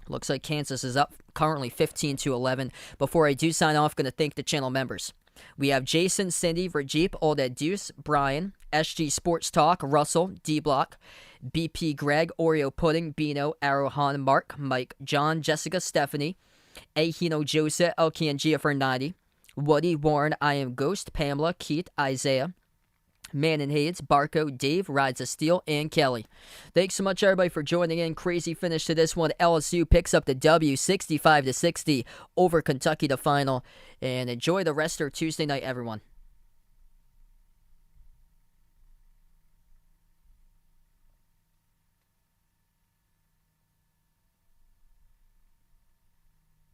Looks like Kansas is up currently 15-11. Before I do sign off, going to thank the channel members. We have Jason, Cindy, Rajip, Oldad Deuce, Brian, SG Sports Talk, Russell, D-Block, BP Greg, Oreo Pudding, Bino, Arohan, Mark, Mike, John, Jessica, Stephanie, Ahino Joseph, Elkie and Gia for 90, Woody, Warren, I Am Ghost, Pamela, Keith, Isaiah, Man and Hayes, Barco, Dave, Rides of Steel, and Kelly. Thanks so much, everybody, for joining in. Crazy finish to this one. LSU picks up the W, 65-60 over Kentucky, the final. And enjoy the rest of Tuesday night, everyone.